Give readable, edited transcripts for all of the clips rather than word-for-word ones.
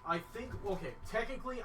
I think, okay, technically,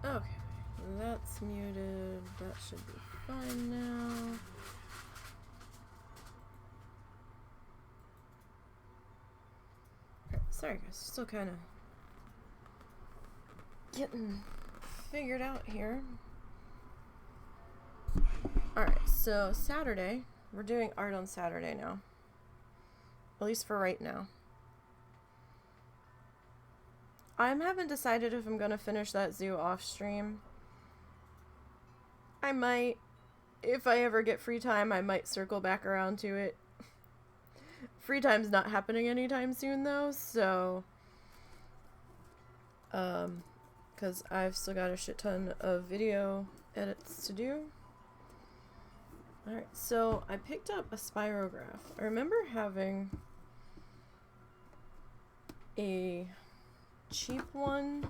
Okay, that's muted. That should be fine now. Okay, sorry guys, still kind of getting figured out here. Alright, so Saturday, we're doing art on Saturday now. At least for right now. I haven't decided if I'm going to finish that zoo off stream. I might. If I ever get free time, I might circle back around to it. Free time's not happening anytime soon though, so... because I've still got a shit ton of video edits to do. Alright, so I picked up a Spirograph. I remember having a cheap one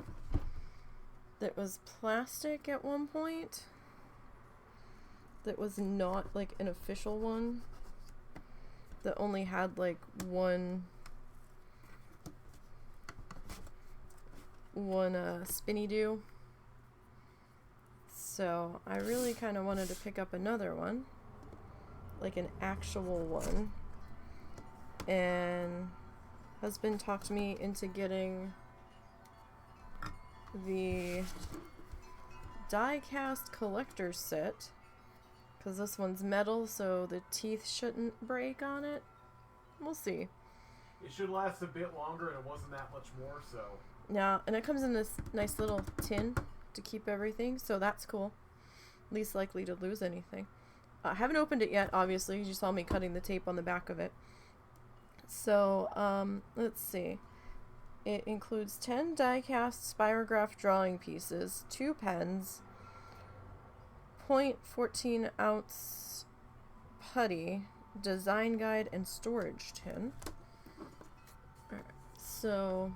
that was plastic at one point. That was not like an official one. That only had like one spinny do. So I really kind of wanted to pick up another one, like an actual one, and husband talked me into getting the die-cast collector set, because this one's metal, so the teeth shouldn't break on it. We'll see. it should last a bit longer, and it wasn't that much more, so... Yeah, and it comes in this nice little tin to keep everything, so that's cool. Least likely to lose anything. I haven't opened it yet, obviously. You saw me cutting the tape on the back of it. So, let's see. It includes 10 die-cast Spirograph drawing pieces, 2 pens, 0.14 ounce putty, design guide, and storage tin. Alright, so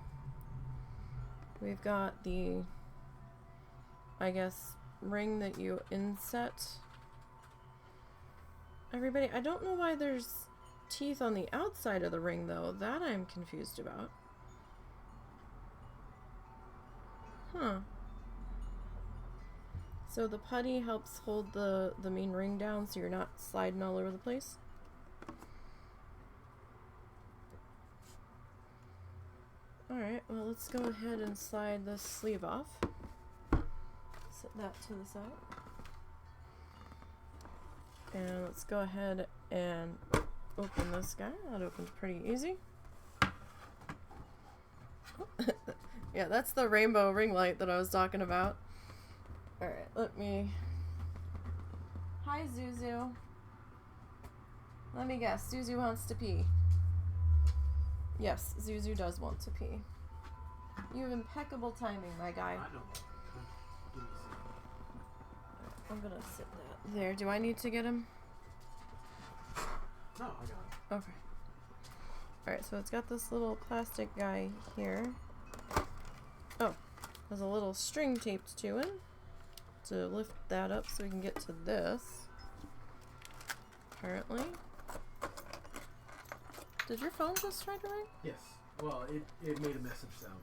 we've got the, I guess, ring that you inset. Everybody, I don't know why there's teeth on the outside of the ring though. That I'm confused about. Huh. So the putty helps hold the main ring down so you're not sliding all over the place. Alright, well let's go ahead and slide this sleeve off. Set that to the side. And let's go ahead and open this guy. That opened pretty easy. Yeah, that's the rainbow ring light that I was talking about. Alright, let me... Hi, Zuzu. Let me guess, Zuzu wants to pee. Yes, Zuzu does want to pee. You have impeccable timing, my guy. I know. Give me a I'm gonna sit that there. Do I need to get him? second. No, I got it. Okay. Alright, so it's got this little plastic guy here. Oh, there's a little string taped to it to lift that up so we can get to this. Apparently. Did your phone just try to ring? Yes. Well, it made a message sound.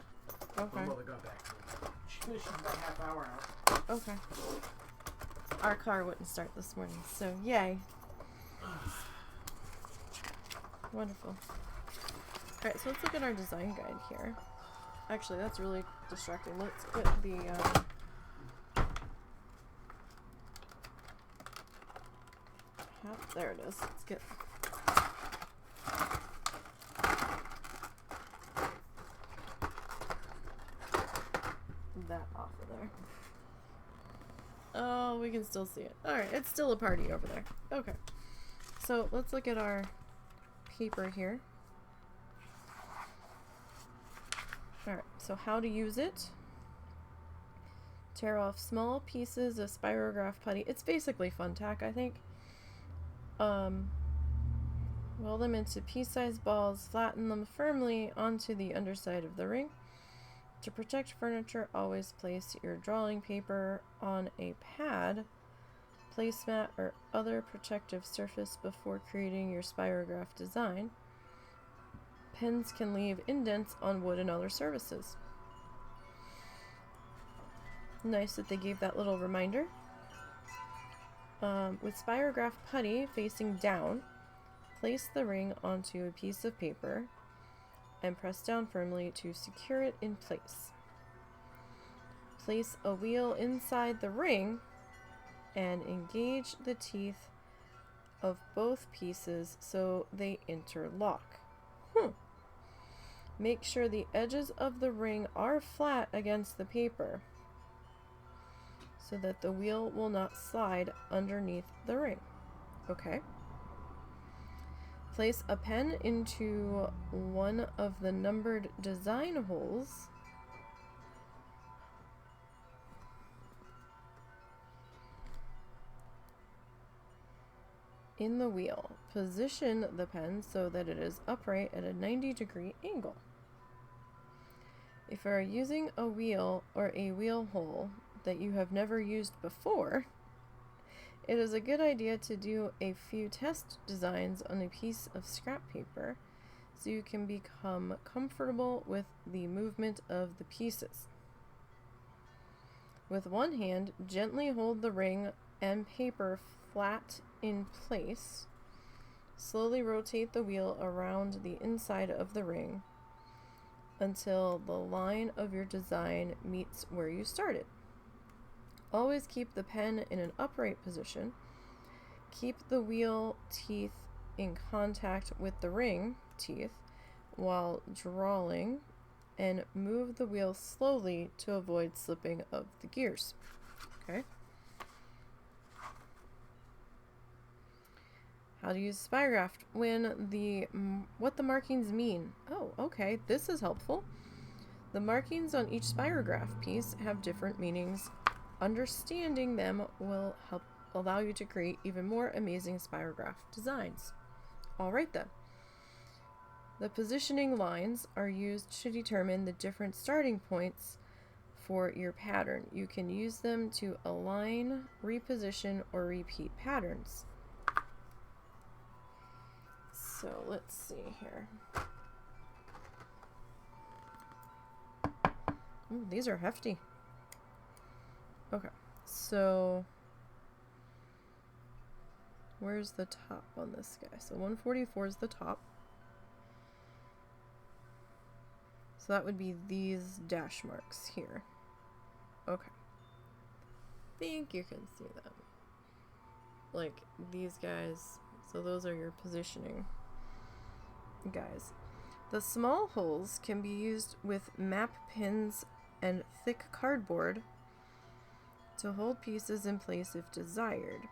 Okay. My mother got back to me. She finished about a half hour out. Okay. Our car wouldn't start this morning, so yay. Wonderful. Alright, so let's look at our design guide here. Actually, that's really distracting. Let's put the, there it is. Let's get... that off of there. Oh, we can still see it. Alright, it's still a party over there. Okay. So let's look at our paper here. Alright, so how to use it. Tear off small pieces of Spirograph putty. It's basically fun tack, I think. Roll them into pea-sized balls, flatten them firmly onto the underside of the ring. To protect furniture, always place your drawing paper on a pad, placemat, or other protective surface before creating your Spirograph design. Pens can leave indents on wood and other surfaces. Nice that they gave that little reminder. With Spirograph putty facing down, place the ring onto a piece of paper and press down firmly to secure it in place. Place a wheel inside the ring and engage the teeth of both pieces so they interlock. Make sure the edges of the ring are flat against the paper so that the wheel will not slide underneath the ring. Okay. Place a pen into one of the numbered design holes in the wheel. Position the pen so that it is upright at a 90-degree angle. If you are using a wheel or a wheel hole that you have never used before, it is a good idea to do a few test designs on a piece of scrap paper so you can become comfortable with the movement of the pieces. With one hand, gently hold the ring and paper flat in place. Slowly rotate the wheel around the inside of the ring until the line of your design meets where you started. Always keep the pen in an upright position. Keep the wheel teeth in contact with the ring teeth while drawing, and move the wheel slowly to avoid slipping of the gears. Okay. How to use Spirograph. What the markings mean. Oh, okay, this is helpful. The markings on each Spirograph piece have different meanings. Understanding them will help allow you to create even more amazing Spirograph designs. Alright then. The positioning lines are used to determine the different starting points for your pattern. You can use them to align, reposition, or repeat patterns. So let's see here. Ooh, these are hefty. Okay, so where's the top on this guy? So 144 is the top. So that would be these dash marks here. Okay. Think you can see them. Like these guys. So those are your positioning guys. The small holes can be used with map pins and thick cardboard to hold pieces in place if desired.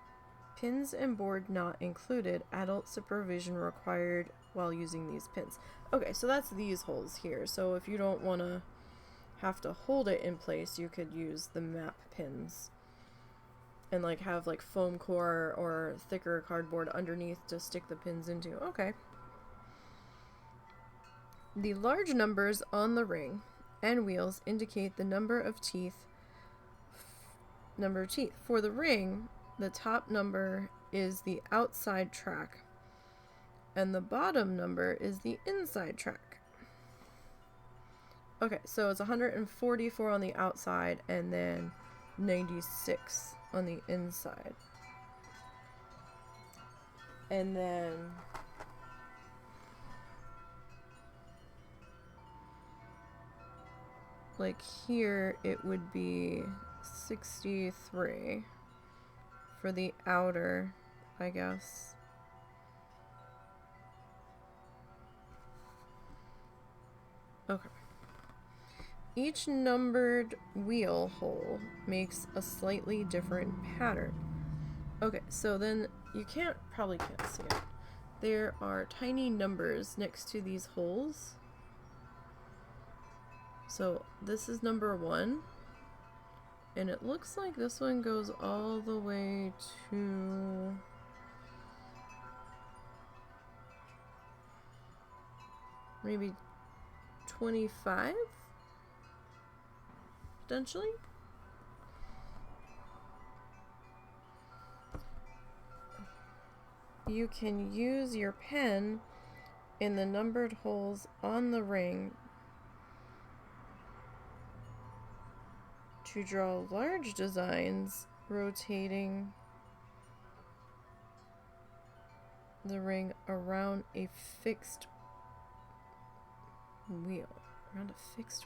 Pins and board not included. Adult supervision required while using these pins. Okay, so that's these holes here. So if you don't want to have to hold it in place, you could use the map pins and like have like foam core or thicker cardboard underneath to stick the pins into. Okay. The large numbers on the ring and wheels indicate the number of teeth. For the ring, the top number is the outside track and the bottom number is the inside track. Okay, so it's 144 on the outside and then 96 on the inside. And then like here it would be 63 for the outer, I guess. Okay. Each numbered wheel hole makes a slightly different pattern. Okay, so then you probably can't see it. There are tiny numbers next to these holes. So this is number 1. And it looks like this one goes all the way to... maybe 25? Potentially? You can use your pen in the numbered holes on the ring to draw large designs, rotating the ring around a fixed wheel. Around a fixed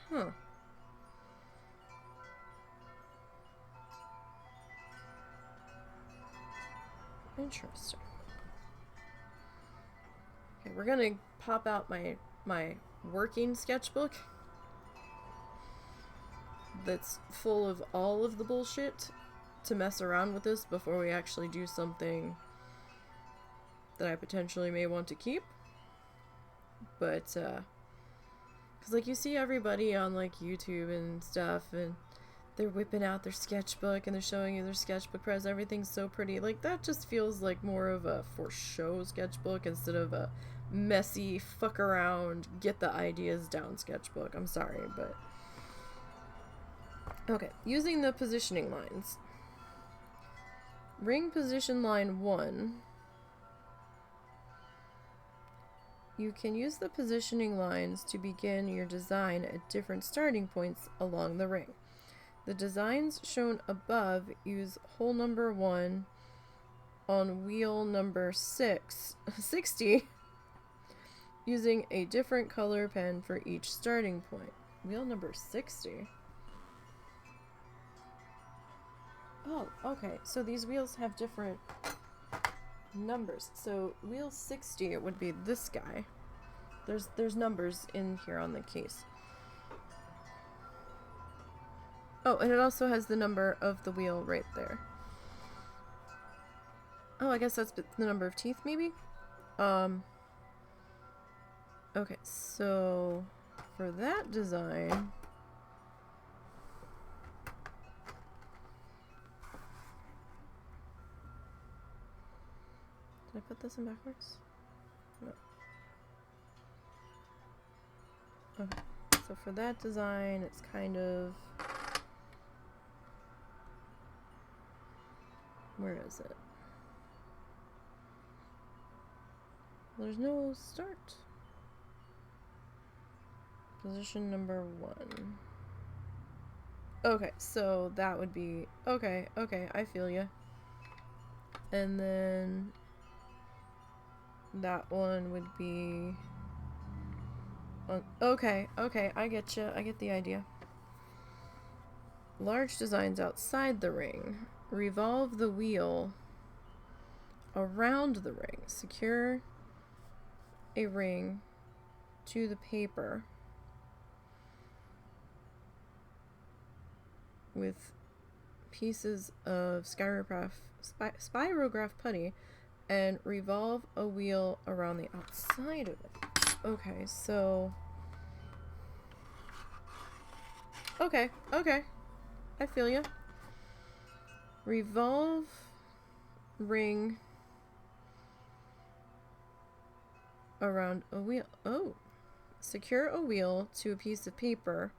wheel. Huh. Interesting. Okay, we're gonna pop out my working sketchbook that's full of all of the bullshit to mess around with this before we actually do something that I potentially may want to keep. But, because, like, you see everybody on, like, YouTube and stuff, and they're whipping out their sketchbook, and they're showing you their sketchbook press. Everything's so pretty. Like, that just feels like more of a for-show sketchbook instead of a messy, fuck-around, get-the-ideas-down sketchbook. I'm sorry, but... Okay, using the positioning lines. Ring position line 1. You can use the positioning lines to begin your design at different starting points along the ring. The designs shown above use hole number 1 on wheel number 60, using a different color pen for each starting point. Wheel number 60? Oh, okay. So these wheels have different numbers. So wheel 60 would be this guy. There's numbers in here on the case. Oh, and it also has the number of the wheel right there. Oh, I guess that's the number of teeth, maybe? Okay, so for that design... Did I put this in backwards? No. Okay, so for that design, it's kind of... Where is it? There's no start. Position number 1. Okay, so that would be... Okay, I feel ya. And then... that one would be... okay, I get you. I get the idea. Large designs outside the ring. Revolve the wheel around the ring. Secure a ring to the paper with pieces of Spirograph putty and revolve a wheel around the outside of it. Okay, so... Okay. I feel ya. Revolve ring around a wheel. Oh. Secure a wheel to a piece of paper.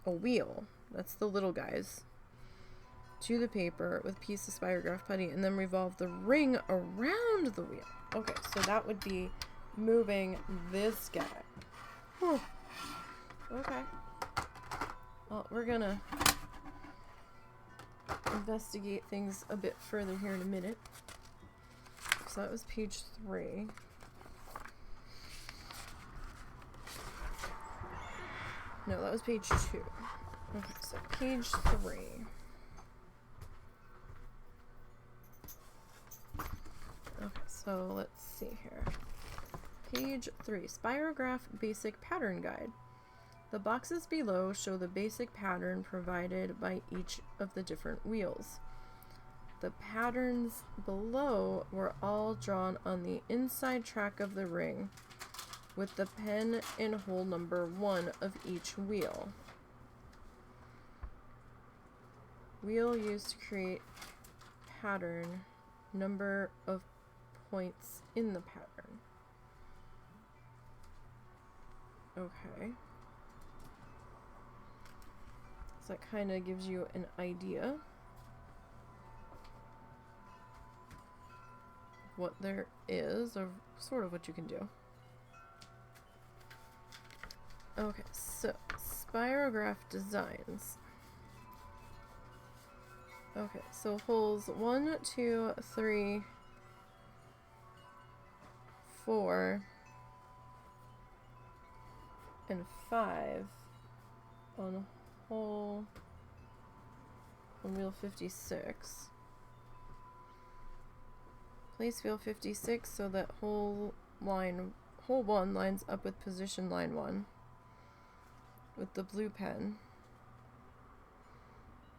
A wheel. That's the little guys. To the paper with a piece of Spirograph putty, and then revolve the ring around the wheel. Okay, so that would be moving this guy. Whew. Okay. Well, we're gonna investigate things a bit further here in a minute. So that was page 3. No, that was page 2. Okay, so page 3. Okay, so let's see here. Page 3, Spirograph Basic Pattern Guide. The boxes below show the basic pattern provided by each of the different wheels. The patterns below were all drawn on the inside track of the ring, with the pen in hole number 1 of each wheel. Wheel used to create pattern, number of points in the pattern. Okay. So that kind of gives you an idea what there is, or sort of what you can do. Okay, so Spirograph designs. Okay, so holes 1, 2, 3, 4, and 5 on wheel 56. Place wheel 56 so that hole 1 lines up with position line 1 with the blue pen.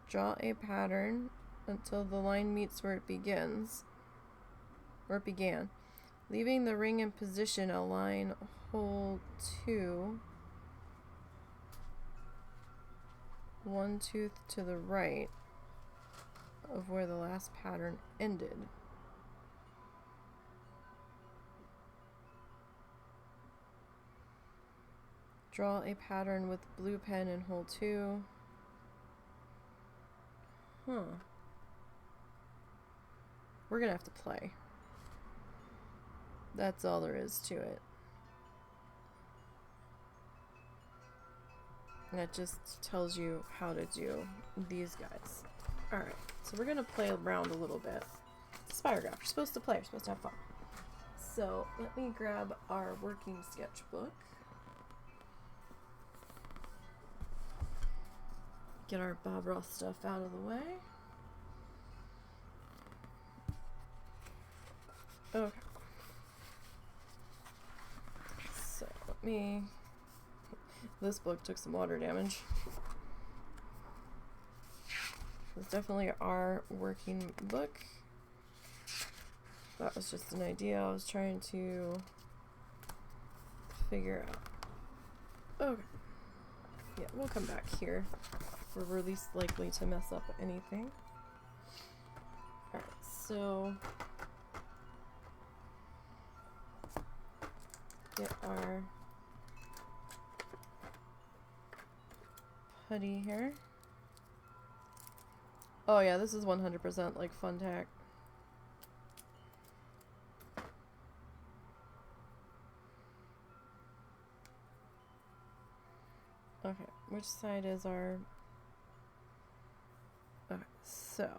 Draw a pattern until the line meets where it began. Leaving the ring in position, align hole 2 1 tooth to the right of where the last pattern ended. Draw a pattern with blue pen in hole 2. We're gonna have to play. That's all there is to it. And that just tells you how to do these guys. Alright, so we're gonna play around a little bit. It's a Spirograph. You're supposed to play, you're supposed to have fun. So let me grab our working sketchbook. Get our Bob Ross stuff out of the way. Okay. So let me... This book took some water damage. It's definitely our working book. That was just an idea I was trying to figure out. Okay. Yeah, we'll come back here. We're least likely to mess up anything. Alright, so get our putty here. Oh yeah, this is 100% like fun tack. Okay, which side is our... Okay, so...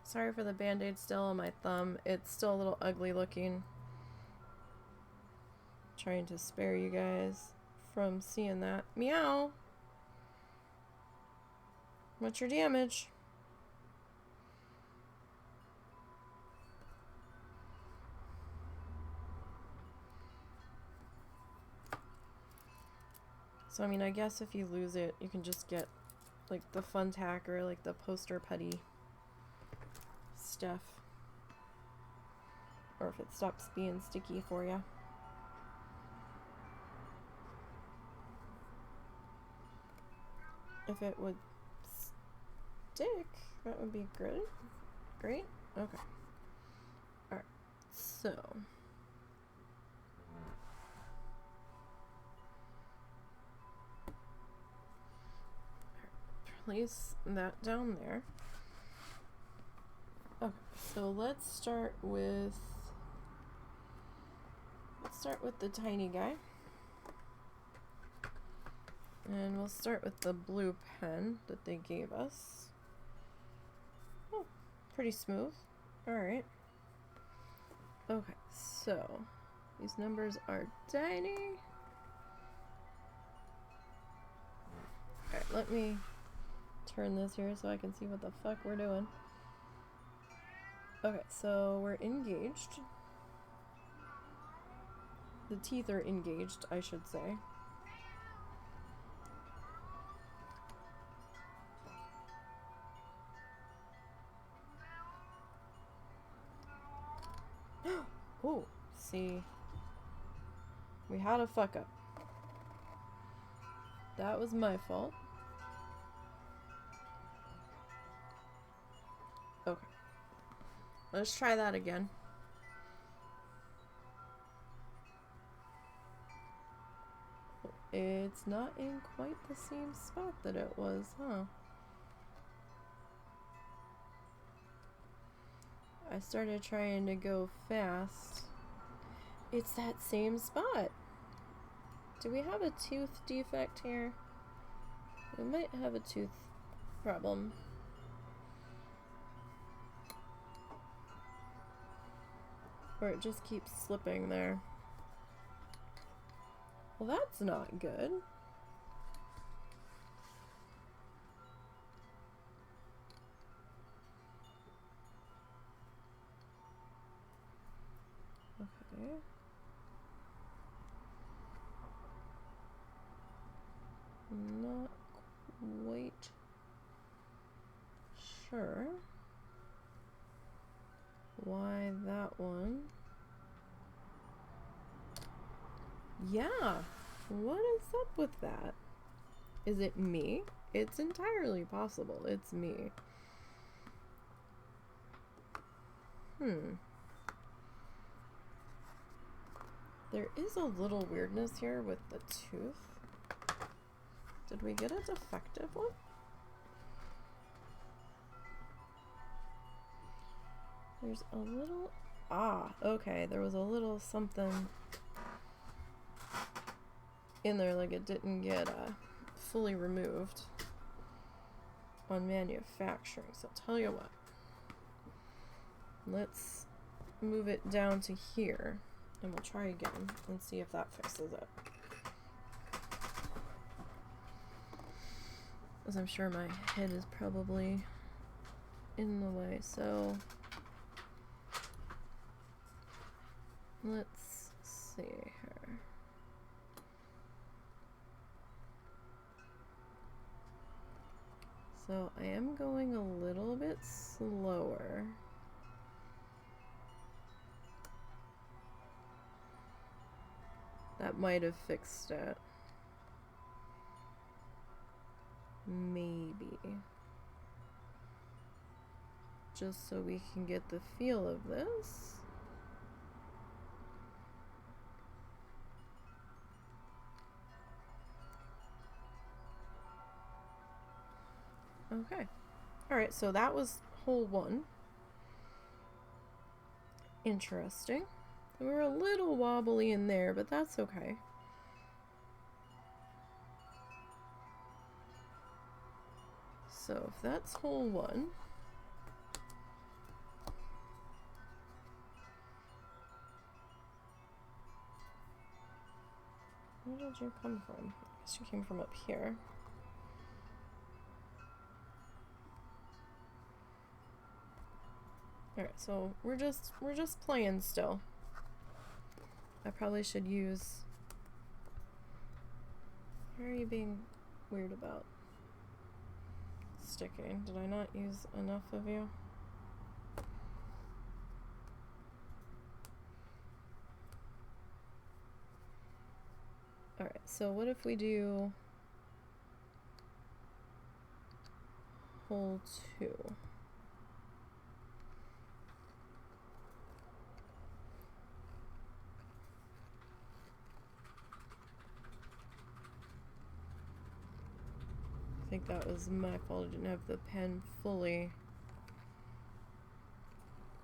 Sorry for the band-aid still on my thumb. It's still a little ugly looking. Trying to spare you guys from seeing that. Meow! What's your damage? So, I mean, I guess if you lose it, you can just get, like, the fun tack or, like, the poster putty stuff. Or if it stops being sticky for you. If it would stick, that would be good. Great. Okay. Alright. So... place that down there. Okay, so let's start with the tiny guy. And we'll start with the blue pen that they gave us. Oh, pretty smooth. Alright. Okay, so these numbers are tiny. Alright, let me turn this here so I can see what the fuck we're doing. Okay, so we're engaged. The teeth are engaged, I should say. Oh, see. We had a fuck up. That was my fault. Okay. Let's try that again. It's not in quite the same spot that it was, huh? I started trying to go fast. It's that same spot. Do we have a tooth defect here? We might have a tooth problem. Or it just keeps slipping there. Well, that's not good. Okay. Not quite sure why that one. Yeah, what is up with that? Is it me? It's entirely possible it's me. There is a little weirdness here with the tooth. Did we get a defective one? There's a little... Ah, okay, there was a little something in there, like it didn't get fully removed on manufacturing. So I'll tell you what. Let's move it down to here, and we'll try again and see if that fixes it. As I'm sure my head is probably in the way, so let's see here. So I am going a little bit slower. That might have fixed it. Maybe. Just so we can get the feel of this. Okay. Alright, so that was hole 1. Interesting. We were a little wobbly in there, but that's okay. So if that's hole 1, where did you come from? I guess you came from up here. Alright, so we're just playing still. I probably should use... What are you being weird about? Sticking. Did I not use enough of you? Alright, so what if we do hole 2? I think that was my fault. I didn't have the pen fully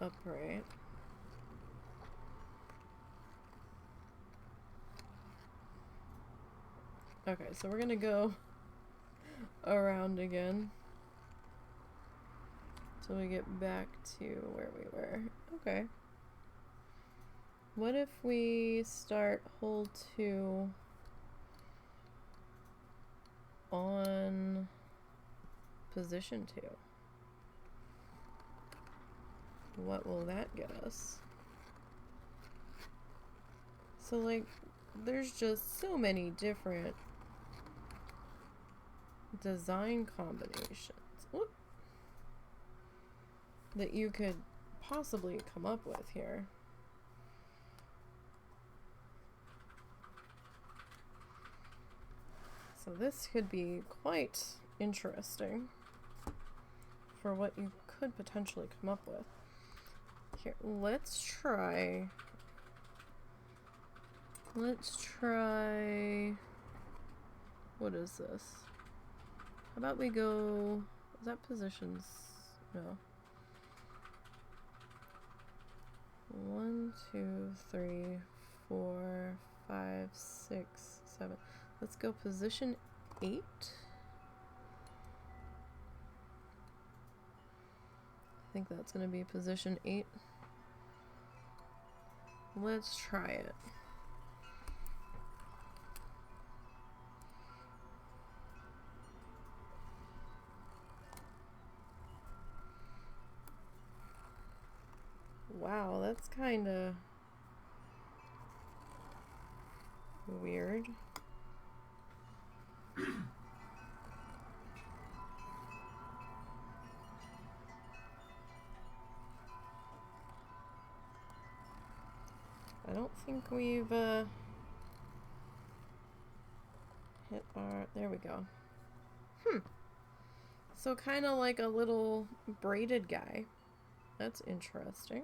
upright. Okay, so we're gonna go around again till we get back to where we were. Okay. What if we start hole 2 on position to? What will that get us? So, like, there's just so many different design combinations that you could possibly come up with here. So this could be quite interesting for what you could potentially come up with. Here, let's try, what is this? How about we go, is that positions? No. 1, 2, 3, 4, 5, 6, 7. Let's go position 8. I think that's going to be position 8. Let's try it. Wow, that's kind of weird. I don't think we've hit our, there we go. So kind of like a little braided guy. That's interesting.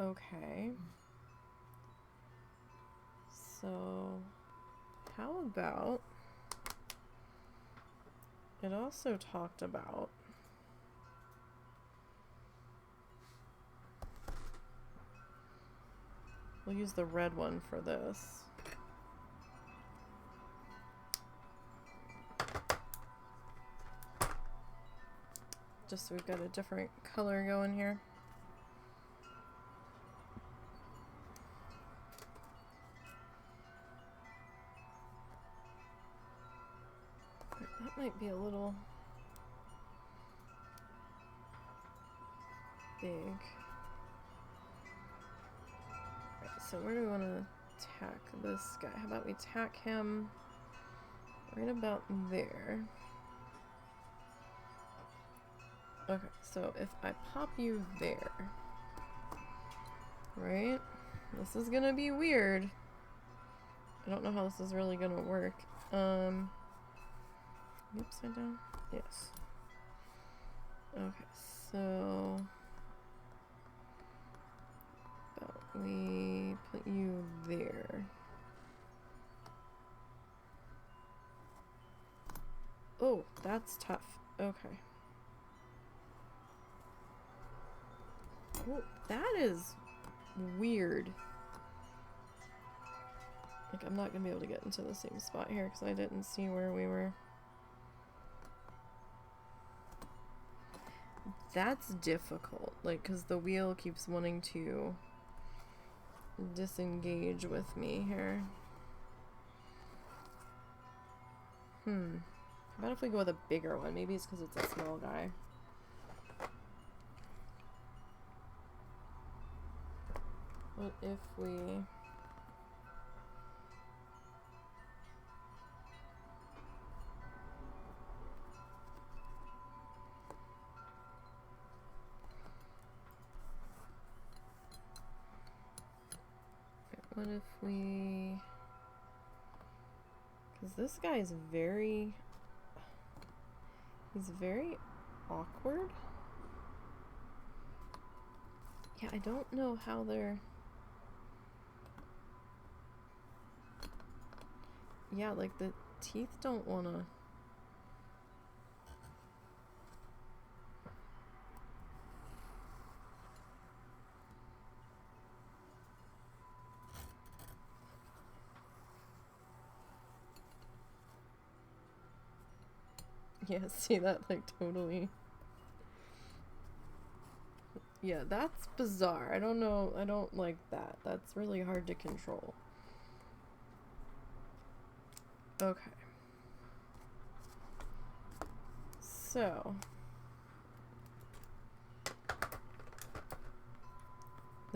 Okay. So how about, it also talked about we'll use the red one for this. Just so we've got a different color going here. That might be a little big. So where do we want to tack this guy? How about we tack him right about there? Okay, so if I pop you there, right? This is gonna be weird. I don't know how this is really gonna work. Upside down? Yes. Okay, so we put you there. Oh, that's tough. Okay. Oh, that is weird. Like, I'm not gonna be able to get into the same spot here because I didn't see where we were. That's difficult, like, because the wheel keeps wanting to disengage with me here. How about if we go with a bigger one? Maybe it's because it's a small guy. What if we... What if we... Because this guy is very... He's very awkward. Yeah, I don't know how they're... Yeah, like the teeth don't wanna... Yeah, see that, like, totally. Yeah, that's bizarre. I don't know. I don't like that. That's really hard to control. Okay. So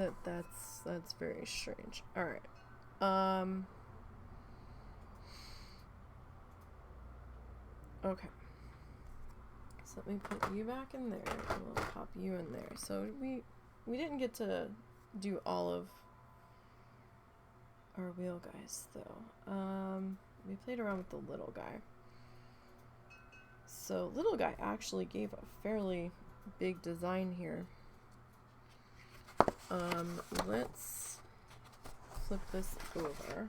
that's very strange. All right. Okay. So let me put you back in there, and we'll pop you in there. So we didn't get to do all of our wheel guys though. We played around with the little guy. So little guy actually gave a fairly big design here. Let's flip this over.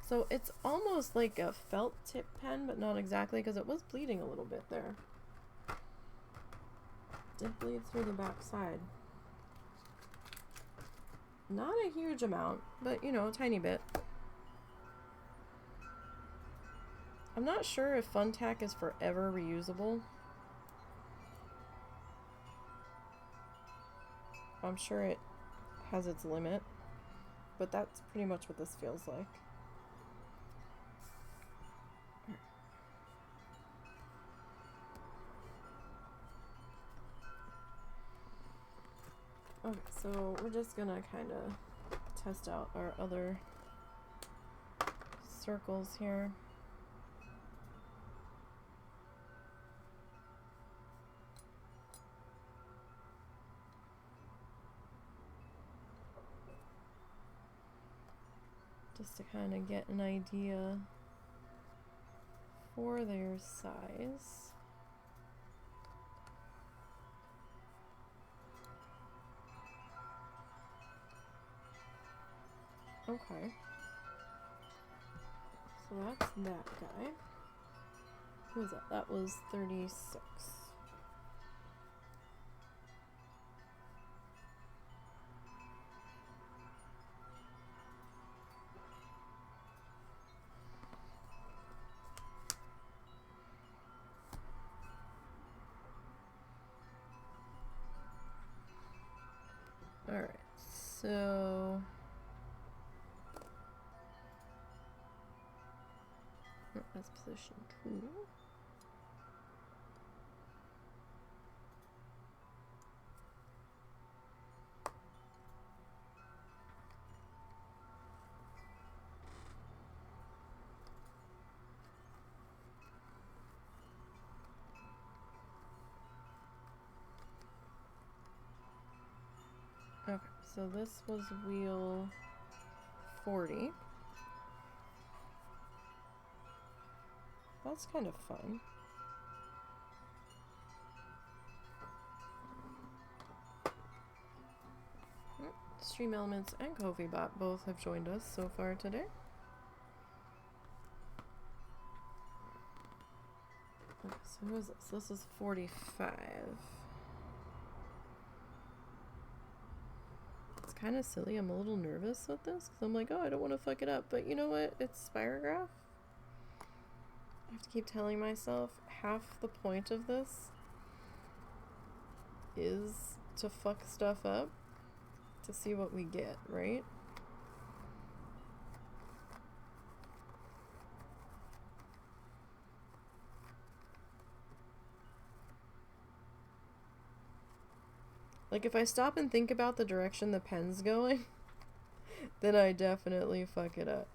So it's almost like a felt tip pen, but not exactly, because it was bleeding a little bit there. Did bleed through the back side. Not a huge amount, but you know, a tiny bit. I'm not sure if Fun Tack is forever reusable. I'm sure it has its limit, but that's pretty much what this feels like. Okay, so we're just gonna kind of test out our other circles here. Just to kind of get an idea for their size. Okay. So that's that guy. Who was that? That was 36. Alright, so that's position 2. Okay, so this was wheel 40. That's kind of fun. Stream Elements and Kofi Bot both have joined us so far today. Okay, so who is this? This is 45. It's kind of silly. I'm a little nervous with this because I'm like, oh, I don't want to fuck it up. But you know what? It's Spirograph. I have to keep telling myself half the point of this is to fuck stuff up to see what we get, right? Like, if I stop and think about the direction the pen's going, then I definitely fuck it up.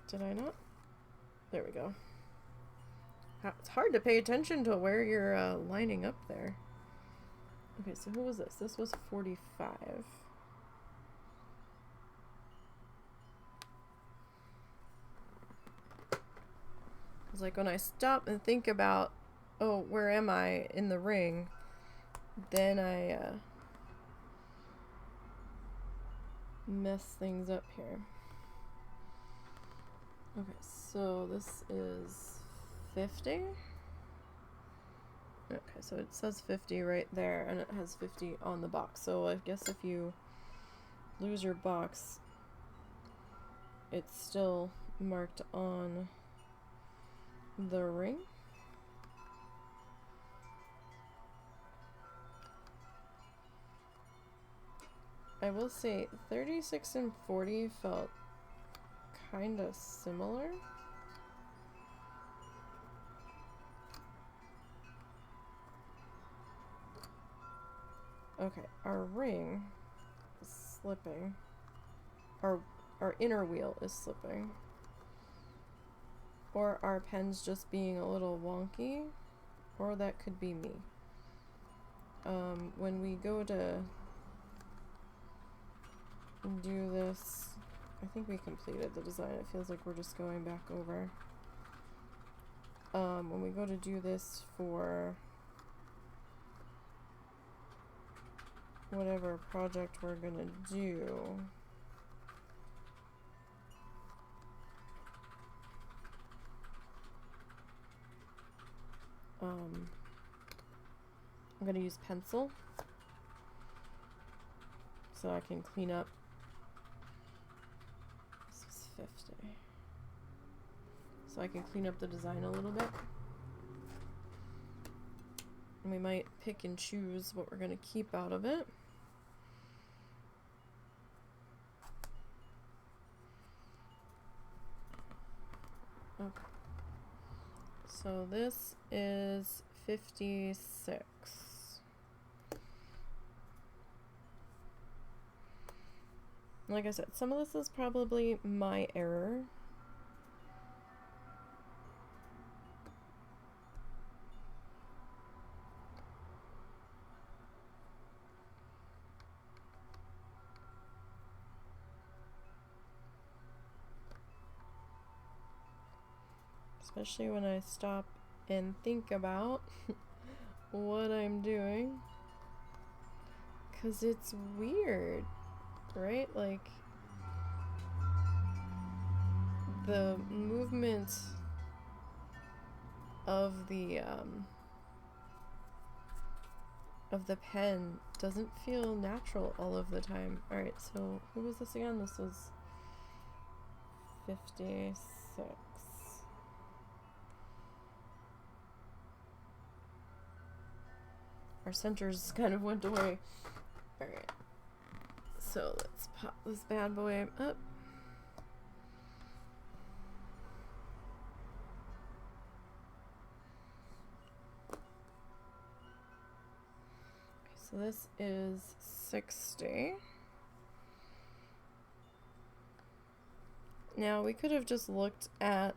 Did I not? There we go. It's hard to pay attention to where you're lining up there. Okay, so who was this? This was 45. It's like when I stop and think about, oh, where am I in the ring? Then I mess things up here. Okay, so this is 50. Okay, so it says 50 right there, and it has 50 on the box. So I guess if you lose your box, it's still marked on the ring. I will say 36 and 40 felt kind of similar. Okay, our ring is slipping. Our inner wheel is slipping. Or our pen's just being a little wonky. Or that could be me. When we go to do this, I think we completed the design. It feels like we're just going back over. When we go to do this for whatever project we're gonna do, I'm gonna use pencil so I can clean up. This is 50. So I can clean up the design a little bit. And we might pick and choose what we're gonna keep out of it. Okay. So this is 56. Like I said, some of this is probably my error. Especially when I stop and think about what I'm doing. 'Cause it's weird, right? Like, the movement of the pen doesn't feel natural all of the time. Alright, so who was this again? This was 56. Our centers kind of went away. Alright. So let's pop this bad boy up. So this is 60. Now we could have just looked at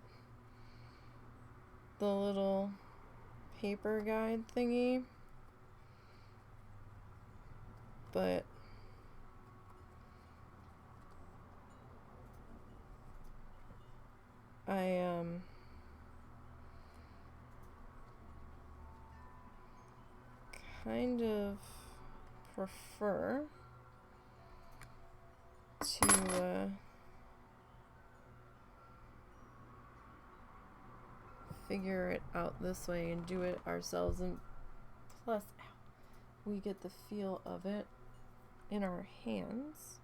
the little paper guide thingy, but I kind of prefer to figure it out this way and do it ourselves, and plus we get the feel of it in our hands.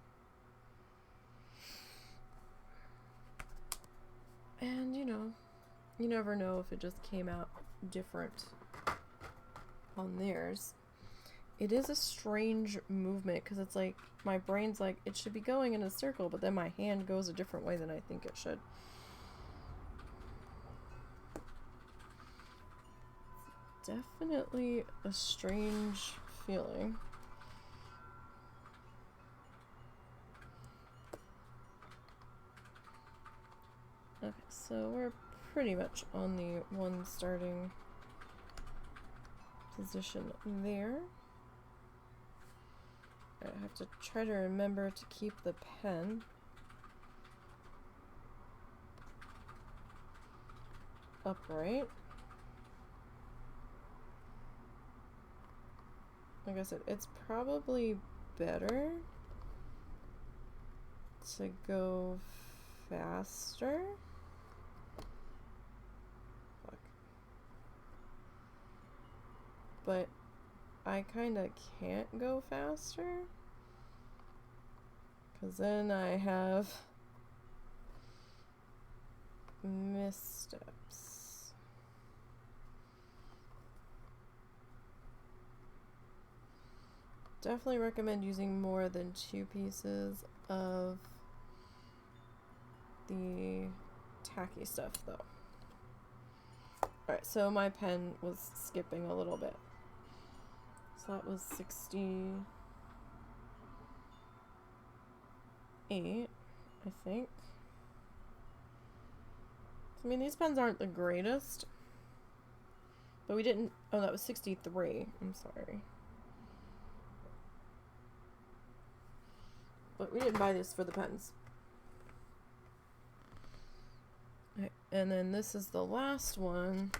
And you know, you never know if it just came out different on theirs. It is a strange movement because it's like my brain's like it should be going in a circle, but then my hand goes a different way than I think it should. Definitely a strange feeling. Okay, so we're pretty much on the one starting position there. I have to try to remember to keep the pen upright. Like I said, it's probably better to go faster. Fuck. But I kinda can't go faster, 'cause then I have missteps. Definitely recommend using more than 2 pieces of the tacky stuff though. Alright, so my pen was skipping a little bit. So So that was 68, I think. I mean, these pens aren't the greatest. But we didn't... Oh, that was 63. I'm sorry. But we didn't buy this for the pens. Okay, and then this is the last one.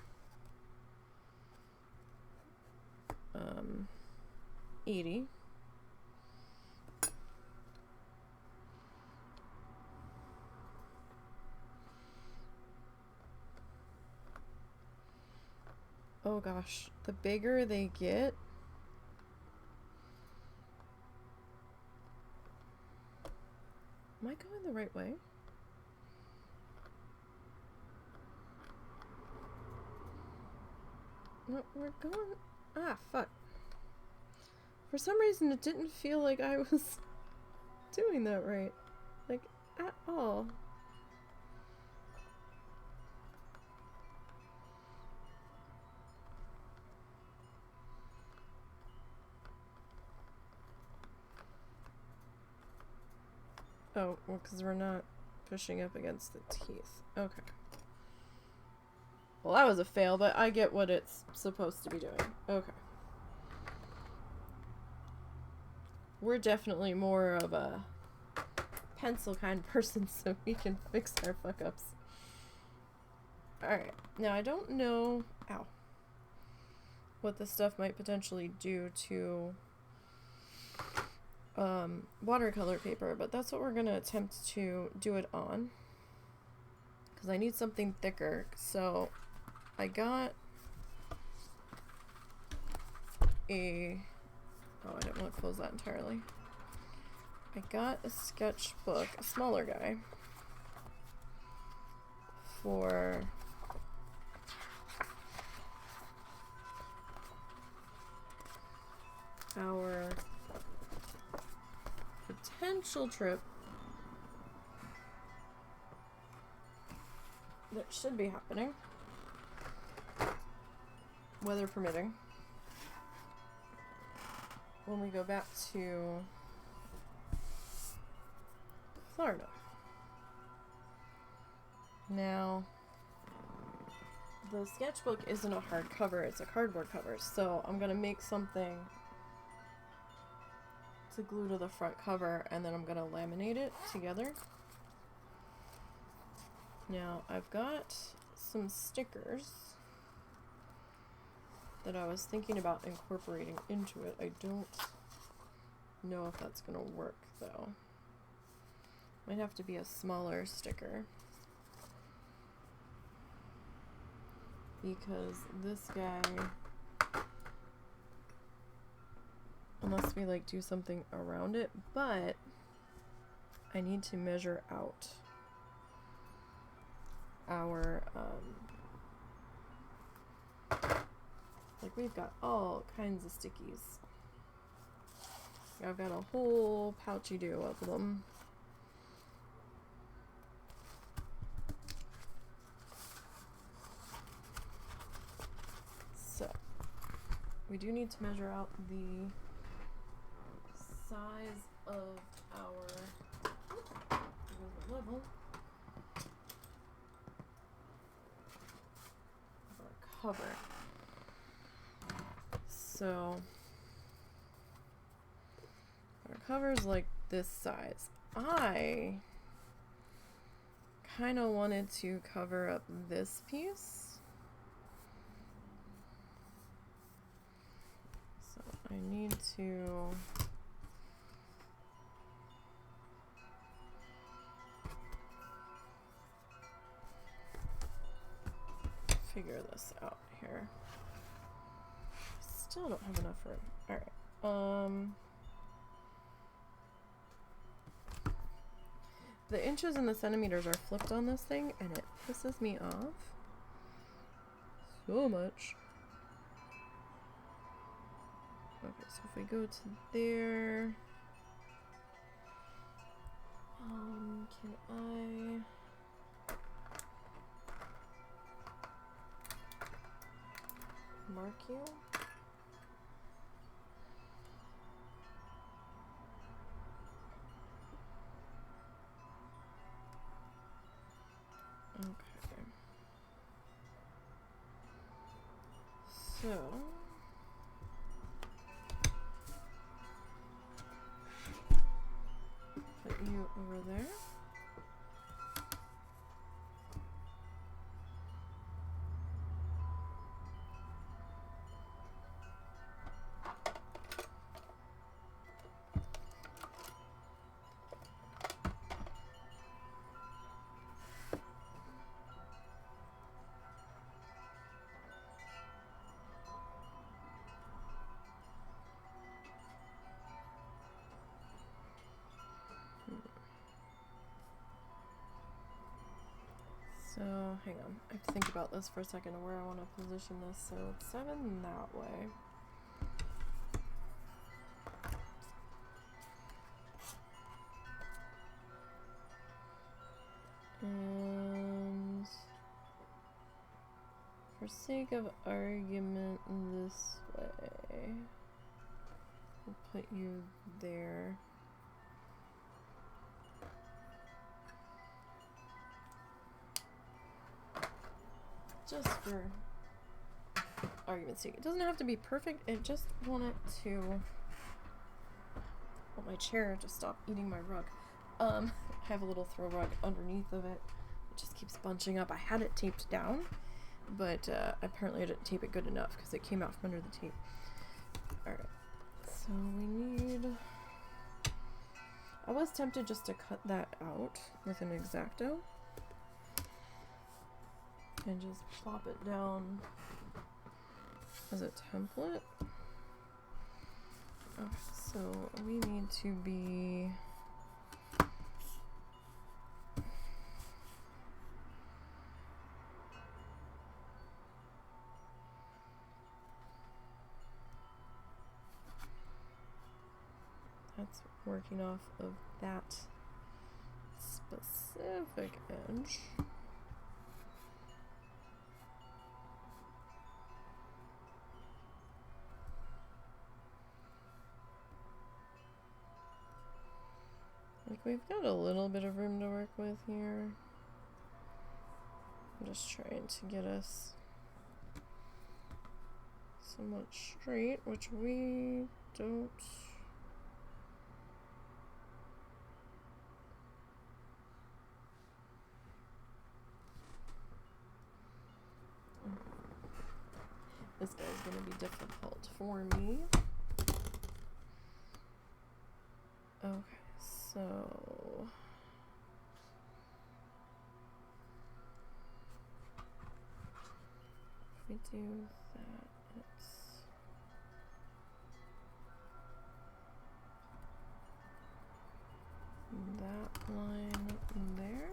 80. Oh gosh, the bigger they get, am I going the right way? No, we're going... Ah, fuck. For some reason, it didn't feel like I was doing that right. Like, at all. Oh, well, because we're not pushing up against the teeth. Okay. Well, that was a fail, but I get what it's supposed to be doing. Okay. We're definitely more of a pencil kind of person, so we can fix our fuck-ups. Alright. Now, I don't know... Ow. What this stuff might potentially do to... watercolor paper, but that's what we're gonna attempt to do it on. Because I need something thicker, so... I got a... Oh, I didn't want to close that entirely. I got a sketchbook, a smaller guy, for our potential trip that should be happening, weather permitting, when we go back to Florida. Now, the sketchbook isn't a hardcover, it's a cardboard cover, so I'm gonna make something to glue to the front cover, and then I'm gonna laminate it together. Now, I've got some stickers that I was thinking about incorporating into it. I don't know if that's gonna work, though. Might have to be a smaller sticker, because this guy, unless we like do something around it, but I need to measure out our like, we've got all kinds of stickies. I've got a whole pouchy do of them. So, we do need to measure out the size of our level of our cover. So, our cover's like this size. I kind of wanted to cover up this piece. So, I need to figure this out here. Still don't have enough room. Alright. The inches and the centimeters are flipped on this thing, and it pisses me off so much. Okay, so if we go to there, can I... mark you? So put you over there. So, hang on. I have to think about this for a second of where I want to position this. So, it's 7 that way. And for sake of argument, this way. We'll put you there. Just for argument's sake. It doesn't have to be perfect. I just want it to... want my chair to stop eating my rug. I have a little throw rug underneath of it. It just keeps bunching up. I had it taped down, but apparently I didn't tape it good enough because it came out from under the tape. Alright, so we need... I was tempted just to cut that out with an X-Acto and just plop it down as a template. Okay, so we need to be... That's working off of that specific edge. Like, we've got a little bit of room to work with here. I'm just trying to get us somewhat straight, which we don't. This guy's gonna be difficult for me. Okay, so if we do that, it's that line there.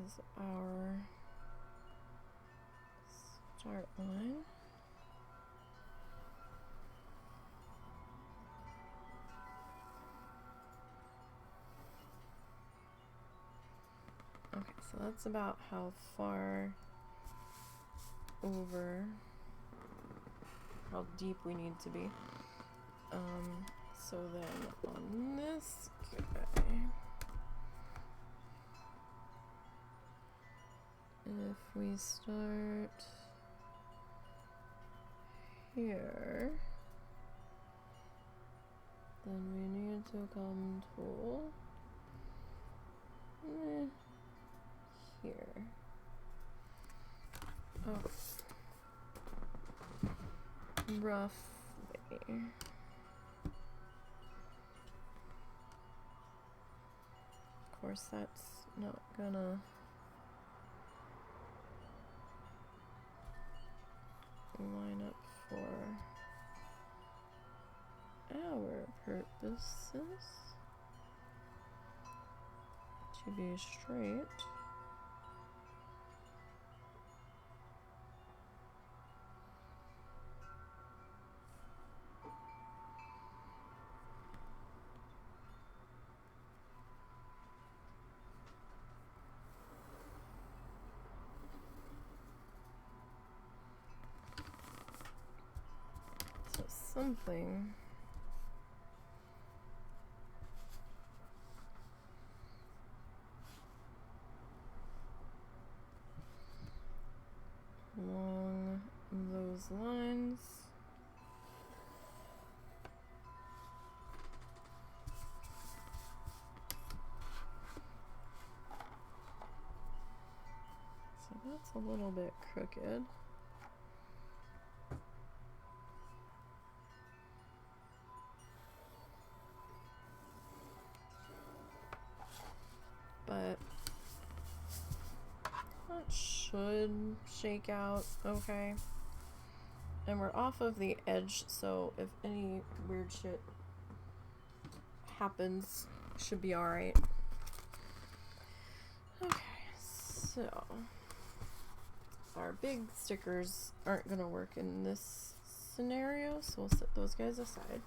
Is our start line. Okay, so that's about how far over, how deep we need to be. So then on this guy, if we start here, then we need to come to here. Oh, roughly. Of course, that's not gonna line up for our purposes to be straight. Something those lines. So that's a little bit crooked. But that should shake out okay. And we're off of the edge, so if any weird shit happens, should be alright. Okay, so our big stickers aren't gonna work in this scenario, so we'll set those guys aside.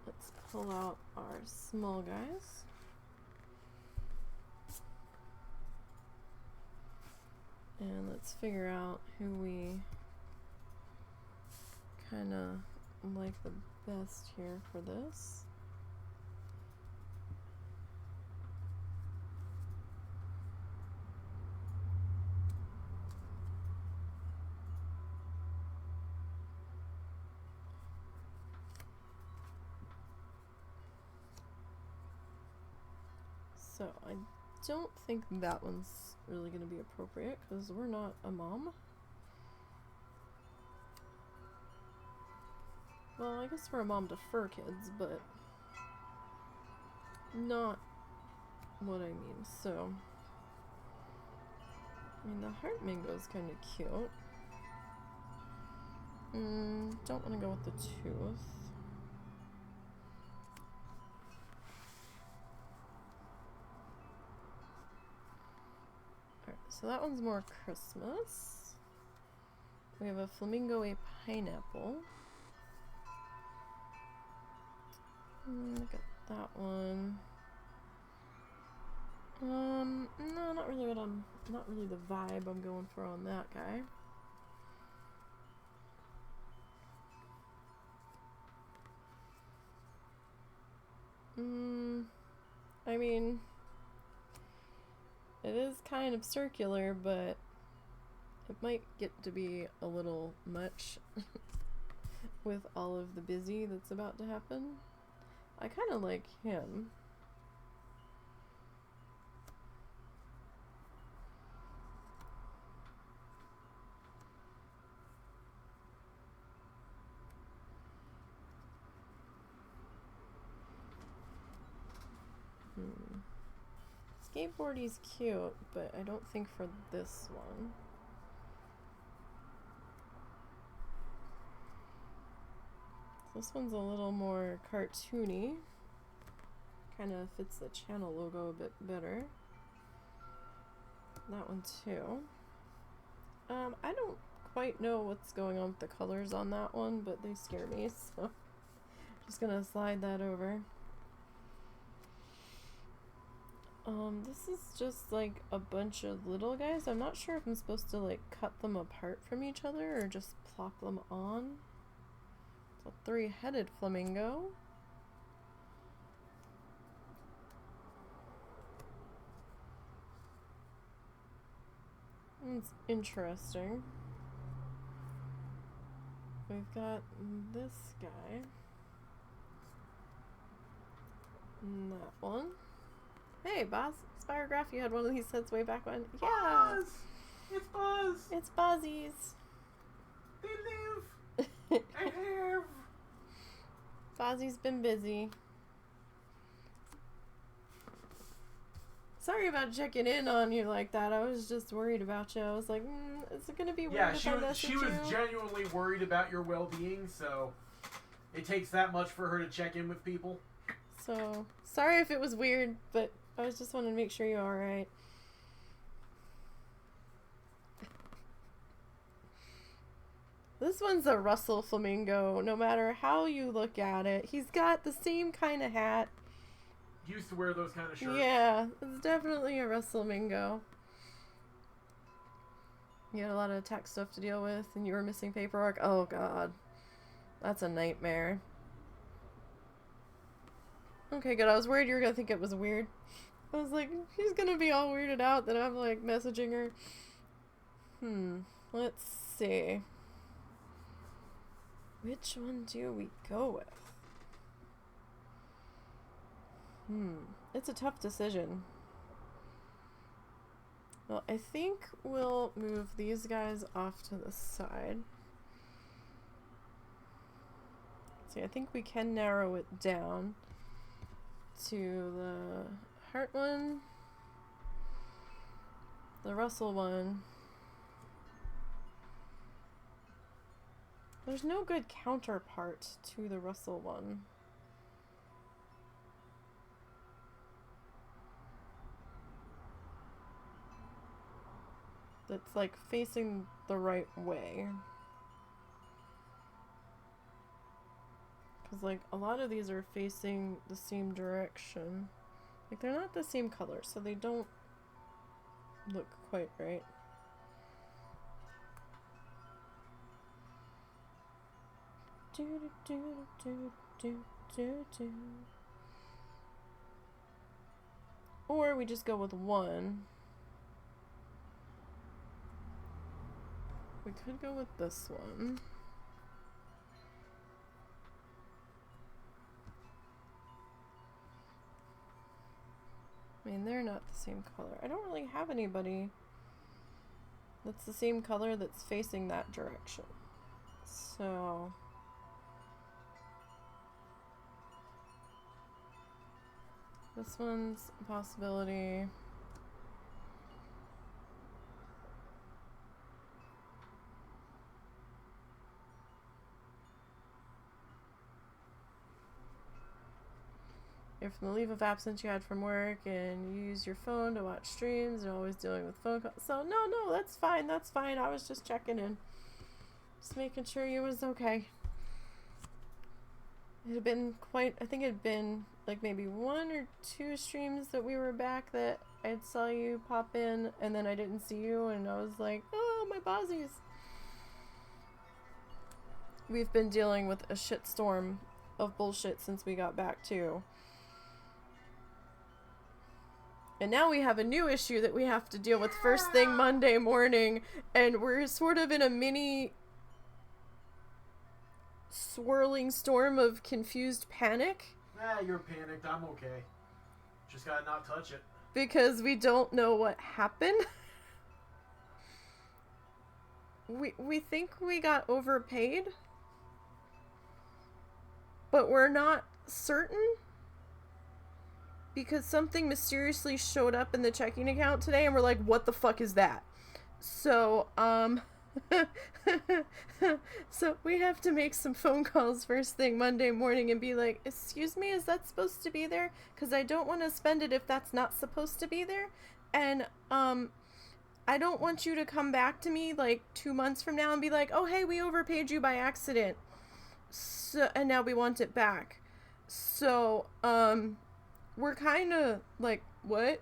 Let's pull out our small guys. And let's figure out who we kind of like the best here for this. So I don't think that one's really going to be appropriate because we're not a mom. Well, I guess we're a mom to fur kids, but not what I mean. So, I mean, the heart mango is kind of cute. Don't want to go with the tooth. So that one's more Christmas. We have a flamingo, a pineapple. Look at that one. No, not really not really the vibe I'm going for on that guy. I mean, it is kind of circular, but it might get to be a little much with all of the busy that's about to happen. I kind of like him. Skateboardy's cute, but I don't think for this one. This one's a little more cartoony. Kind of fits the channel logo a bit better. That one too. I don't quite know what's going on with the colors on that one, but they scare me, so just gonna slide that over. This is just like a bunch of little guys. I'm not sure if I'm supposed to like cut them apart from each other or just plop them on. It's a three-headed flamingo. It's interesting. We've got this guy. And that one. Hey, boss. Spirograph, you had one of these sets way back when. Yeah! Buzz! It's Buzz! It's Bozzies. They live! I have! Bozzie's been busy. Sorry about checking in on you like that. I was just worried about you. I was like, is it gonna be weird if I message you? She was genuinely worried about your well-being, so it takes that much for her to check in with people. So, sorry if it was weird, but I was just wanting to make sure you're alright. This one's a Russell Flamingo, no matter how you look at it. He's got the same kind of hat. Used to wear those kind of shirts. Yeah, it's definitely a Russell Flamingo. You had a lot of tax stuff to deal with, and you were missing paperwork. Oh god. That's a nightmare. Okay, good. I was worried you were gonna think it was weird. I was like, she's gonna be all weirded out that I'm like messaging her. Let's see. Which one do we go with? It's a tough decision. Well, I think we'll move these guys off to the side. See, I think we can narrow it down to the heart one, the Russell one. There's no good counterpart to the Russell one. That's like facing the right way. Because like a lot of these are facing the same direction. Like they're not the same color, so they don't look quite right. Or we just go with one. We could go with this one. I mean, they're not the same color. I don't really have anybody that's the same color that's facing that direction. So this one's a possibility. If the leave of absence you had from work and you use your phone to watch streams, you're always dealing with phone calls. So no, that's fine, that's fine. I was just checking in. Just making sure you was okay. It had been quite, I think it had been like maybe 1 or 2 streams that we were back that I saw you pop in and then I didn't see you and I was like, oh, my bozzies. We've been dealing with a shitstorm of bullshit since we got back too. And now we have a new issue that we have to deal with first thing Monday morning, and we're sort of in a mini swirling storm of confused panic. You're panicked. I'm okay. Just gotta not touch it. Because we don't know what happened. We think we got overpaid, but we're not certain. Because something mysteriously showed up in the checking account today and we're like, what the fuck is that? So, so we have to make some phone calls first thing Monday morning and be like, excuse me, is that supposed to be there? Because I don't want to spend it if that's not supposed to be there. And, I don't want you to come back to me like 2 months from now and be like, oh, hey, we overpaid you by accident. So, and now we want it back. So, we're kind of like, what?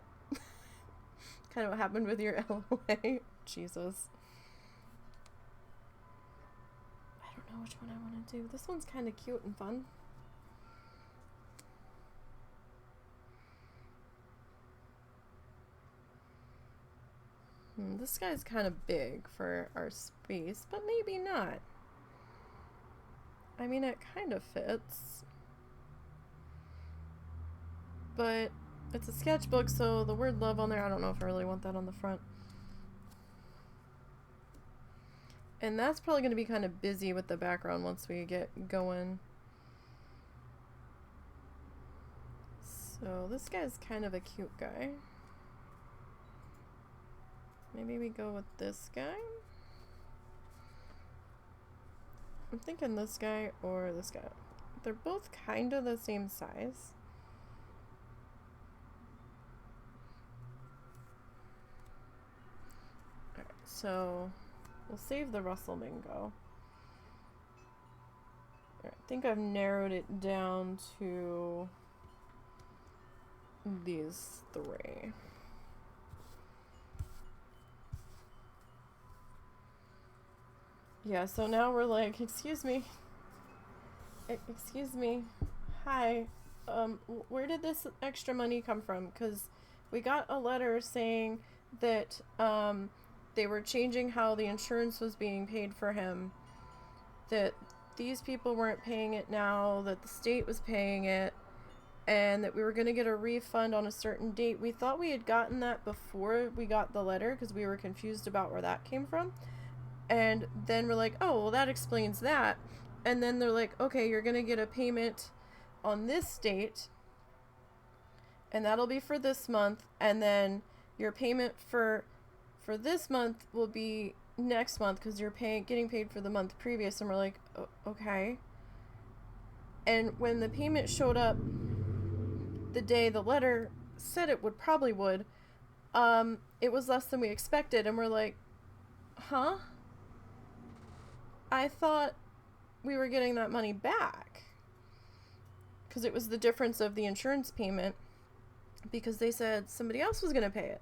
Kind of what happened with your LOA. Jesus. I don't know which one I want to do. This one's kind of cute and fun. This guy's kind of big for our space, but maybe not. I mean, it kind of fits. But it's a sketchbook, so the word love on there, I don't know if I really want that on the front. And that's probably going to be kind of busy with the background once we get going. So this guy's kind of a cute guy. Maybe we go with this guy. I'm thinking this guy or this guy. They're both kind of the same size. Alright, so we'll save the Russell Mingo. Alright, I think I've narrowed it down to these 3. Yeah, so now we're like, excuse me. Excuse me. Hi. Where did this extra money come from? Because we got a letter saying that they were changing how the insurance was being paid for him, that these people weren't paying it now, that the state was paying it, and that we were going to get a refund on a certain date. We thought we had gotten that before we got the letter because we were confused about where that came from. And then we're like, oh, well, that explains that. And then they're like, okay, you're going to get a payment on this date, and that'll be for this month, and then your payment for this month will be next month because you're getting paid for the month previous. And we're like, okay. And when the payment showed up the day the letter said it would, it was less than we expected. And we're like, huh? I thought we were getting that money back because it was the difference of the insurance payment, because they said somebody else was going to pay it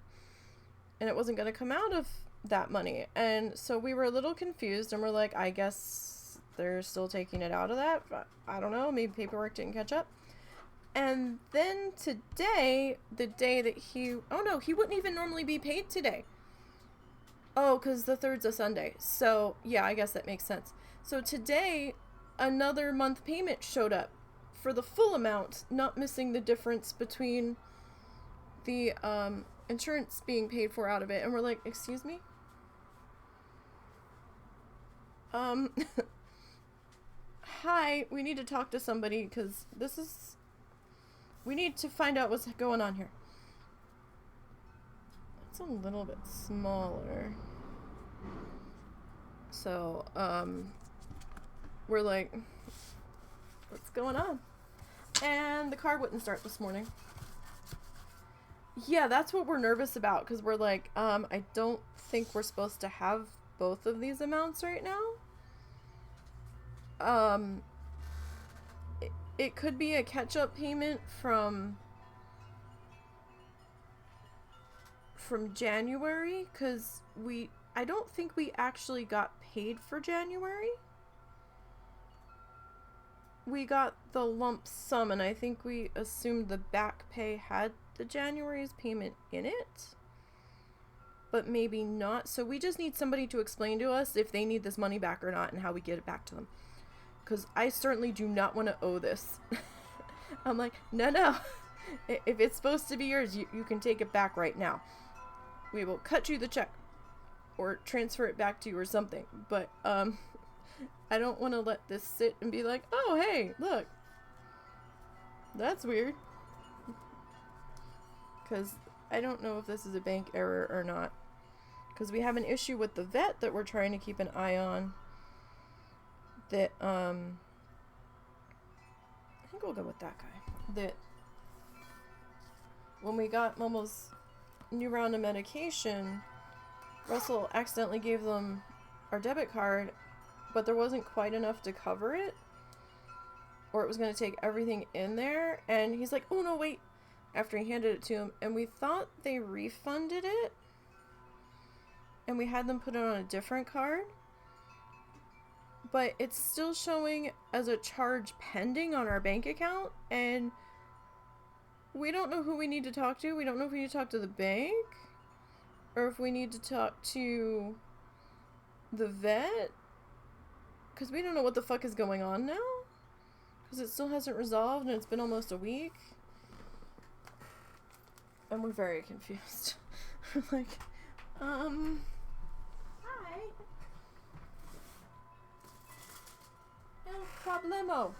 and it wasn't going to come out of that money. And so we were a little confused, and we're like, I guess they're still taking it out of that. I don't know, maybe paperwork didn't catch up. And then today, the day that he wouldn't even normally be paid today. Oh, because the 3rd's a Sunday. So, yeah, I guess that makes sense. So today, another month payment showed up for the full amount, not missing the difference between the insurance being paid for out of it. And we're like, excuse me? Hi, we need to talk to somebody because we need to find out what's going on here. It's a little bit smaller. So, we're like, what's going on? And the car wouldn't start this morning. Yeah, that's what we're nervous about, because we're like, I don't think we're supposed to have both of these amounts right now. It could be a catch-up payment from January, because I don't think we actually got paid for January. We got the lump sum, and I think we assumed the back pay had the January's payment in it, but maybe not. So we just need somebody to explain to us if they need this money back or not and how we get it back to them, because I certainly do not want to owe this. I'm like, no. If it's supposed to be yours, you can take it back right now. We will cut you the check or transfer it back to you or something. But I don't want to let this sit and be like, oh, hey, look, that's weird. Because I don't know if this is a bank error or not. Because we have an issue with the vet that we're trying to keep an eye on. That, I think we'll go with that guy. That when we got Momo's new round of medication, Russell accidentally gave them our debit card, but there wasn't quite enough to cover it, or it was going to take everything in there. And he's like, oh no, wait, after he handed it to him, and we thought they refunded it, and we had them put it on a different card, but it's still showing as a charge pending on our bank account, and we don't know who we need to talk to. We don't know if we need to talk to the bank, or if we need to talk to the vet, because we don't know what the fuck is going on now, because it still hasn't resolved, and it's been almost a week, and we're very confused. We're like, hi. No problemo.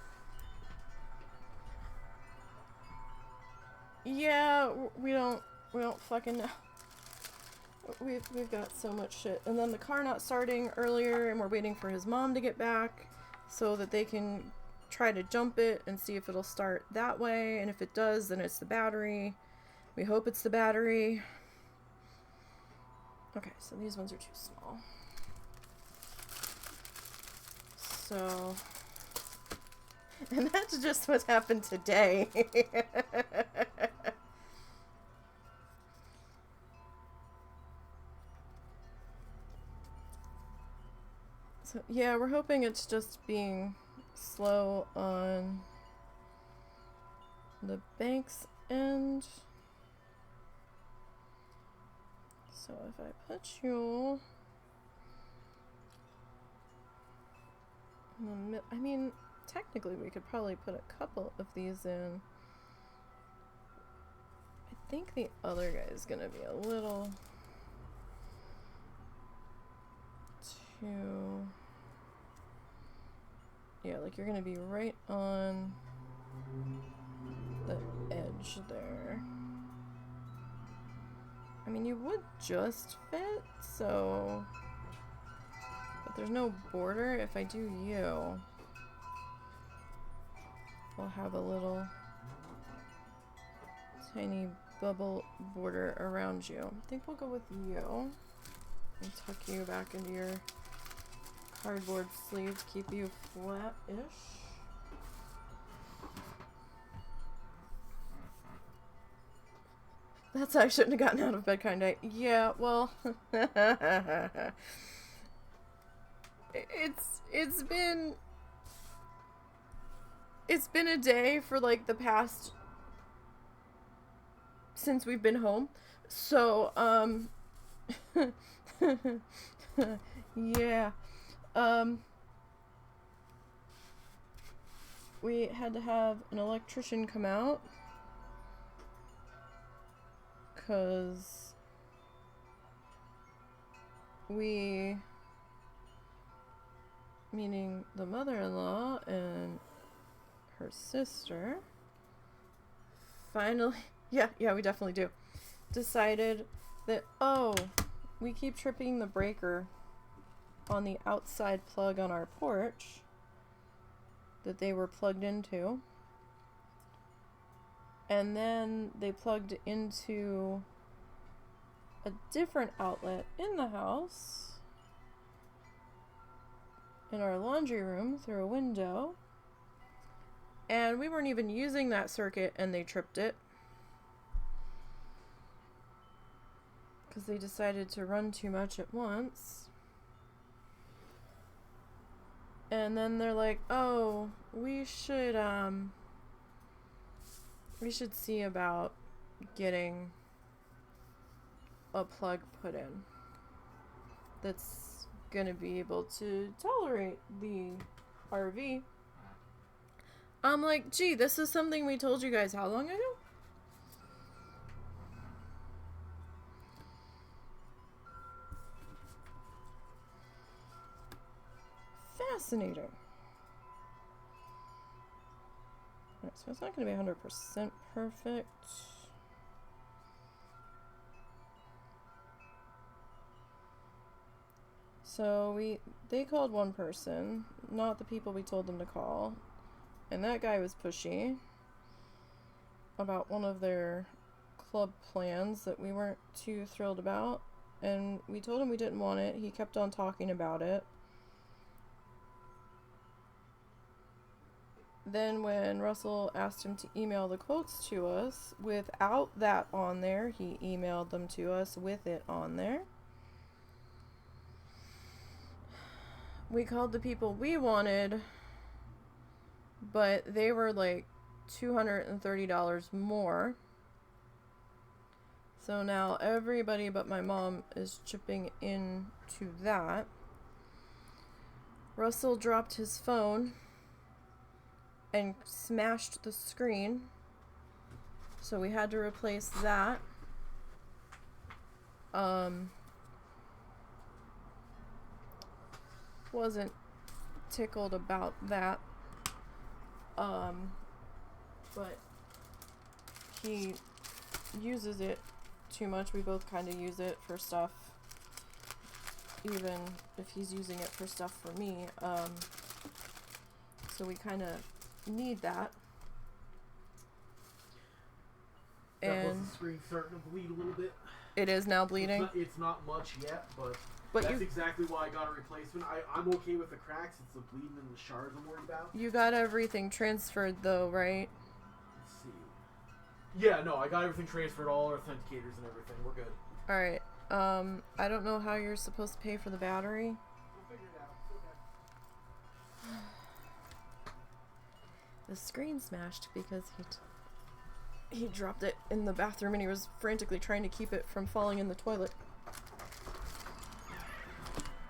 Yeah, we don't fucking know. We've got so much shit. And then the car not starting earlier, and we're waiting for his mom to get back so that they can try to jump it and see if it'll start that way. And if it does, then it's the battery. We hope it's the battery. Okay, so these ones are too small. So, and that's just what happened today. So, yeah, we're hoping it's just being slow on the bank's end. So if I put you in the I mean, technically we could probably put a couple of these in. I think the other guy is gonna be a little too, yeah, like you're gonna be right on the edge there. I mean, you would just fit, so, but there's no border. If I do you, I'll have a little tiny bubble border around you. I think we'll go with you and tuck you back into your cardboard sleeve to keep you flat-ish. That's I shouldn't have gotten out of bed kind of. Yeah, well, it's been a day for like the past since we've been home. So, yeah. We had to have an electrician come out because we, meaning the mother-in-law and her sister, finally, yeah, we definitely do, decided that, oh, we keep tripping the breaker on the outside plug on our porch that they were plugged into. And then they plugged into a different outlet in the house in our laundry room through a window. And we weren't even using that circuit and they tripped it. Because they decided to run too much at once. And then they're like, oh, we should see about getting a plug put in that's gonna be able to tolerate the RV. I'm like, gee, this is something we told you guys how long ago? Fascinating. Alright, so it's not going to be 100% perfect. So they called one person, not the people we told them to call, and that guy was pushy about one of their club plans that we weren't too thrilled about, and we told him we didn't want it. He kept on talking about it. Then when Russell asked him to email the quotes to us without that on there, he emailed them to us with it on there. We called the people we wanted, but they were like $230 more. So now everybody but my mom is chipping in to that. Russell dropped his phone and smashed the screen, so we had to replace that. Wasn't tickled about that, but he uses it too much. We both kind of use it for stuff, even if he's using it for stuff for me, so we kind of need that. And the screen's starting to bleed a little bit. It is now bleeding. It's not much yet, but that's exactly why I got a replacement. I'm okay with the cracks. It's the bleeding and the shards I'm worried about. You got everything transferred though, right? Let's see. Yeah, no, I got everything transferred, all our authenticators and everything. We're good. Alright. I don't know how you're supposed to pay for the battery. We'll figure it out. It's okay. The screen smashed because he dropped it in the bathroom and he was frantically trying to keep it from falling in the toilet.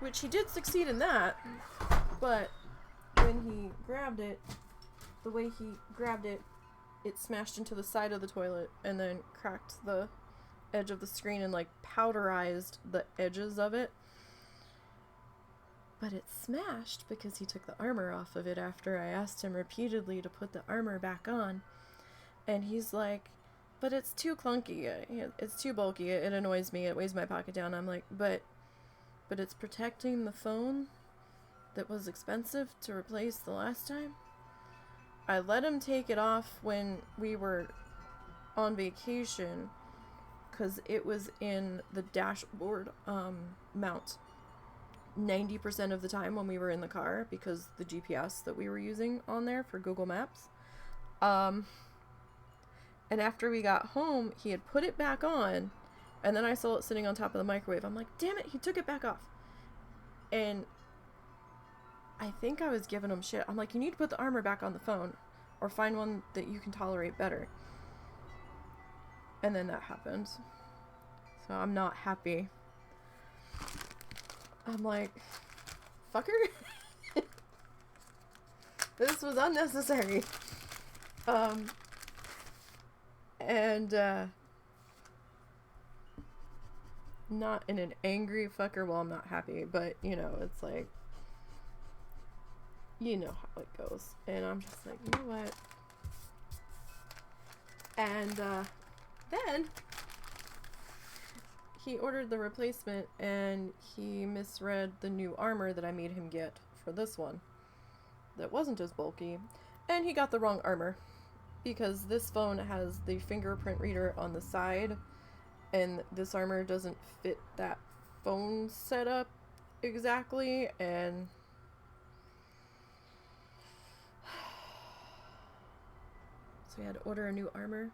Which he did succeed in that, but when he grabbed it, the way he grabbed it, it smashed into the side of the toilet and then cracked the edge of the screen and like powderized the edges of it. But it smashed because he took the armor off of it after I asked him repeatedly to put the armor back on. And he's like, but it's too clunky, it's too bulky, it annoys me, it weighs my pocket down. I'm like, but it's protecting the phone that was expensive to replace the last time. I let him take it off when we were on vacation because it was in the dashboard mount 90% of the time when we were in the car because the GPS that we were using on there for Google Maps. And after we got home, he had put it back on, and then I saw it sitting on top of the microwave. I'm like, damn it, he took it back off. And I think I was giving him shit. I'm like, you need to put the armor back on the phone, or find one that you can tolerate better. And then that happened. So I'm not happy. I'm like, fucker. This was unnecessary. And, not in an angry fucker, well, I'm not happy, but, you know, it's like, you know how it goes. And I'm just like, you know what? And, then he ordered the replacement and he misread the new armor that I made him get for this one that wasn't as bulky, and he got the wrong armor because this phone has the fingerprint reader on the side and this armor doesn't fit that phone setup exactly. And so we had to order a new armor.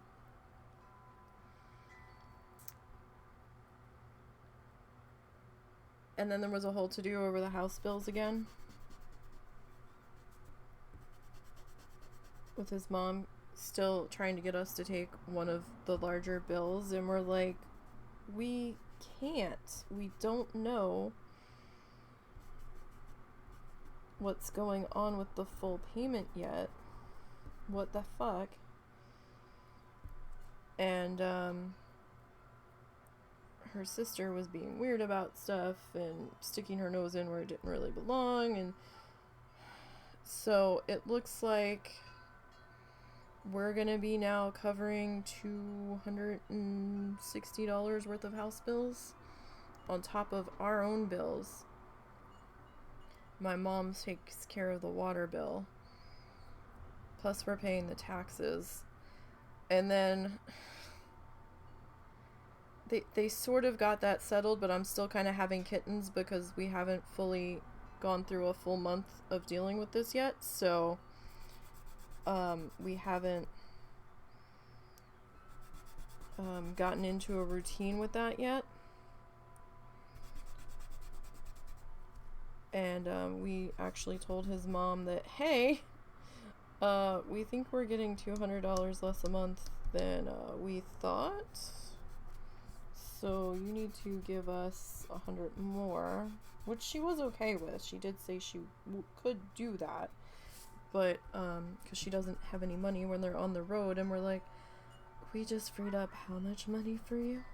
And then there was a whole to-do over the house bills again. With his mom still trying to get us to take one of the larger bills. And we're like, we can't. We don't know what's going on with the full payment yet. What the fuck? And, her sister was being weird about stuff and sticking her nose in where it didn't really belong, and so it looks like we're gonna be now covering $260 worth of house bills on top of our own bills. My mom takes care of the water bill, plus we're paying the taxes, and then They sort of got that settled, but I'm still kind of having kittens because we haven't fully gone through a full month of dealing with this yet. So, we haven't gotten into a routine with that yet. And we actually told his mom that, hey, we think we're getting $200 less a month than we thought. So you need to give us $100 more, which she was okay with. She did say she could do that, but because she doesn't have any money when they're on the road. And we're like, we just freed up how much money for you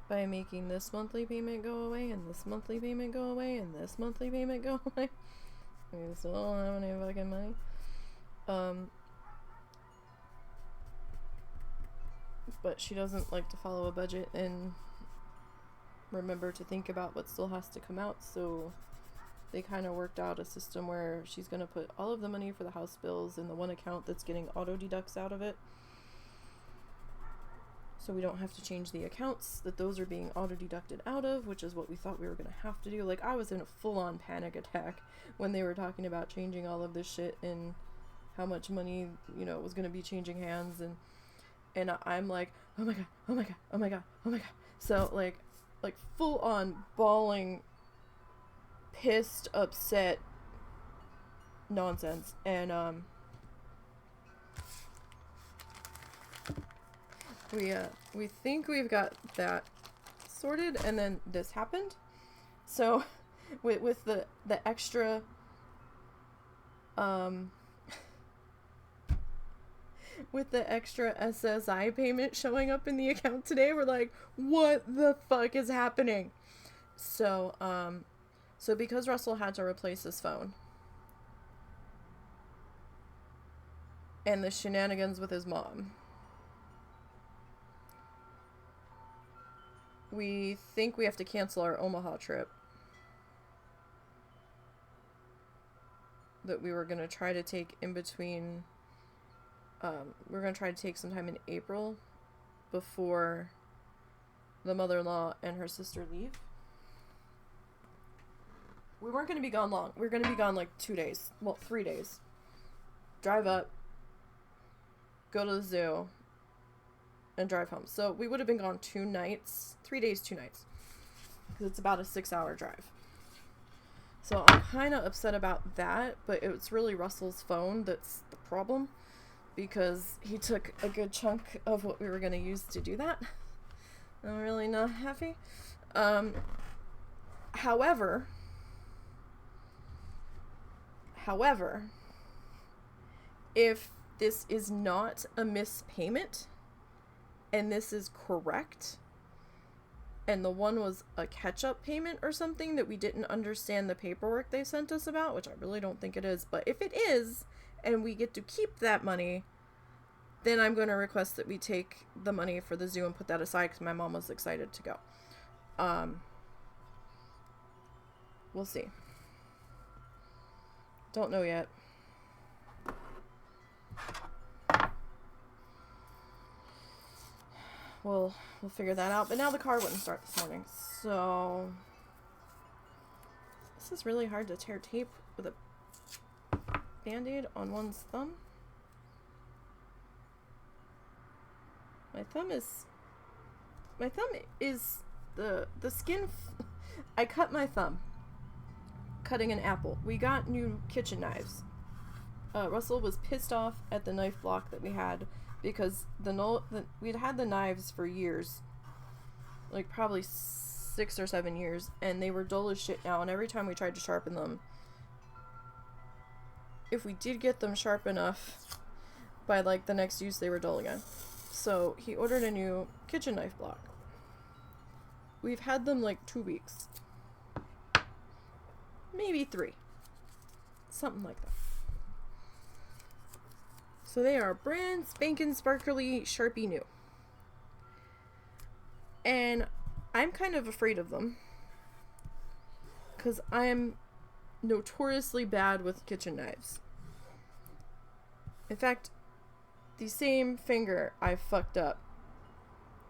by making this monthly payment go away, and this monthly payment go away, and this monthly payment go away. We still don't have any fucking money. But she doesn't like to follow a budget and remember to think about what still has to come out, so they kind of worked out a system where she's going to put all of the money for the house bills in the one account that's getting auto deducts out of it, so we don't have to change the accounts that those are being auto deducted out of, which is what we thought we were going to have to do. Like, I was in a full-on panic attack when they were talking about changing all of this shit and how much money, you know, was going to be changing hands, and I'm like, oh my god, oh my god, oh my god, oh my god. So, like full on bawling, pissed, upset nonsense. And, we think we've got that sorted, and then this happened. So, with the extra with the extra SSI payment showing up in the account today, we're like, what the fuck is happening? So because Russell had to replace his phone and the shenanigans with his mom, we think we have to cancel our Omaha trip that we were going to try to take in between. We're going to try to take some time in April before the mother-in-law and her sister leave. We weren't going to be gone long. We were going to be gone like 2 days. Well, 3 days. Drive up, go to the zoo, and drive home. So we would have been gone 2 nights. 3 days, 2 nights. Because it's about a 6-hour drive. So I'm kind of upset about that, but it's really Russell's phone that's the problem. Because he took a good chunk of what we were going to use to do that. I'm really not happy. However, if this is not a mispayment, and this is correct, and the one was a catch-up payment or something that we didn't understand the paperwork they sent us about, which I really don't think it is, but if it is, and we get to keep that money, then I'm going to request that we take the money for the zoo and put that aside because my mom was excited to go. We'll see. Don't know yet. We'll figure that out. But now the car wouldn't start this morning, so this is really hard to tear tape with a Band-Aid on one's thumb. My thumb is the skin. I cut my thumb cutting an apple. We got new kitchen knives. Russell was pissed off at the knife block that we had because we'd had the knives for years, like probably 6 or 7 years, and they were dull as shit now. And every time we tried to sharpen them, if we did get them sharp enough, by like the next use they were dull again. So he ordered a new kitchen knife block. We've had them like 2 weeks. Maybe 3. Something like that. So they are brand spanking sparkly Sharpie new. And I'm kind of afraid of them. Because I am notoriously bad with kitchen knives. In fact, the same finger I fucked up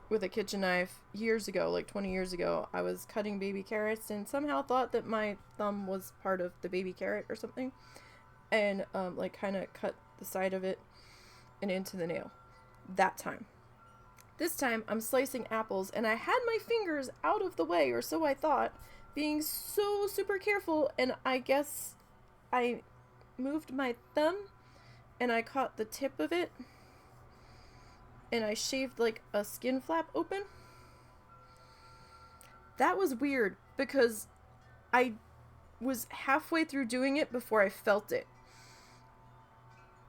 with a kitchen knife years ago, like 20 years ago. I was cutting baby carrots and somehow thought that my thumb was part of the baby carrot or something. And, like, kind of cut the side of it and into the nail. That time. This time, I'm slicing apples, and I had my fingers out of the way, or so I thought, being so super careful, and I guess I moved my thumb, and I caught the tip of it, and I shaved, like, a skin flap open. That was weird, because I was halfway through doing it before I felt it.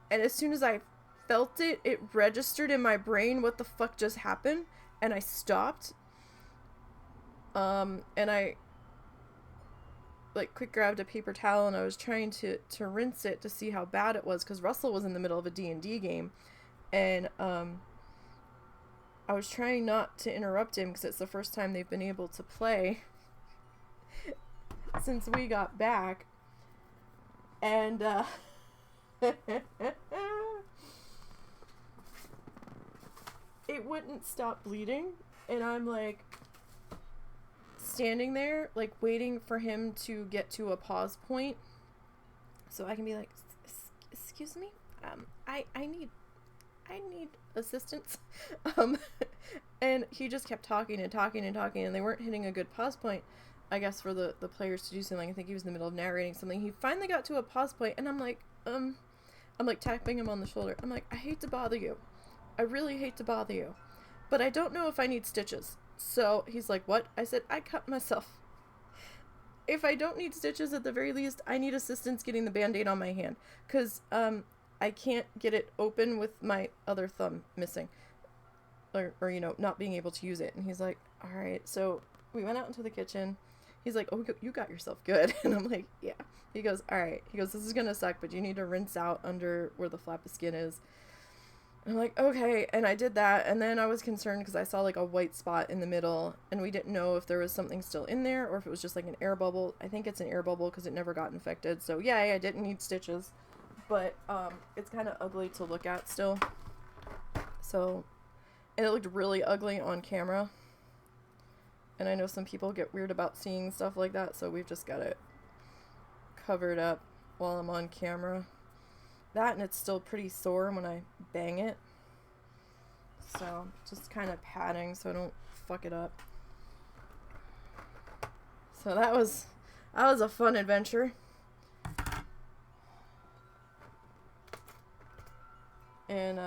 And as soon as I felt it, it registered in my brain what the fuck just happened, and I stopped. And I, like, quick grabbed a paper towel, and I was trying to rinse it to see how bad it was, because Russell was in the middle of a D&D game, and, I was trying not to interrupt him, because it's the first time they've been able to play since we got back, and, it wouldn't stop bleeding, and I'm, like, standing there, like, waiting for him to get to a pause point, so I can be like, excuse me, I need assistance, and he just kept talking and talking and talking, and they weren't hitting a good pause point, I guess, for the players to do something. I think he was in the middle of narrating something. He finally got to a pause point, and I'm like, tapping him on the shoulder. I'm like, I hate to bother you. I really hate to bother you, but I don't know if I need stitches. So he's like, what? I said, I cut myself. if I don't need stitches, at the very least, I need assistance getting the Band-Aid on my hand. Because I can't get it open with my other thumb missing. Or, you know, not being able to use it. And he's like, all right. So we went out into the kitchen. He's like, oh, you got yourself good. And I'm like, yeah. He goes, all right. He goes, this is going to suck, but you need to rinse out under where the flap of skin is. And I'm like, okay. And I did that. And then I was concerned because I saw like a white spot in the middle. And we didn't know if there was something still in there or if it was just like an air bubble. I think it's an air bubble because it never got infected. So yeah, I didn't need stitches. But it's kind of ugly to look at still. So, and it looked really ugly on camera. And I know some people get weird about seeing stuff like that. So we've just got it covered up while I'm on camera. That, and it's still pretty sore when I bang it. So just kind of padding so I don't fuck it up. So that was a fun adventure. And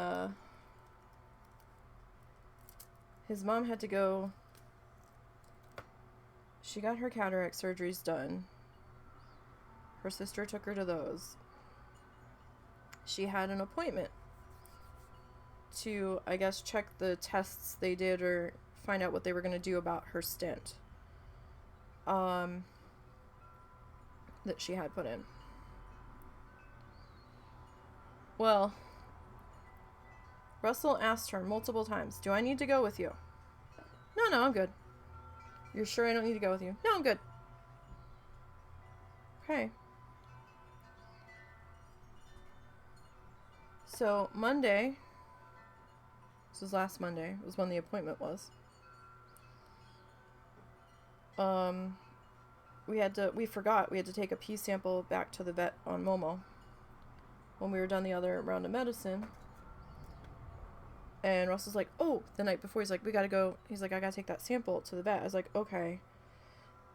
his mom had to go. She got her cataract surgeries done. Her sister took her to those. She had an appointment to, I guess, check the tests they did or find out what they were going to do about her stent that she had put in. Well, Russell asked her multiple times, do I need to go with you? No, I'm good. You're sure I don't need to go with you? No, I'm good. Okay. So Monday, this was last Monday, was when the appointment was. We forgot we had to take a pee sample back to the vet on Momo when we were done the other round of medicine. And Russell's like, oh, the night before, he's like, we gotta go. He's like, I gotta take that sample to the vet. I was like, okay.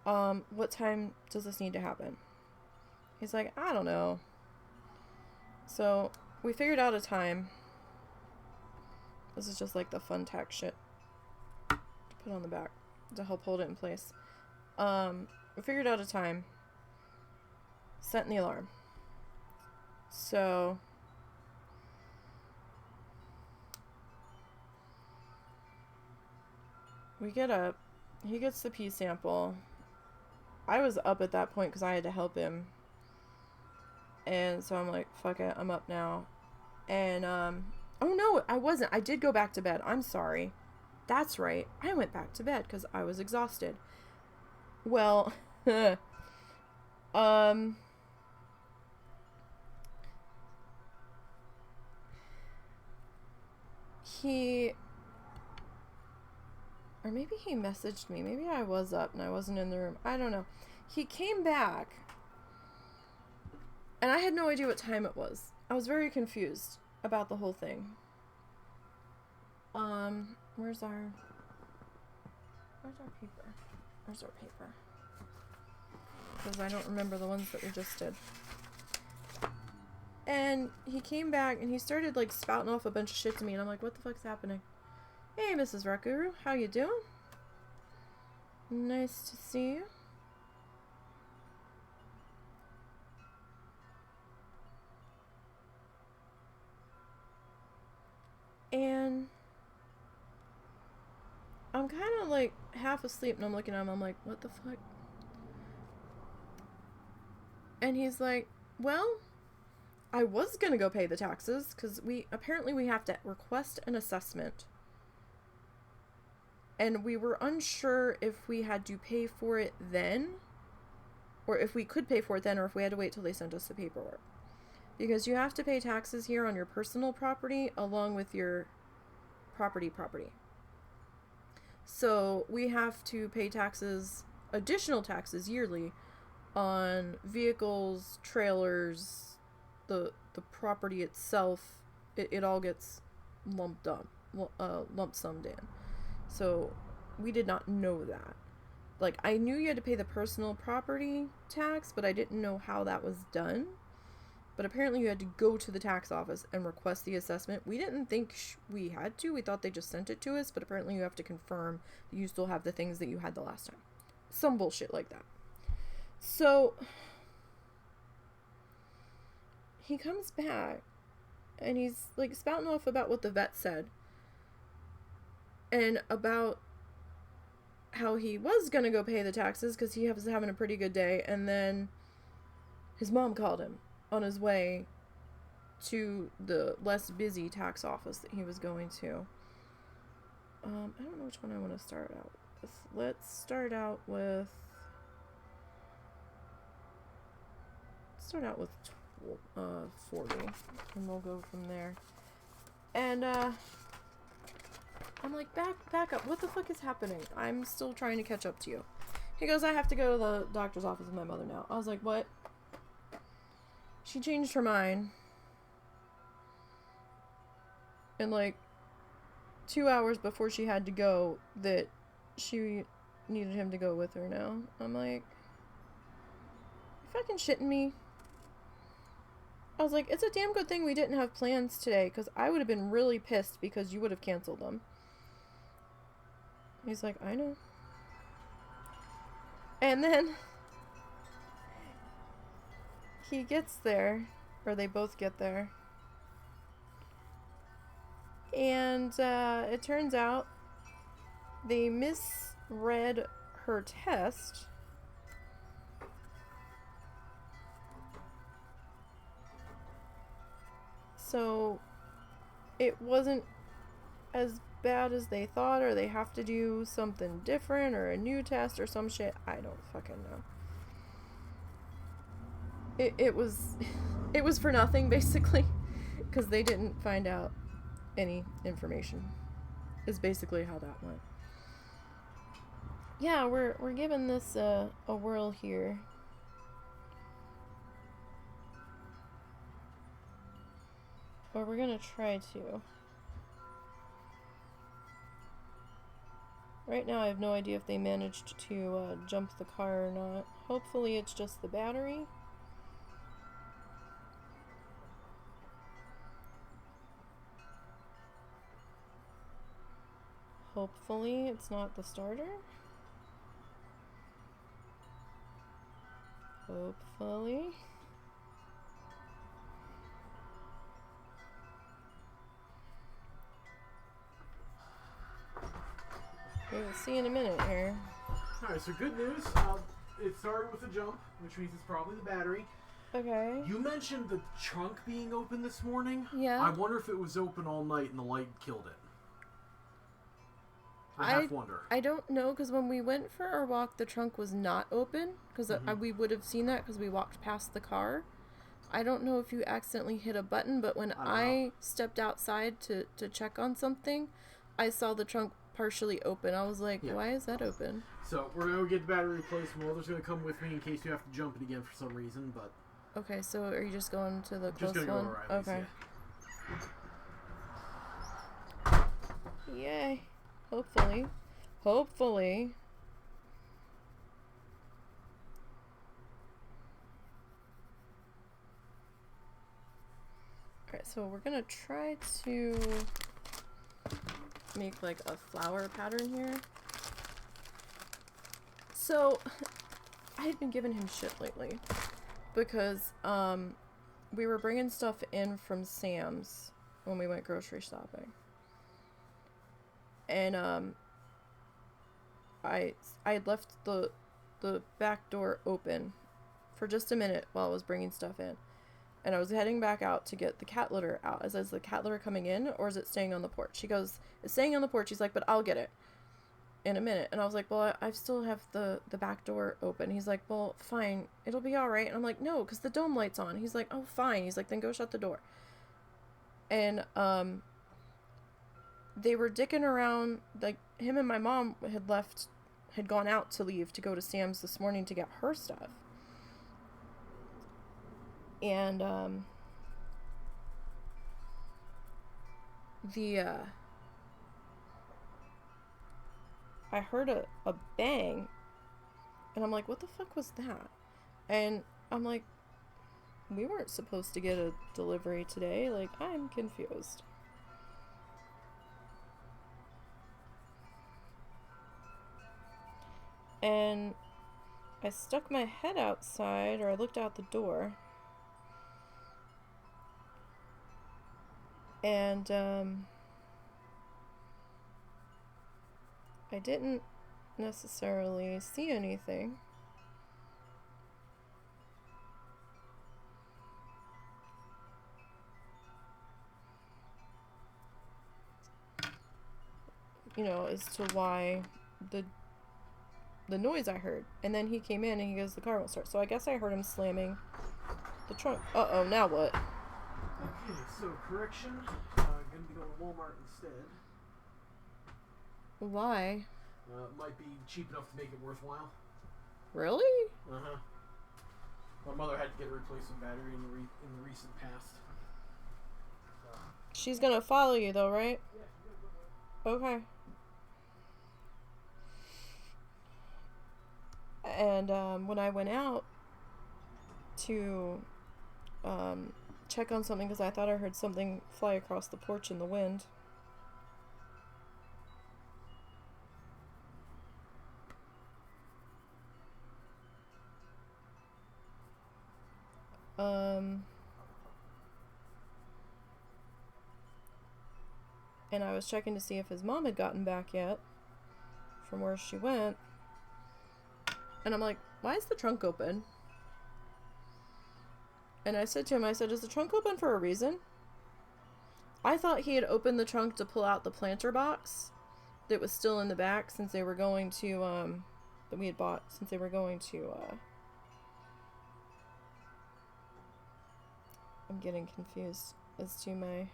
What time does this need to happen? He's like, I don't know. So we figured out a time. This is just like the fun tack shit to put on the back to help hold it in place. We figured out a time. Set the alarm. So we get up. He gets the pee sample. I was up at that point because I had to help him. And so I'm like, fuck it, I'm up now. And, oh no, I wasn't. I did go back to bed. I'm sorry. That's right. I went back to bed because I was exhausted. Well, or maybe he messaged me. Maybe I was up and I wasn't in the room. I don't know. He came back and I had no idea what time it was. I was very confused about the whole thing. Where's our paper? Where's our paper? Because I don't remember the ones that we just did. And he came back and he started like spouting off a bunch of shit to me and I'm like, what the fuck's happening? Hey, Mrs. Rakuru, how you doing? Nice to see you. And I'm kind of like half asleep and I'm looking at him, I'm like, what the fuck? And he's like, well, I was gonna go pay the taxes because we have to request an assessment. And we were unsure if we had to pay for it then, or if we could pay for it then, or if we had to wait till they sent us the paperwork. Because you have to pay taxes here on your personal property along with your property. So we have to pay taxes, additional taxes yearly on vehicles, trailers, the property itself. It all gets lump summed in. So we did not know that. Like, I knew you had to pay the personal property tax, but I didn't know how that was done. But apparently you had to go to the tax office and request the assessment. We didn't think we had to. We thought they just sent it to us, but apparently you have to confirm that you still have the things that you had the last time. Some bullshit like that. So he comes back and he's like spouting off about what the vet said and about how he was gonna go pay the taxes because he was having a pretty good day, and then his mom called him on his way to the less busy tax office that he was going to. I don't know which one I want to start out with. Let's start out with 40, and we'll go from there. And I'm like, back up. What the fuck is happening? I'm still trying to catch up to you. He goes, I have to go to the doctor's office with my mother now. I was like, what? She changed her mind. And like 2 hours before she had to go, that she needed him to go with her now. I'm like, you fucking shitting me? I was like, it's a damn good thing we didn't have plans today, because I would have been really pissed because you would have canceled them. He's like, I know. And then he gets there, or they both get there, and it turns out they misread her test. So it wasn't as bad as they thought, or they have to do something different, or a new test, or some shit. I don't fucking know. It was for nothing, basically, because they didn't find out any information, is basically how that went. Yeah, we're giving this a whirl here. Or we're gonna try to. Right now I have no idea if they managed to jump the car or not. Hopefully it's just the battery. Hopefully it's not the starter. Hopefully. We'll see in a minute here. Alright, so good news. It started with a jump, which means it's probably the battery. Okay. You mentioned the trunk being open this morning. Yeah. I wonder if it was open all night and the light killed it. I wonder. I don't know, because when we went for our walk, the trunk was not open, because we would have seen that because we walked past the car. I don't know if you accidentally hit a button, but when I stepped outside to check on something, I saw the trunk partially open. I was like, why is that open? So we're going to get the battery replaced. Mother's going to come with me in case you have to jump it again for some reason, but... Okay, so are you just going to the close one? Just going to go to Riley's, okay. Yeah. Yay. Hopefully. Hopefully. Alright, so we're gonna try to make like a flower pattern here. So, I had been giving him shit lately because we were bringing stuff in from Sam's when we went grocery shopping. And I had left the back door open for just a minute while I was bringing stuff in. And I was heading back out to get the cat litter out. Is the cat litter coming in, or is it staying on the porch? She goes, it's staying on the porch. She's like, but I'll get it in a minute. And I was like, well, I still have the back door open. He's like, well, fine. It'll be all right. And I'm like, no, because the dome light's on. He's like, oh, fine. He's like, then go shut the door. And they were dicking around. Like, him and my mom had gone out to leave to go to Sam's this morning to get her stuff. And I heard a bang, and I'm like, what the fuck was that? And I'm like, we weren't supposed to get a delivery today. Like, I'm confused. And I stuck my head outside, or I looked out the door. And, I didn't necessarily see anything. You know, as to why the noise I heard. And then he came in and he goes, the car won't start. So I guess I heard him slamming the trunk. Uh-oh, now what? Okay, so correction. Gonna be going to Walmart instead. Why? Might be cheap enough to make it worthwhile. Really? Uh-huh. My mother had to get a replacement battery in the recent past. She's gonna follow you though, right? Yeah. Okay. And when I went out to check on something, because I thought I heard something fly across the porch in the wind. And I was checking to see if his mom had gotten back yet from where she went. And I'm like, why is the trunk open? And I said to him, I said, is the trunk open for a reason? I thought he had opened the trunk to pull out the planter box that was still in the back since they were going to, that we had bought since they were going to, I'm getting confused as to my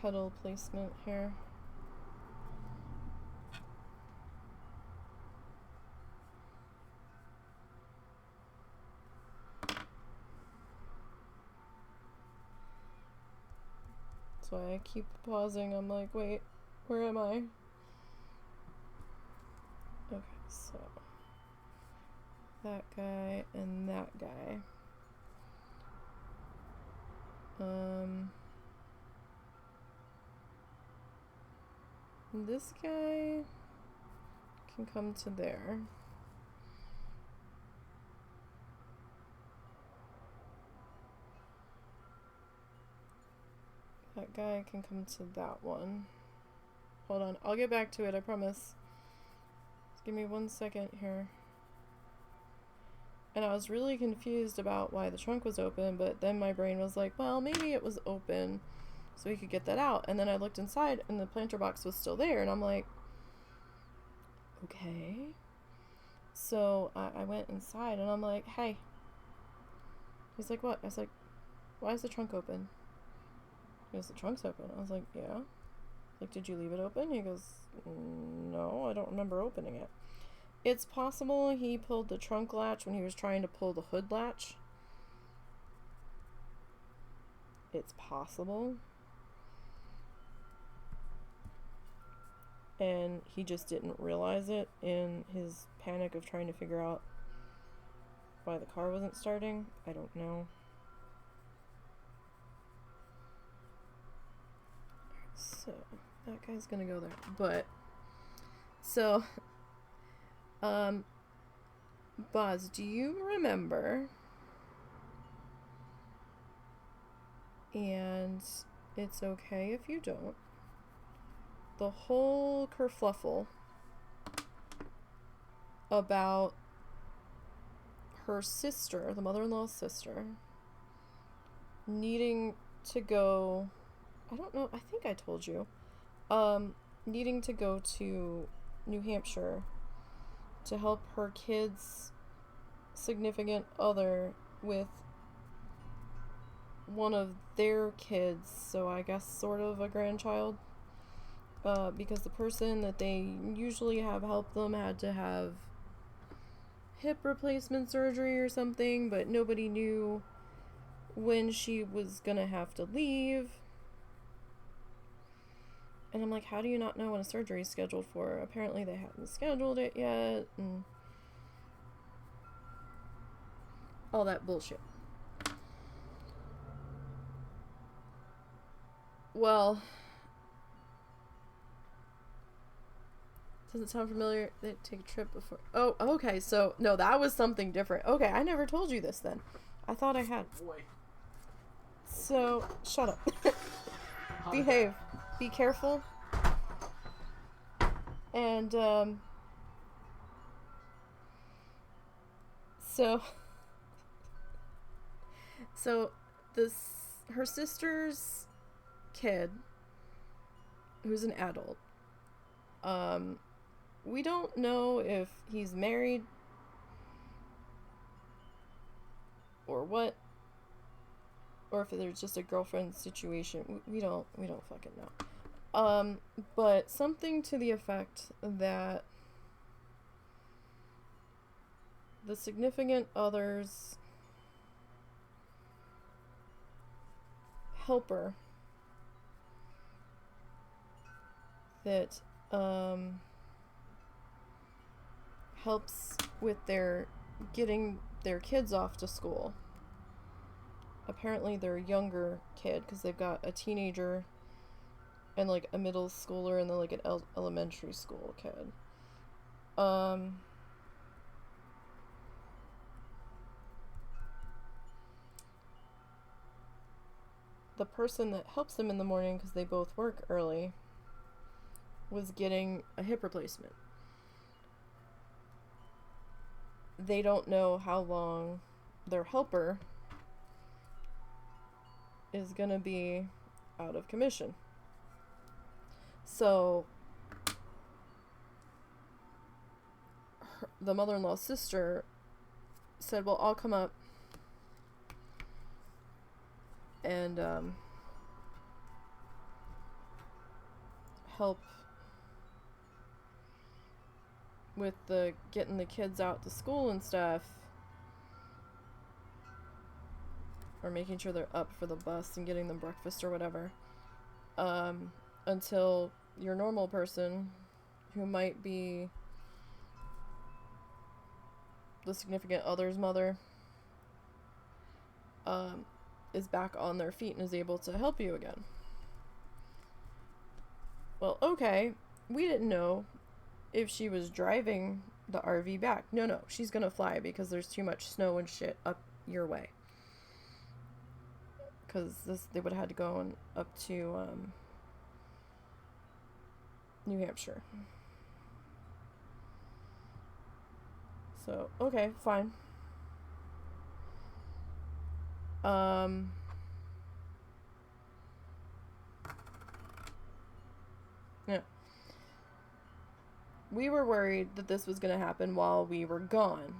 pedal placement here. So I keep pausing. I'm like, wait, where am I? Okay, so that guy and that guy. This guy can come to there. That guy can come to that one. Hold on, I'll get back to it, I promise. Just give me 1 second here. And I was really confused about why the trunk was open, but then my brain was like, well, maybe it was open so we could get that out. And then I looked inside and the planter box was still there, and I'm like, okay. So I went inside and I'm like, hey. He's like, what? I was like, why is the trunk open? He goes, the trunk's open. I was like, yeah. Like, did you leave it open? He goes, no, I don't remember opening it. It's possible he pulled the trunk latch when he was trying to pull the hood latch. It's possible. And he just didn't realize it in his panic of trying to figure out why the car wasn't starting. I don't know. So, that guy's gonna go there. But, so, Buzz, do you remember, and it's okay if you don't, the whole kerfluffle about her sister, the mother-in-law's sister, needing to go, I don't know, I think I told you, needing to go to New Hampshire to help her kid's significant other with one of their kids, so I guess sort of a grandchild, because the person that they usually have help them had to have hip replacement surgery or something, but nobody knew when she was gonna have to leave. And I'm like, how do you not know when a surgery is scheduled for? Apparently they haven't scheduled it yet, and all that bullshit. Well, Doesn't sound familiar. They take a trip before. Oh, okay. So, no, that was something different. Okay, I never told you this then. I thought I had. Boy. So, shut up. Behave. Be careful. And, So, her sister's kid, who's an adult, we don't know if he's married or what, or if there's just a girlfriend situation. We don't fucking know. But something to the effect that the significant other's helper that helps with their getting their kids off to school. Apparently they're a younger kid because they've got a teenager and like a middle schooler and then like an elementary school kid. The person that helps them in the morning, because they both work early, was getting a hip replacement. They don't know how long their helper is gonna be out of commission. So the mother-in-law's sister said, well, I'll come up and help with the getting the kids out to school and stuff, or making sure they're up for the bus and getting them breakfast or whatever, until your normal person, who might be the significant other's mother, is back on their feet and is able to help you again. Well, okay, we didn't know if she was driving the RV back. No, she's gonna fly because there's too much snow and shit up your way. Because they would have had to go on up to New Hampshire. So, okay, fine. Yeah. We were worried that this was going to happen while we were gone,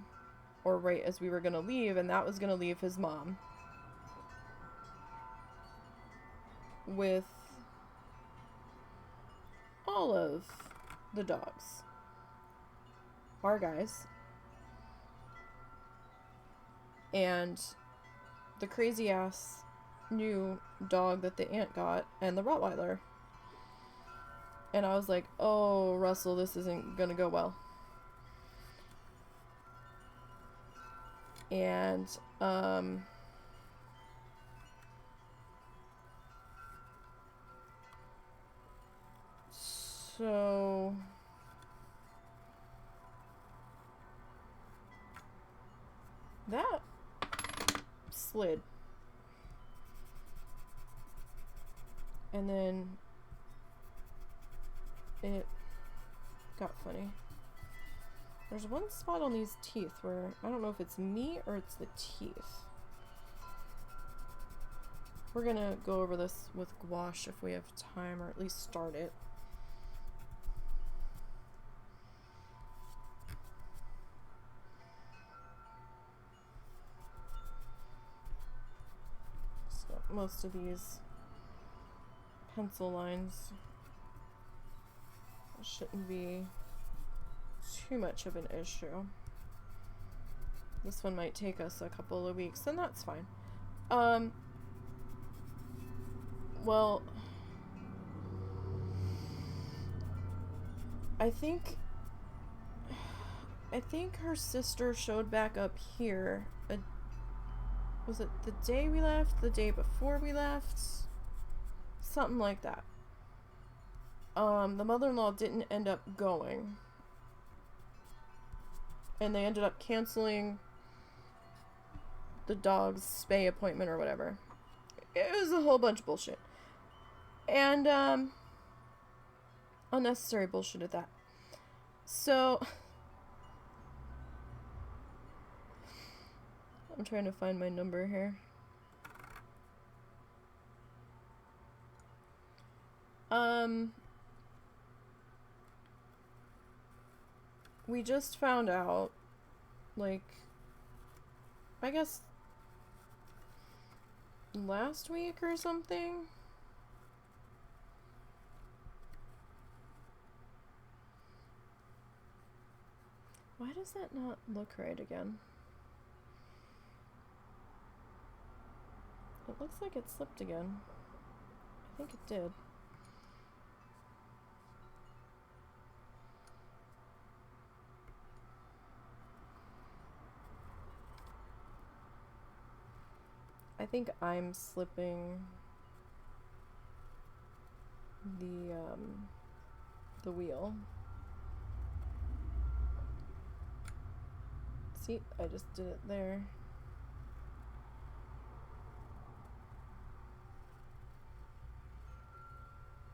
or right as we were going to leave, and that was going to leave his mom with all of the dogs. Our guys. And the crazy ass new dog that the aunt got, and the Rottweiler. And I was like, oh, Russell, this isn't gonna go well. And, so that slid. And then it got funny. There's one spot on these teeth where I don't know if it's me or it's the teeth. We're gonna go over this with gouache if we have time, or at least start it. So most of these pencil lines shouldn't be too much of an issue. This one might take us a couple of weeks, and that's fine. Well, I think her sister showed back up here. Was it the day we left? The day before we left? Something like that. The mother-in-law didn't end up going. And they ended up canceling the dog's spay appointment or whatever. It was a whole bunch of bullshit. And, unnecessary bullshit at that. So, I'm trying to find my number here. We just found out, like, I guess last week or something. Why does that not look right again? It looks like it slipped again. I think it did. I think I'm slipping the wheel. See, I just did it there.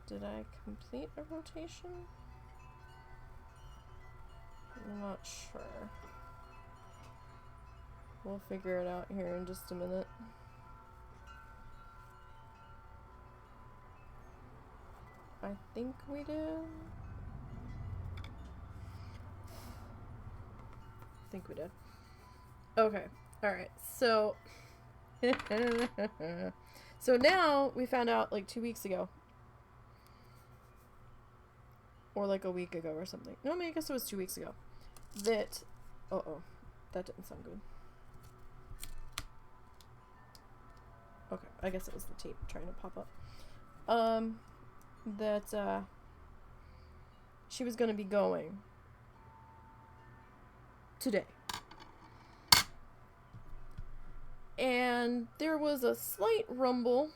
Did I complete a rotation? I'm not sure. We'll figure it out here in just a minute. I think we did. I think we did. Okay. Alright. So. So now we found out like 2 weeks ago. Or like a week ago or something. No, I mean, I guess it was 2 weeks ago. That. Uh-oh. That didn't sound good. Okay. I guess it was the tape trying to pop up. That she was going to be going today. And there was a slight rumble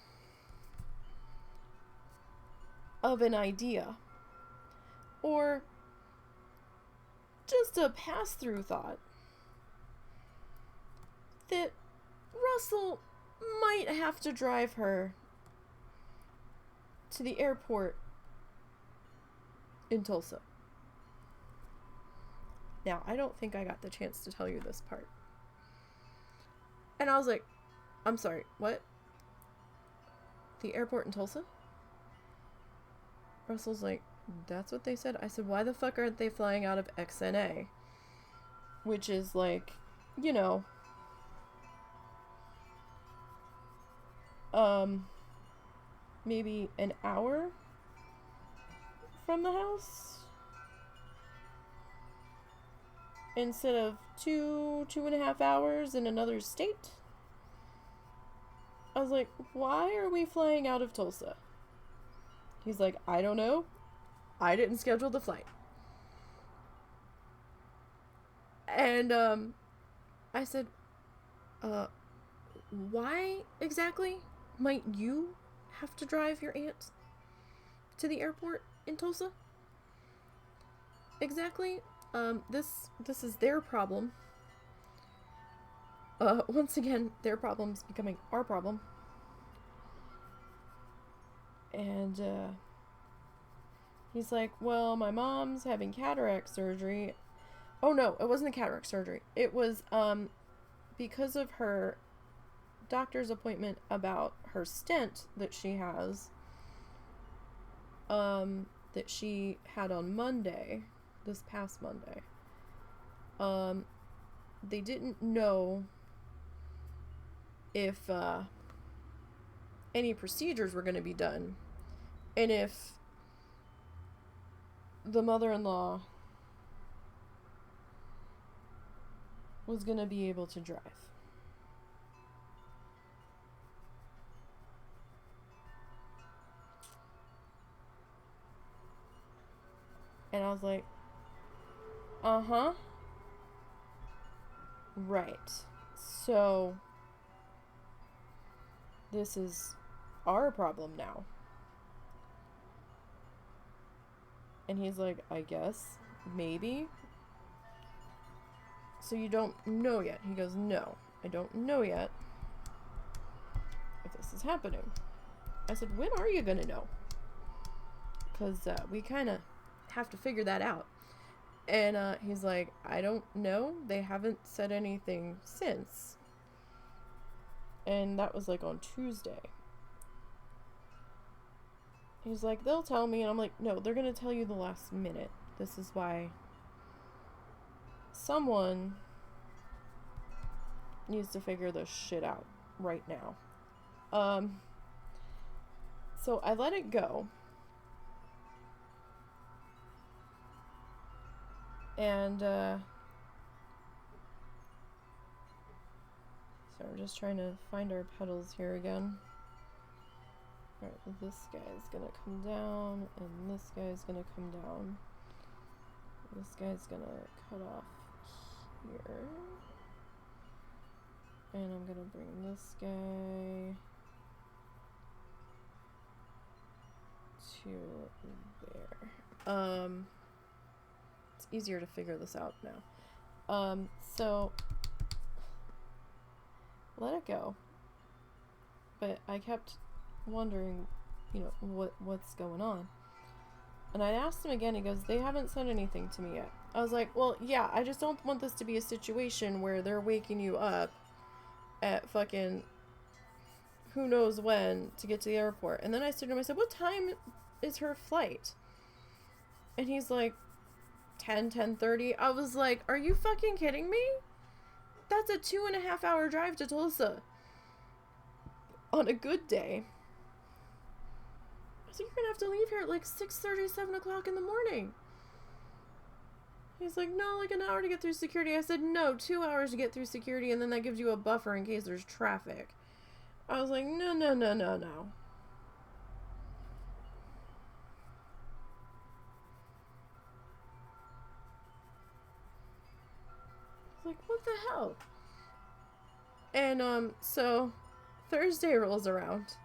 of an idea, or just a pass-through thought, that Russell might have to drive her to the airport in Tulsa. Now, I don't think I got the chance to tell you this part. And I was like, I'm sorry, what? The airport in Tulsa? Russell's like, that's what they said. I said, why the fuck aren't they flying out of XNA? Which is like, you know, maybe an hour from the house instead of 2.5 hours in another state. I was like, why are we flying out of Tulsa? He's like, I don't know. I didn't schedule the flight. And I said, why exactly might you have to drive your aunt to the airport in Tulsa? Exactly. This is their problem. Once again, their problem's becoming our problem. And he's like, well, my mom's having cataract surgery. Oh no, it wasn't a cataract surgery. It was because of her doctor's appointment about her stent that she has, that she had on Monday, this past Monday. They didn't know if any procedures were going to be done, and if the mother-in-law was going to be able to drive. And I was like, uh-huh. Right. So, this is our problem now. And he's like, I guess, maybe. So you don't know yet? He goes, no, I don't know yet if this is happening. I said, when are you gonna know? Because we kind of have to figure that out. And he's like, I don't know. They haven't said anything since. And that was like on Tuesday. He's like, they'll tell me. And I'm like, no, they're going to tell you the last minute. This is why someone needs to figure this shit out right now. So I let it go. And, so we're just trying to find our pedals here again. Alright, this guy's gonna come down, and this guy's gonna come down. This guy's gonna cut off here. And I'm gonna bring this guy to there. It's easier to figure this out now. So let it go. But I kept wondering, you know, what's going on. And I asked him again, he goes, they haven't said anything to me yet. I was like, well, yeah, I just don't want this to be a situation where they're waking you up at fucking who knows when to get to the airport. And then I said to him, I said, what time is her flight? And he's like, 10:30. I was like, are you fucking kidding me? That's a 2.5 hour drive to Tulsa. On a good day. I said, you're gonna have to leave here at like 6:30, 7 o'clock in the morning. He's like, no, like an hour to get through security. I said, no, 2 hours to get through security, and then that gives you a buffer in case there's traffic. I was like, no. Like, what the hell? And so Thursday rolls around.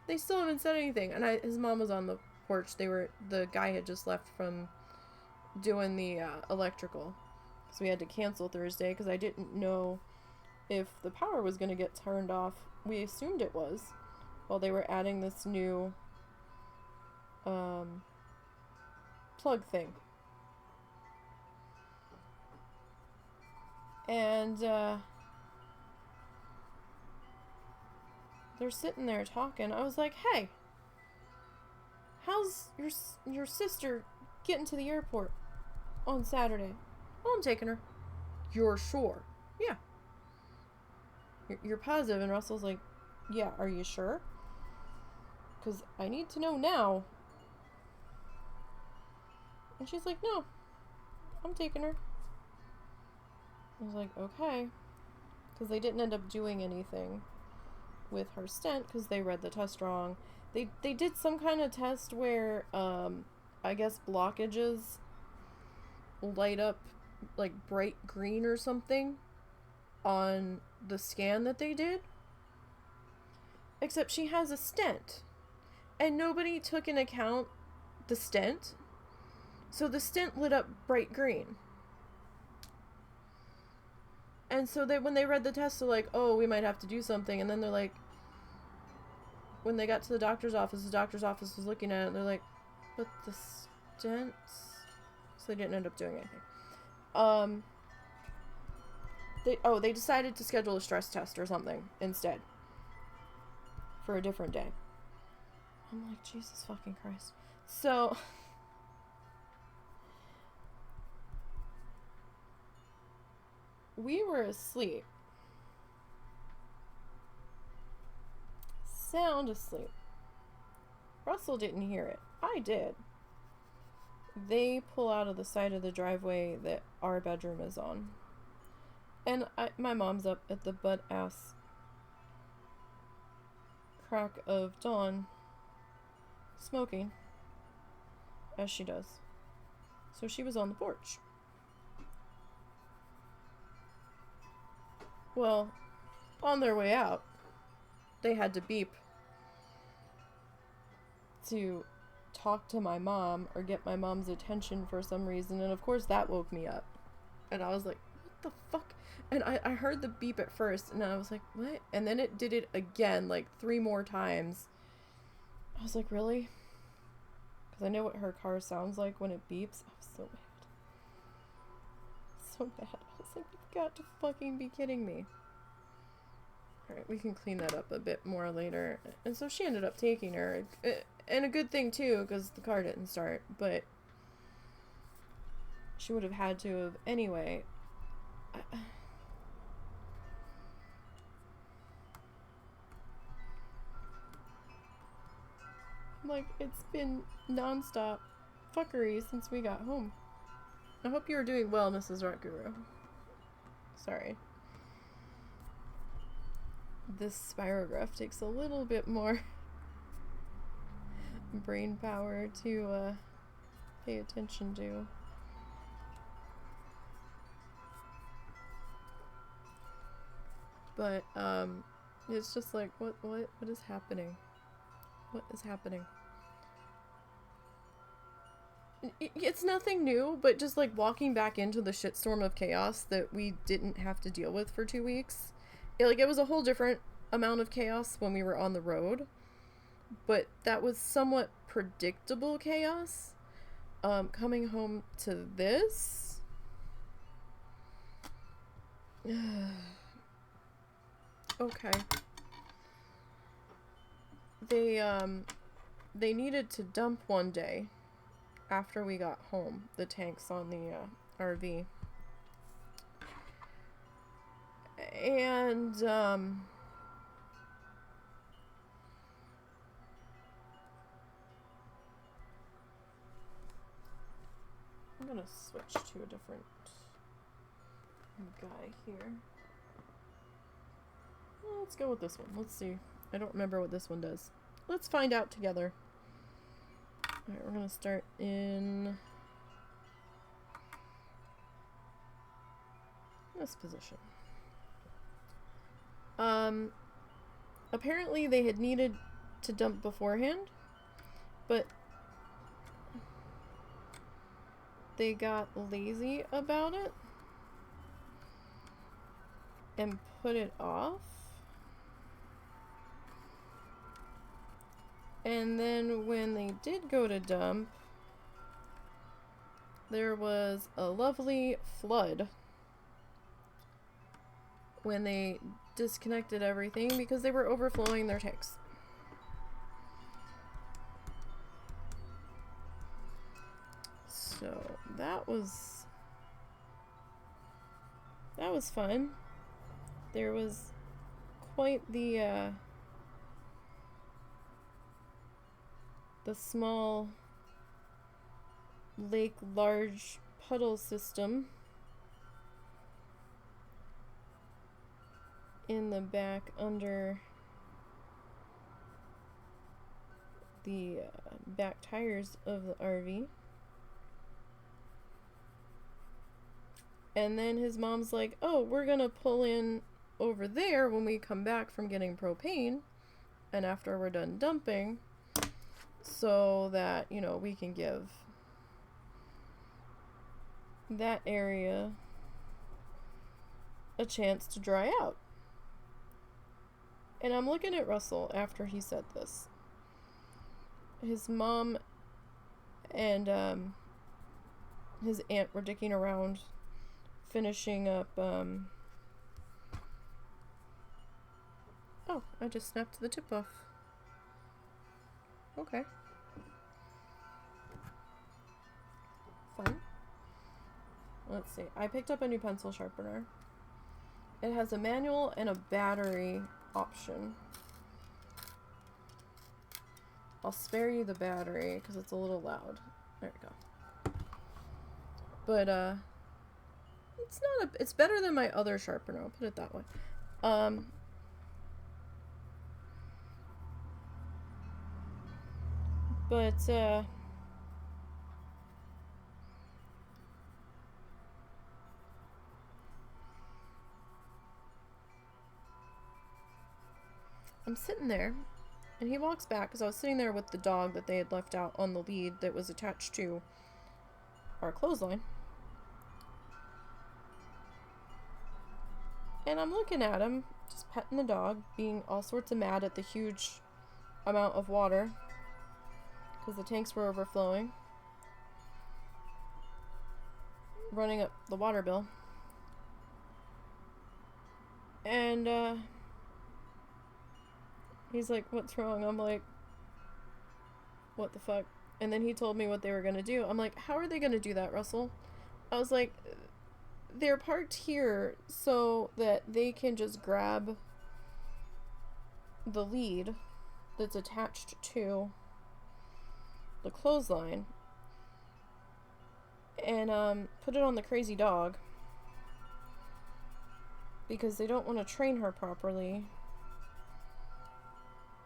They still haven't said anything. And his mom was on the porch. The guy had just left from doing the electrical. So we had to cancel Thursday because I didn't know if the power was going to get turned off. We assumed it was. While they were adding this new plug thing. And they're sitting there talking. I was like, hey, how's your sister getting to the airport on Saturday? Oh, I'm taking her. You're sure? Yeah. You're positive? And Russell's like, yeah, are you sure? Because I need to know now. And she's like, no, I'm taking her. I was like, okay. Because they didn't end up doing anything with her stent because they read the test wrong. They did some kind of test where, I guess blockages light up like bright green or something on the scan that they did. Except she has a stent. And nobody took into account the stent. So the stent lit up bright green. And so when they read the test, they're like, oh, we might have to do something. And then they're like, when they got to the doctor's office was looking at it, and they're like, but the stents? So they didn't end up doing anything. They decided to schedule a stress test or something instead. For a different day. I'm like, Jesus fucking Christ. So we were asleep. Sound asleep. Russell didn't hear it. I did. They pull out of the side of the driveway that our bedroom is on. And my mom's up at the butt-ass crack of dawn smoking. As she does. So she was on the porch. Well, on their way out, they had to beep to talk to my mom or get my mom's attention for some reason, and of course that woke me up. And I was like, what the fuck? And I heard the beep at first, and I was like, what? And then it did it again, like 3 more times. I was like, really? Because I know what her car sounds like when it beeps. I was so mad. So mad. I was like, you've got to fucking be kidding me. Alright, we can clean that up a bit more later. And so she ended up taking her. And a good thing, too, because the car didn't start. But she would have had to have anyway. Like, it's been non-stop fuckery since we got home. I hope you are doing well, Mrs. Rock Guru. Sorry. This Spirograph takes a little bit more brain power to pay attention to. But it's just like, what is happening? What is happening? It's nothing new, but just like walking back into the shitstorm of chaos that we didn't have to deal with for 2 weeks. It was a whole different amount of chaos when we were on the road, but that was somewhat predictable chaos. Coming home to this, okay. They needed to dump one day after we got home, the tanks on the RV. And I'm gonna switch to a different guy here. Well, let's go with this one. Let's see. I don't remember what this one does. Let's find out together. Alright, we're gonna start in this position. Apparently they had needed to dump beforehand, but they got lazy about it and put it off. And then when they did go to dump, there was a lovely flood when they disconnected everything because they were overflowing their tanks. So that was fun. There was quite the small lake large puddle system in the back under the back tires of the RV. And then his mom's like, oh, we're gonna pull in over there when we come back from getting propane and after we're done dumping, so that, you know, we can give that area a chance to dry out. And I'm looking at Russell after he said this. His mom and his aunt were dicking around finishing up oh, I just snapped the tip off. Okay. Fun. Let's see. I picked up a new pencil sharpener. It has a manual and a battery option. I'll spare you the battery because it's a little loud. There we go. But it's better than my other sharpener, I'll put it that way. But I'm sitting there And he walks back, because I was sitting there with the dog that they had left out on the lead that was attached to our clothesline. And I'm looking at him, just petting the dog, being all sorts of mad at the huge amount of water, because the tanks were overflowing, running up the water bill. And he's like, "What's wrong?" I'm like, "What the fuck?" And then he told me what they were going to do. I'm like, "How are they going to do that, Russell?" I was like, "They're parked here so that they can just grab the lead that's attached to the clothesline and put it on the crazy dog, because they don't want to train her properly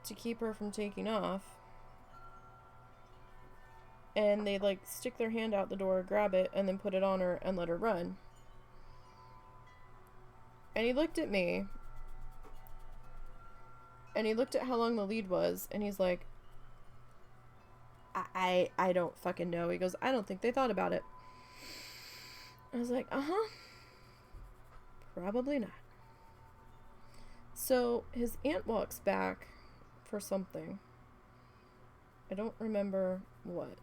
to keep her from taking off. And they like stick their hand out the door, grab it, and then put it on her and let her run." And he looked at me, and he looked at how long the lead was, and he's like, I don't fucking know. He goes, "I don't think they thought about it." I was like, "Uh-huh. Probably not." So his aunt walks back for something. I don't remember what.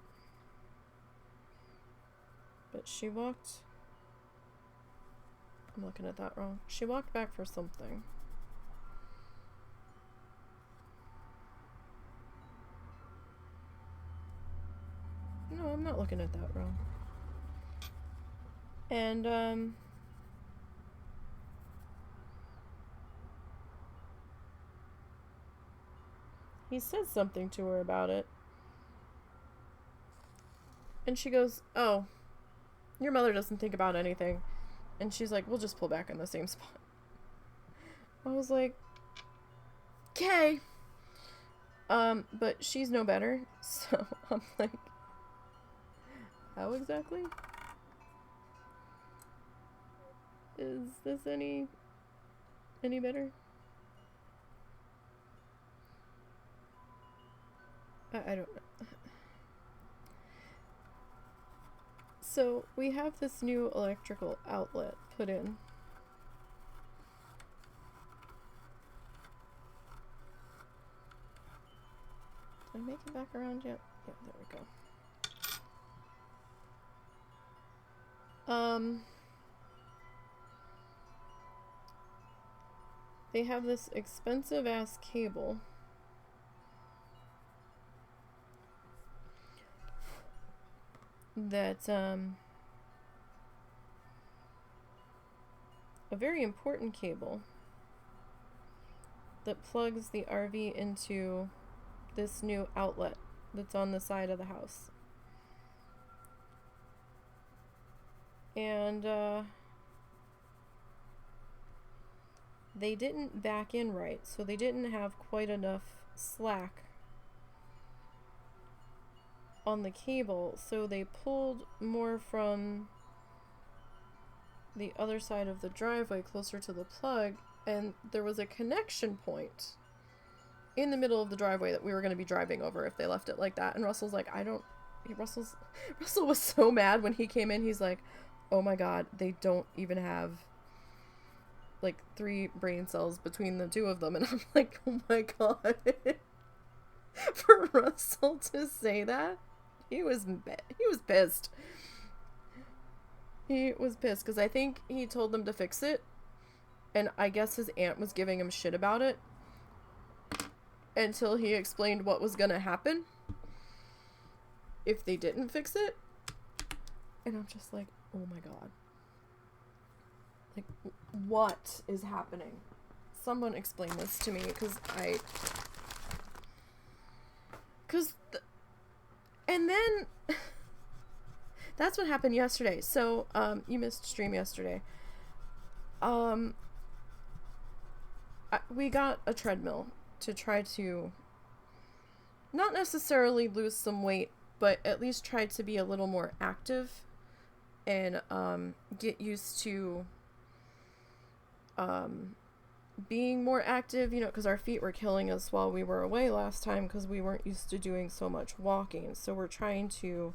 But she walked... I'm looking at that wrong. She walked back for something. No, I'm not looking at that wrong. And, he said something to her about it. And she goes, "Oh, your mother doesn't think about anything." And she's like, "We'll just pull back in the same spot." I was like, "Okay." But she's no better. So I'm like, how exactly? Is this any better? I don't know. So we have this new electrical outlet put in. Did I make it back around yet? Yeah, there we go. They have this expensive ass cable that a very important cable that plugs the RV into this new outlet that's on the side of the house. And they didn't back in right, so they didn't have quite enough slack on the cable, so they pulled more from the other side of the driveway closer to the plug, and there was a connection point in the middle of the driveway that we were going to be driving over if they left it like that. And Russell's like, Russell was so mad when he came in. He's like, "Oh my god, they don't even have like 3 brain cells between the two of them." And I'm like, "Oh my god." For Russell to say that, he was pissed. He was pissed because I think he told them to fix it, and I guess his aunt was giving him shit about it until he explained what was gonna happen if they didn't fix it. And I'm just like, oh my god. Like, what is happening? Someone explain this to me, and then that's what happened yesterday. So, you missed stream yesterday. We got a treadmill to try to not necessarily lose some weight, but at least try to be a little more active and get used to being more active, you know, because our feet were killing us while we were away last time because we weren't used to doing so much walking. So we're trying to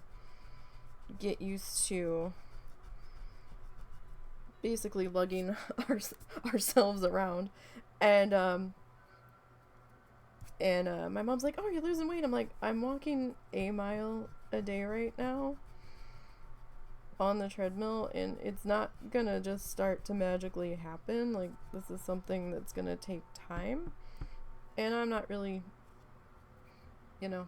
get used to basically lugging ourselves around. And my mom's like, oh, you're losing weight. I'm like, I'm walking a mile a day right now on the treadmill, and it's not gonna just start to magically happen. Like, this is something that's gonna take time, and I'm not really, you know,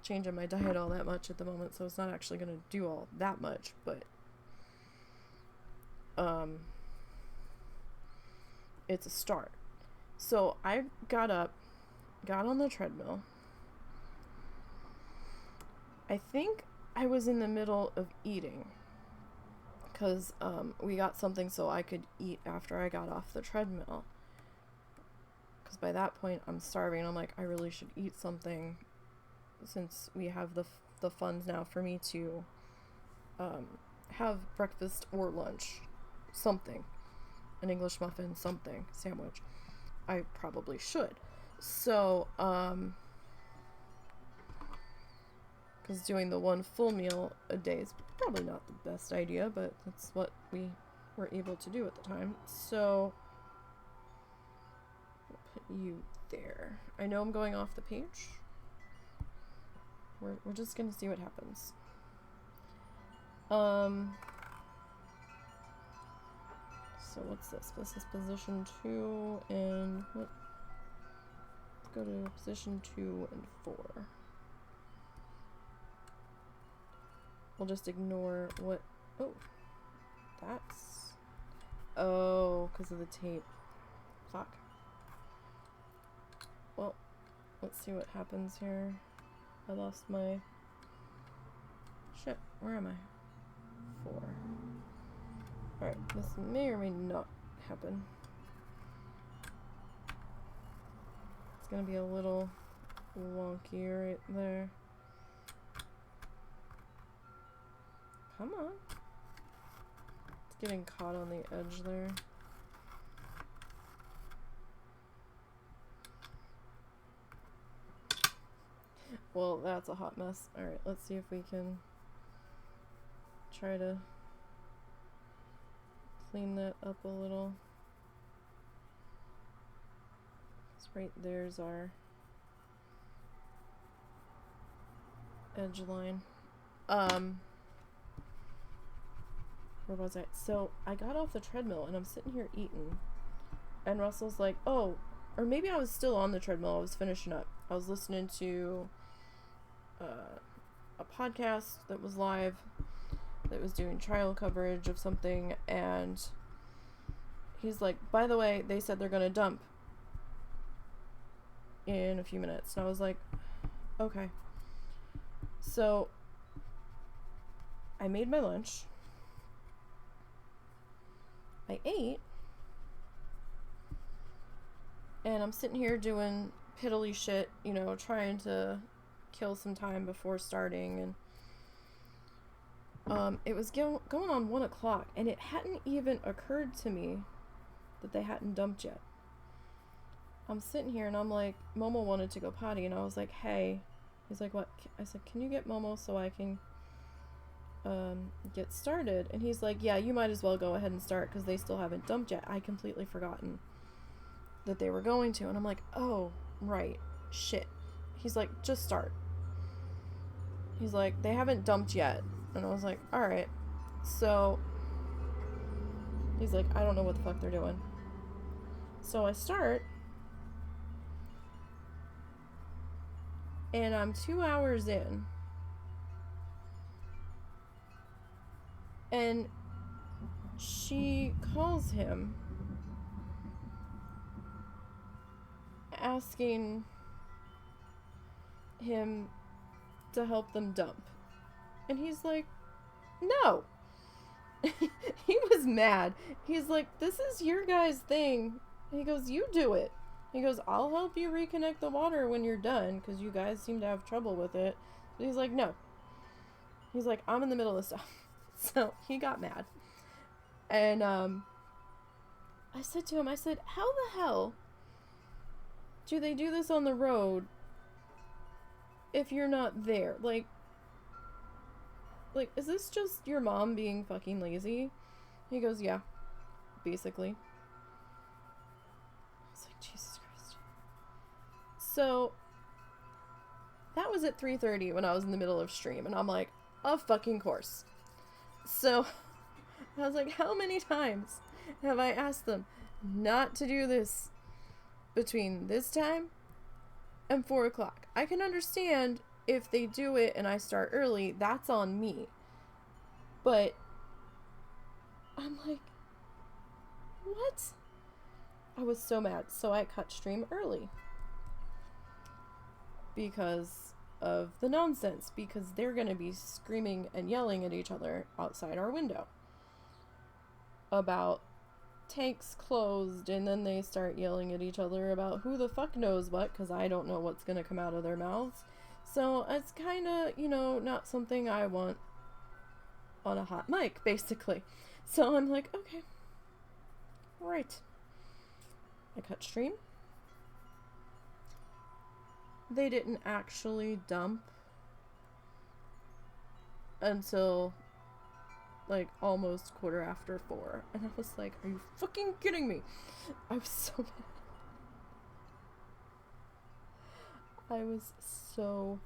changing my diet all that much at the moment, so it's not actually gonna do all that much, but it's a start. So I got up, got on the treadmill. I think I was in the middle of eating because we got something so I could eat after I got off the treadmill, because by that point I'm starving. I'm like, I really should eat something since we have the funds now for me to have breakfast or lunch, something, an English muffin, something, sandwich. I probably should. So because doing the one full meal a day is probably not the best idea, but that's what we were able to do at the time. So I'll put you there. I know I'm going off the page. We're just gonna see what happens. So what's this? This is position 2, and what? Let's go to position 2 and 4. We'll just ignore what... Oh. That's... Oh, because of the tape. Fuck. Well, let's see what happens here. I lost my... Shit, where am I? 4. Alright, this may or may not happen. It's gonna be a little wonky right there. Come on. It's getting caught on the edge there. Well, that's a hot mess. Alright, let's see if we can try to clean that up a little. It's right there's our edge line. Where was I? So I got off the treadmill and I'm sitting here eating, and Russell's like, oh, or maybe I was still on the treadmill. I was finishing up. I was listening to a podcast that was live, that was doing trial coverage of something, and he's like, by the way, they said they're gonna dump in a few minutes. And I was like, okay. So I made my lunch. I ate, and I'm sitting here doing piddly shit, you know, trying to kill some time before starting, and it was going on 1 o'clock, and it hadn't even occurred to me that they hadn't dumped yet. I'm sitting here, and I'm like, Momo wanted to go potty, and I was like, hey. He's like, what? I said, can you get Momo so I can get started? And he's like, yeah, you might as well go ahead and start because they still haven't dumped yet. I completely forgotten that they were going to. And I'm like, oh, right, shit. He's like, just start. He's like, they haven't dumped yet. And I was like, alright. So he's like, I don't know what the fuck they're doing. So I start, and I'm 2 hours in, and she calls him asking him to help them dump, and he's like, no. He was mad. He's like, this is your guys' thing. He goes, you do it. He goes, I'll help you reconnect the water when you're done, because you guys seem to have trouble with it. But he's like, no. He's like, I'm in the middle of stuff. So he got mad. And I said to him, I said, how the hell do they do this on the road if you're not there? Like, is this just your mom being fucking lazy? He goes, yeah, basically. I was like, Jesus Christ. So, that was at 3:30 when I was in the middle of stream, and I'm like, of fucking course. So, I was like, how many times have I asked them not to do this between this time and 4 o'clock? I can understand if they do it and I start early, that's on me. But I'm like, what? I was so mad. So I cut stream early. Because of the nonsense. Because they're going to be screaming and yelling at each other outside our window. About tanks closed, and then they start yelling at each other about who the fuck knows what, because I don't know what's going to come out of their mouths. So it's kind of, you know, not something I want on a hot mic, basically. So I'm like, okay. Right. I cut stream. They didn't actually dump until like almost 4:15. And I was like, are you fucking kidding me? I was so mad. I was so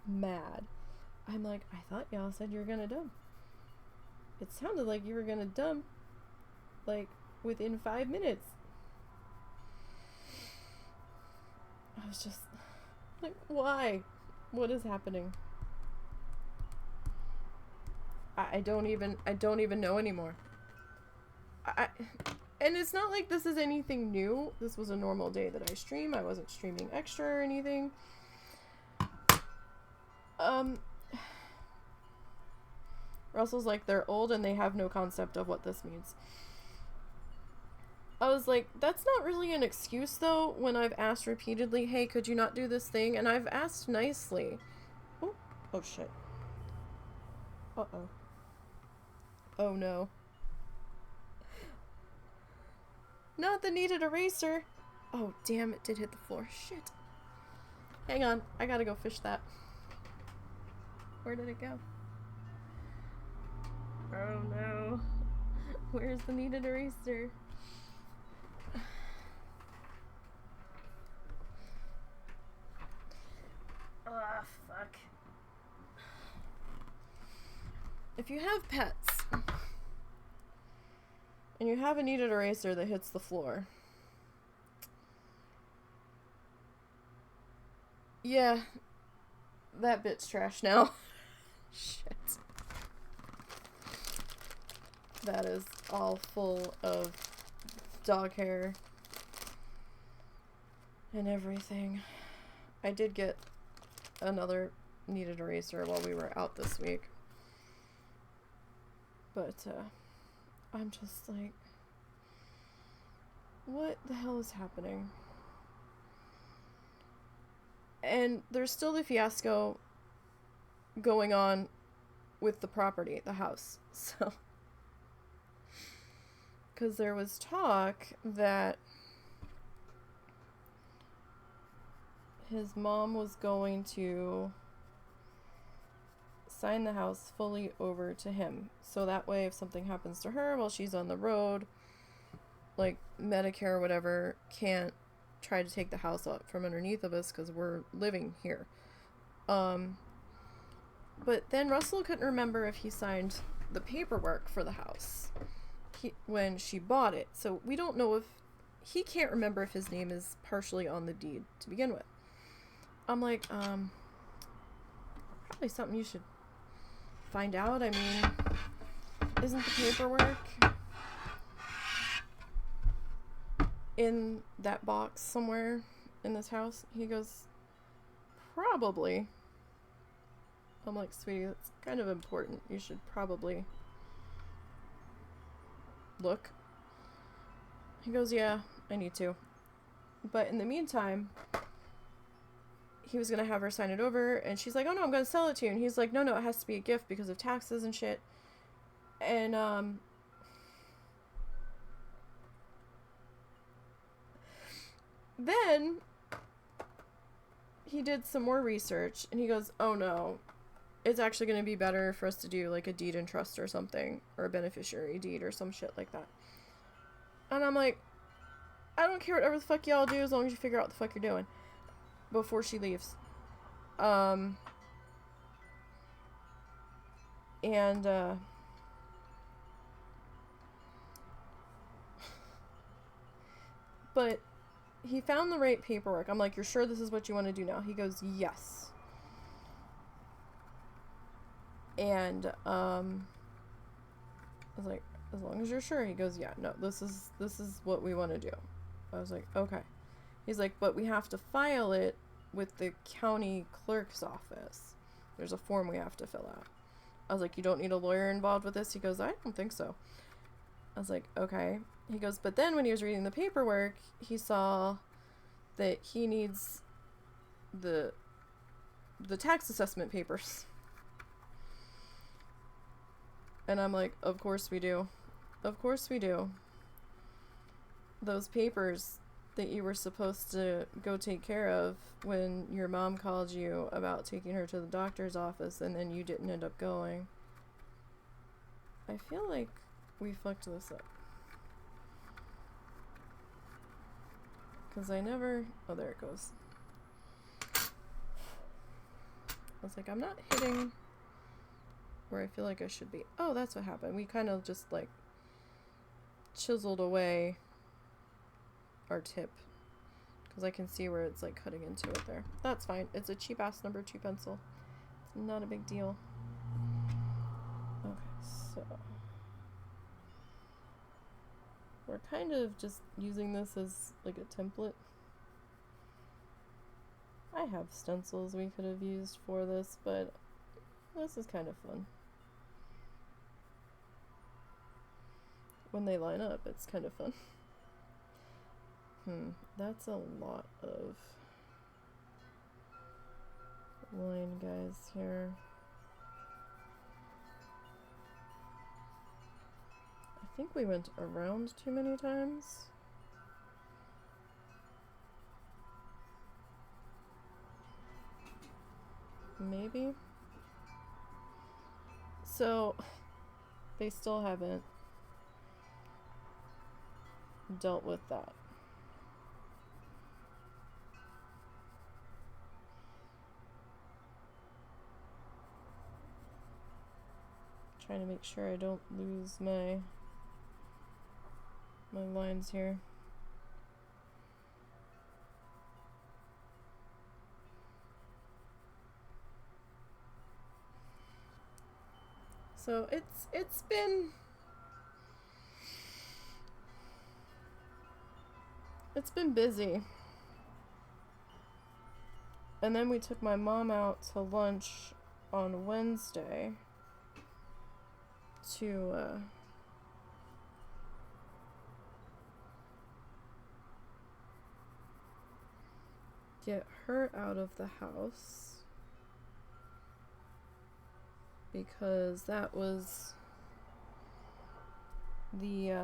mad. I'm like, I thought y'all said you were gonna dump. It sounded like you were gonna dump like within 5 minutes. I was just like, why? What is happening? I don't even know anymore. And it's not like this is anything new. This was a normal day that I stream. I wasn't streaming extra or anything. Russell's like, they're old and they have no concept of what this means. I was like, that's not really an excuse though, when I've asked repeatedly, hey, could you not do this thing? And I've asked nicely. Oh shit. Uh-oh. Oh no. Not the needed eraser. Oh damn, it did hit the floor. Shit. Hang on, I gotta go fish that. Where did it go? Oh no. Where's the needed eraser? Ah, fuck. If you have pets and you have a needed eraser that hits the floor, yeah, that bit's trash now. Shit. That is all full of dog hair and everything. I did get another needed eraser while we were out this week. But, I'm just like, what the hell is happening? And there's still the fiasco going on with the property, the house. So, because there was talk that his mom was going to sign the house fully over to him. So that way, if something happens to her while she's on the road, like Medicare or whatever, can't try to take the house out from underneath of us because we're living here. But then Russell couldn't remember if he signed the paperwork for the house when she bought it. So we don't know if he can't remember if his name is partially on the deed to begin with. I'm like, probably something you should find out. I mean, isn't the paperwork in that box somewhere in this house? He goes, probably. I'm like, sweetie, that's kind of important. You should probably look. He goes, yeah, I need to. But in the meantime, he was going to have her sign it over, and she's like, oh no, I'm going to sell it to you. And he's like, no, it has to be a gift because of taxes and shit. And, then he did some more research and he goes, oh no, it's actually going to be better for us to do like a deed in trust or something, or a beneficiary deed or some shit like that. And I'm like, I don't care whatever the fuck y'all do as long as you figure out what the fuck you're doing before she leaves. But he found the right paperwork. I'm like, you're sure this is what you want to do now? He goes, yes. And I was like, as long as you're sure. He goes, yeah, no, this is what we want to do. I was like, okay. He's like, but we have to file it with the county clerk's office. There's a form we have to fill out. I was like, you don't need a lawyer involved with this? He goes, I don't think so. I was like, okay. He goes, but then when he was reading the paperwork, he saw that he needs the tax assessment papers. And I'm like, of course we do. Of course we do. Those papers that you were supposed to go take care of when your mom called you about taking her to the doctor's office and then you didn't end up going. I feel like we fucked this up. Because I never... Oh, there it goes. I was like, I'm not hitting where I feel like I should be. Oh, that's what happened. We kind of just, like, chiseled away our tip. Because I can see where it's, like, cutting into it there. That's fine. It's a cheap-ass number 2 pencil. It's not a big deal. Okay, so... we're kind of just using this as, like, a template. I have stencils we could have used for this, but this is kind of fun. When they line up, it's kind of fun. That's a lot of line guys here. I think we went around too many times. Maybe. So, they still haven't dealt with that. Trying to make sure I don't lose my lines here. So it's been busy. And then we took my mom out to lunch on Wednesday to get her out of the house. Because that was the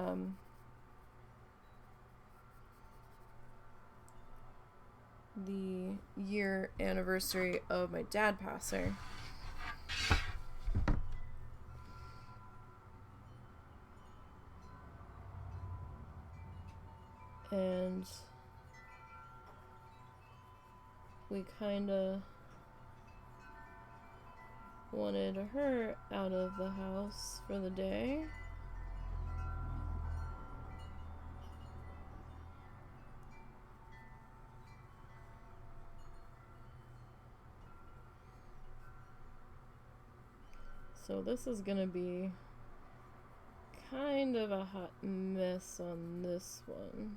year anniversary of my dad passing. And we kinda wanted her out of the house for the day. So this is gonna be kind of a hot mess on this one.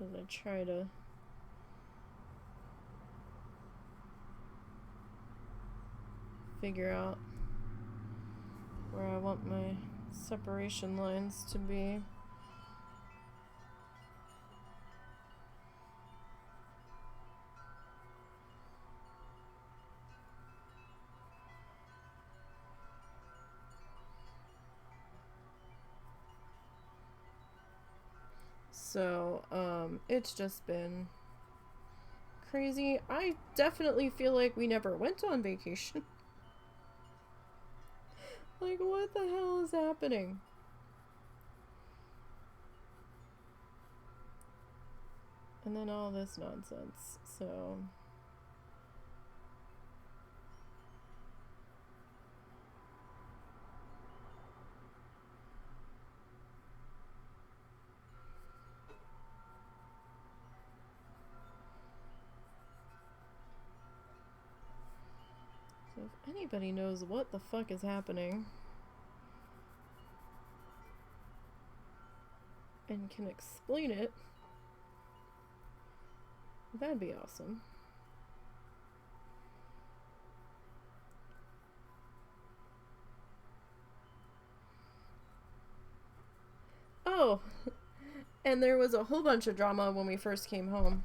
As I try to figure out where I want my separation lines to be. So, it's just been crazy. I definitely feel like we never went on vacation. Like, what the hell is happening? And then all this nonsense, so... So if anybody knows what the fuck is happening and can explain it, that'd be awesome. Oh, and there was a whole bunch of drama when we first came home.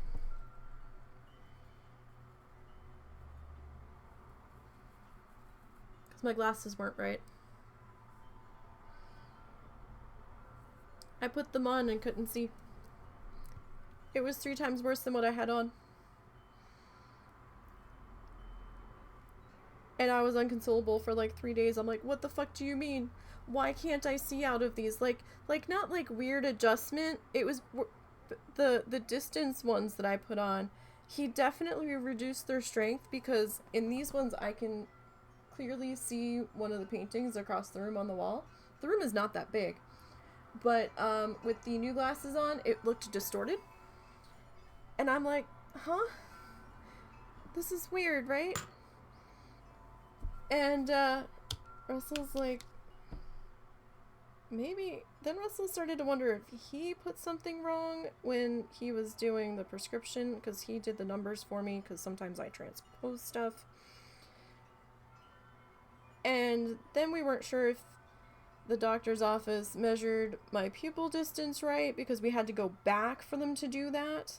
Because my glasses weren't right. I put them on and couldn't see. It was 3 times worse than what I had on. And I was inconsolable for like 3 days. I'm like, what the fuck do you mean? Why can't I see out of these? Like not like weird adjustment. It was the distance ones that I put on. He definitely reduced their strength because in these ones I can clearly see one of the paintings across the room on the wall. The room is not that big. But with the new glasses on, it looked distorted. And I'm like, huh? This is weird, right? And Russell's like, maybe. Then Russell started to wonder if he put something wrong when he was doing the prescription, because he did the numbers for me, because sometimes I transpose stuff. And then we weren't sure if the doctor's office measured my pupil distance right, because we had to go back for them to do that.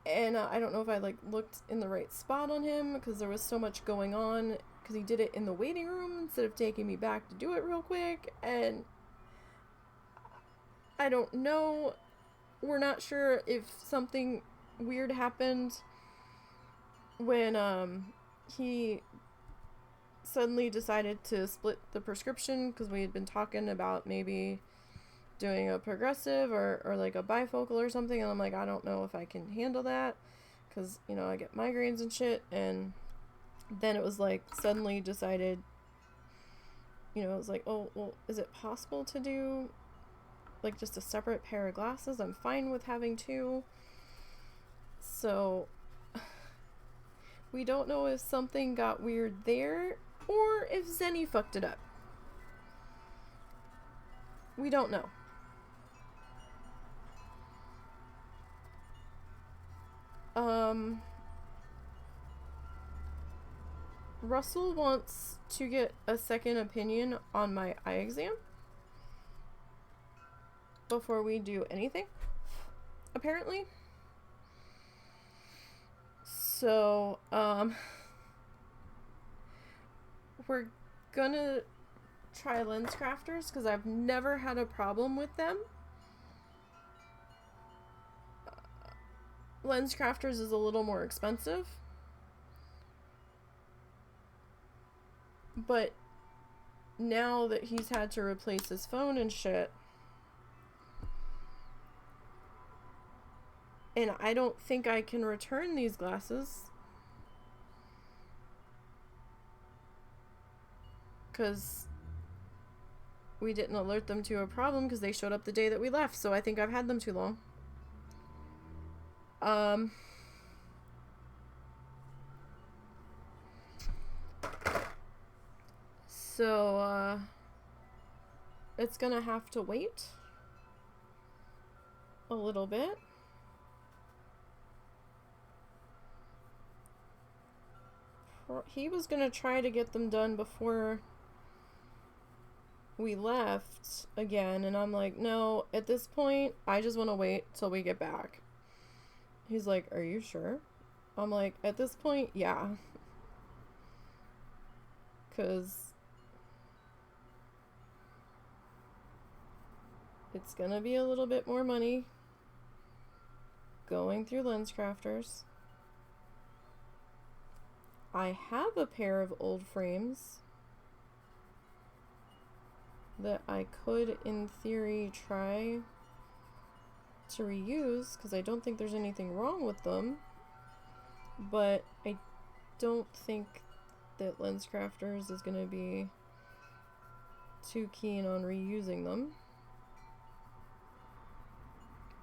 And I don't know if I like looked in the right spot on him because there was so much going on, because he did it in the waiting room instead of taking me back to do it real quick. And I don't know. We're not sure if something weird happened when he suddenly decided to split the prescription, because we had been talking about maybe doing a progressive or like a bifocal or something, and I'm like, I don't know if I can handle that, because, you know, I get migraines and shit. And then it was like suddenly decided, you know, it was like, oh, well, is it possible to do like just a separate pair of glasses? I'm fine with having 2. So we don't know if something got weird there or if Zenny fucked it up. We don't know. Russell wants to get a second opinion on my eye exam before we do anything, apparently. So, we're gonna try lens crafters because I've never had a problem with them. Lens crafters is a little more expensive, but now that he's had to replace his phone and shit, and I don't think I can return these glasses because we didn't alert them to a problem because they showed up the day that we left, so I think I've had them too long. So, it's gonna have to wait a little bit. He was gonna try to get them done before we left again, and I'm like, no, at this point, I just want to wait till we get back. He's like, are you sure? I'm like, at this point, yeah. Because It's gonna be a little bit more money going through Lens Crafters. I have a pair of old frames that I could, in theory, try to reuse, because I don't think there's anything wrong with them, but I don't think that Lens Crafters is going to be too keen on reusing them.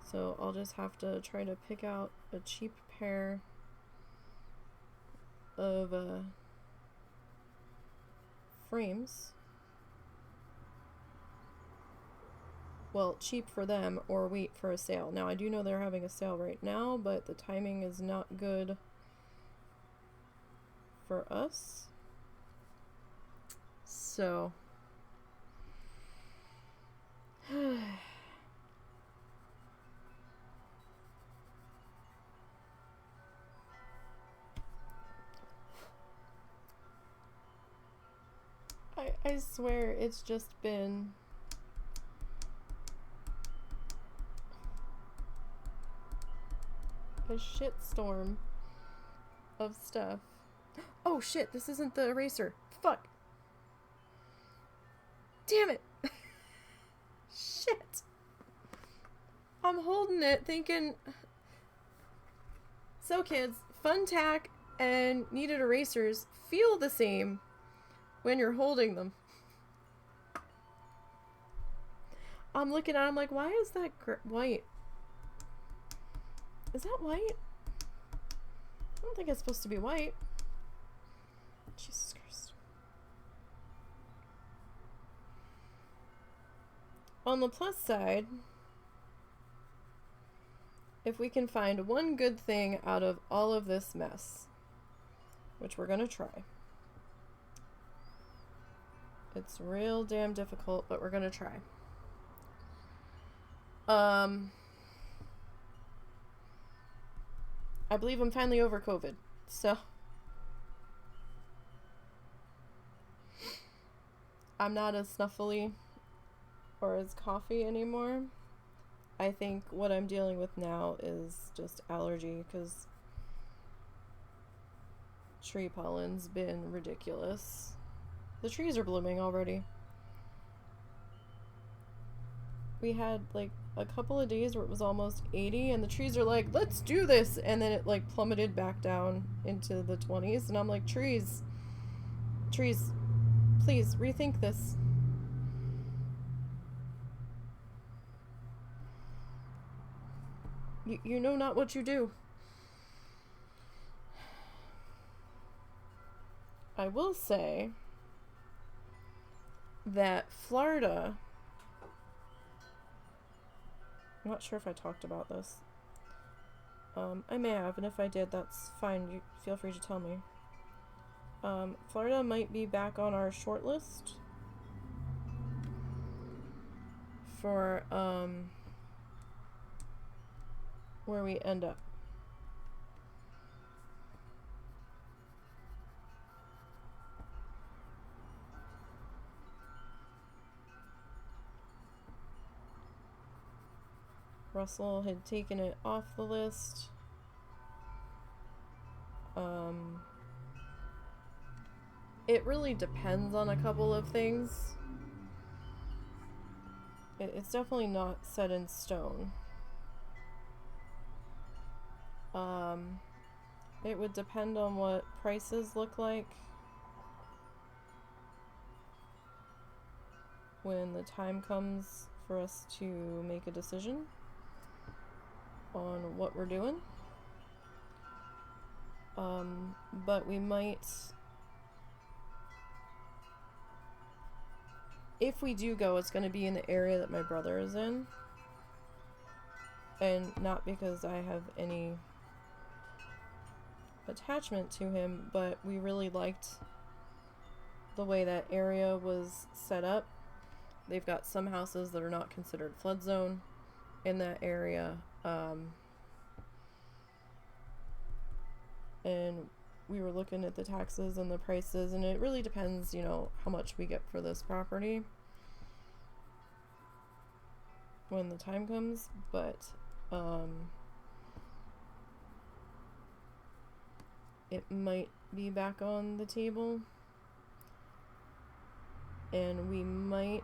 So I'll just have to try to pick out a cheap pair of frames. Well, cheap for them, or wait for a sale. Now, I do know they're having a sale right now, but the timing is not good for us. So, I swear it's just been a shitstorm of stuff. Oh shit, this isn't the eraser. Fuck. Damn it. Shit. I'm holding it thinking, so kids, fun tack and kneaded erasers feel the same when you're holding them. I'm looking at it, I'm like, why is that white? Is that white? I don't think it's supposed to be white. Jesus Christ. On the plus side, if we can find one good thing out of all of this mess, which we're gonna try. It's real damn difficult, but we're gonna try. I believe I'm finally over COVID, so I'm not as snuffly or as coughy anymore. I think what I'm dealing with now is just allergy, because tree pollen's been ridiculous. The trees are blooming already. We had like a couple of days where it was almost 80 and the trees are like, let's do this, and then it like plummeted back down into the 20s, and I'm like, trees, please rethink this. You know not what you do. I will say that Florida, I'm not sure if I talked about this. I may have, and if I did, that's fine. You feel free to tell me. Florida might be back on our short list for where we end up. Russell had taken it off the list. It really depends on a couple of things. It's definitely not set in stone. It would depend on what prices look like when the time comes for us to make a decision on what we're doing. But we might, if we do go, it's going to be in the area that my brother is in, and not because I have any attachment to him, but we really liked the way that area was set up. They've got some houses that are not considered flood zone in that area, and we were looking at the taxes and the prices, and it really depends, you know, how much we get for this property. when the time comes, but it might be back on the table, and we might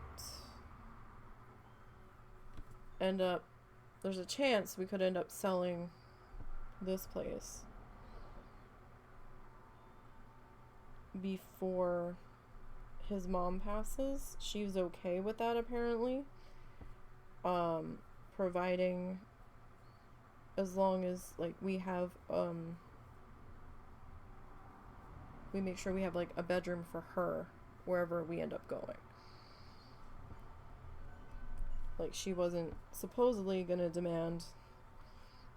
end up, there's a chance we could end up selling this place before his mom passes. She's okay with that, apparently. Providing, as long as, like, we have, we make sure we have, like, a bedroom for her wherever we end up going. Like, she wasn't supposedly gonna demand,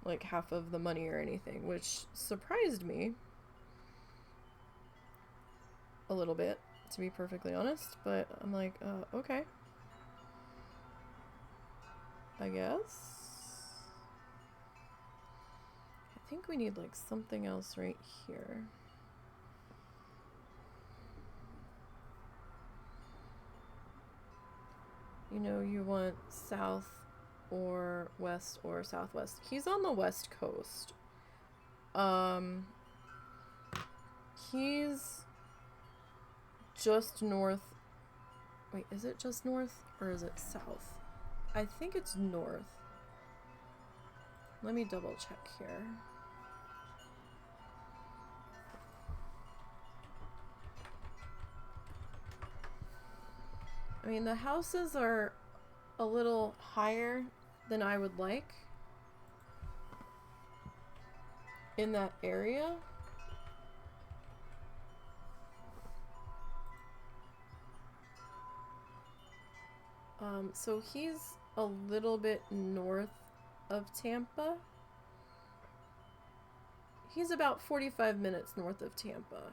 like, half of the money or anything, which surprised me a little bit, to be perfectly honest, but I'm like, okay. I guess. I think we need, like, something else right here. You know, you want south or west or southwest. He's on the west coast. He's just north. Wait, is it just north or is it south? I think it's north. Let me double check here. I mean, the houses are a little higher than I would like in that area. So he's a little bit north of Tampa. He's about 45 minutes north of Tampa.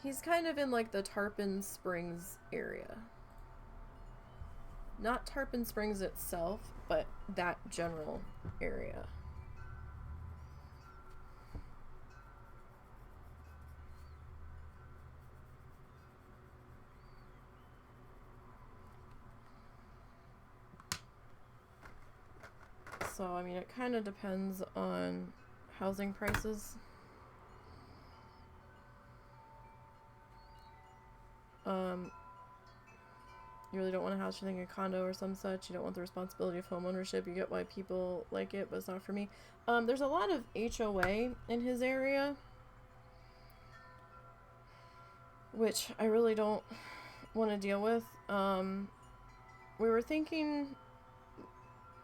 He's kind of in, like, the Tarpon Springs area. Not Tarpon Springs itself, but that general area. So, I mean, it kind of depends on housing prices. You really don't want a house, you're thinking a condo or some such. You don't want the responsibility of home ownership. You get why people like it, but it's not for me. There's a lot of HOA in his area, which I really don't want to deal with. We were thinking,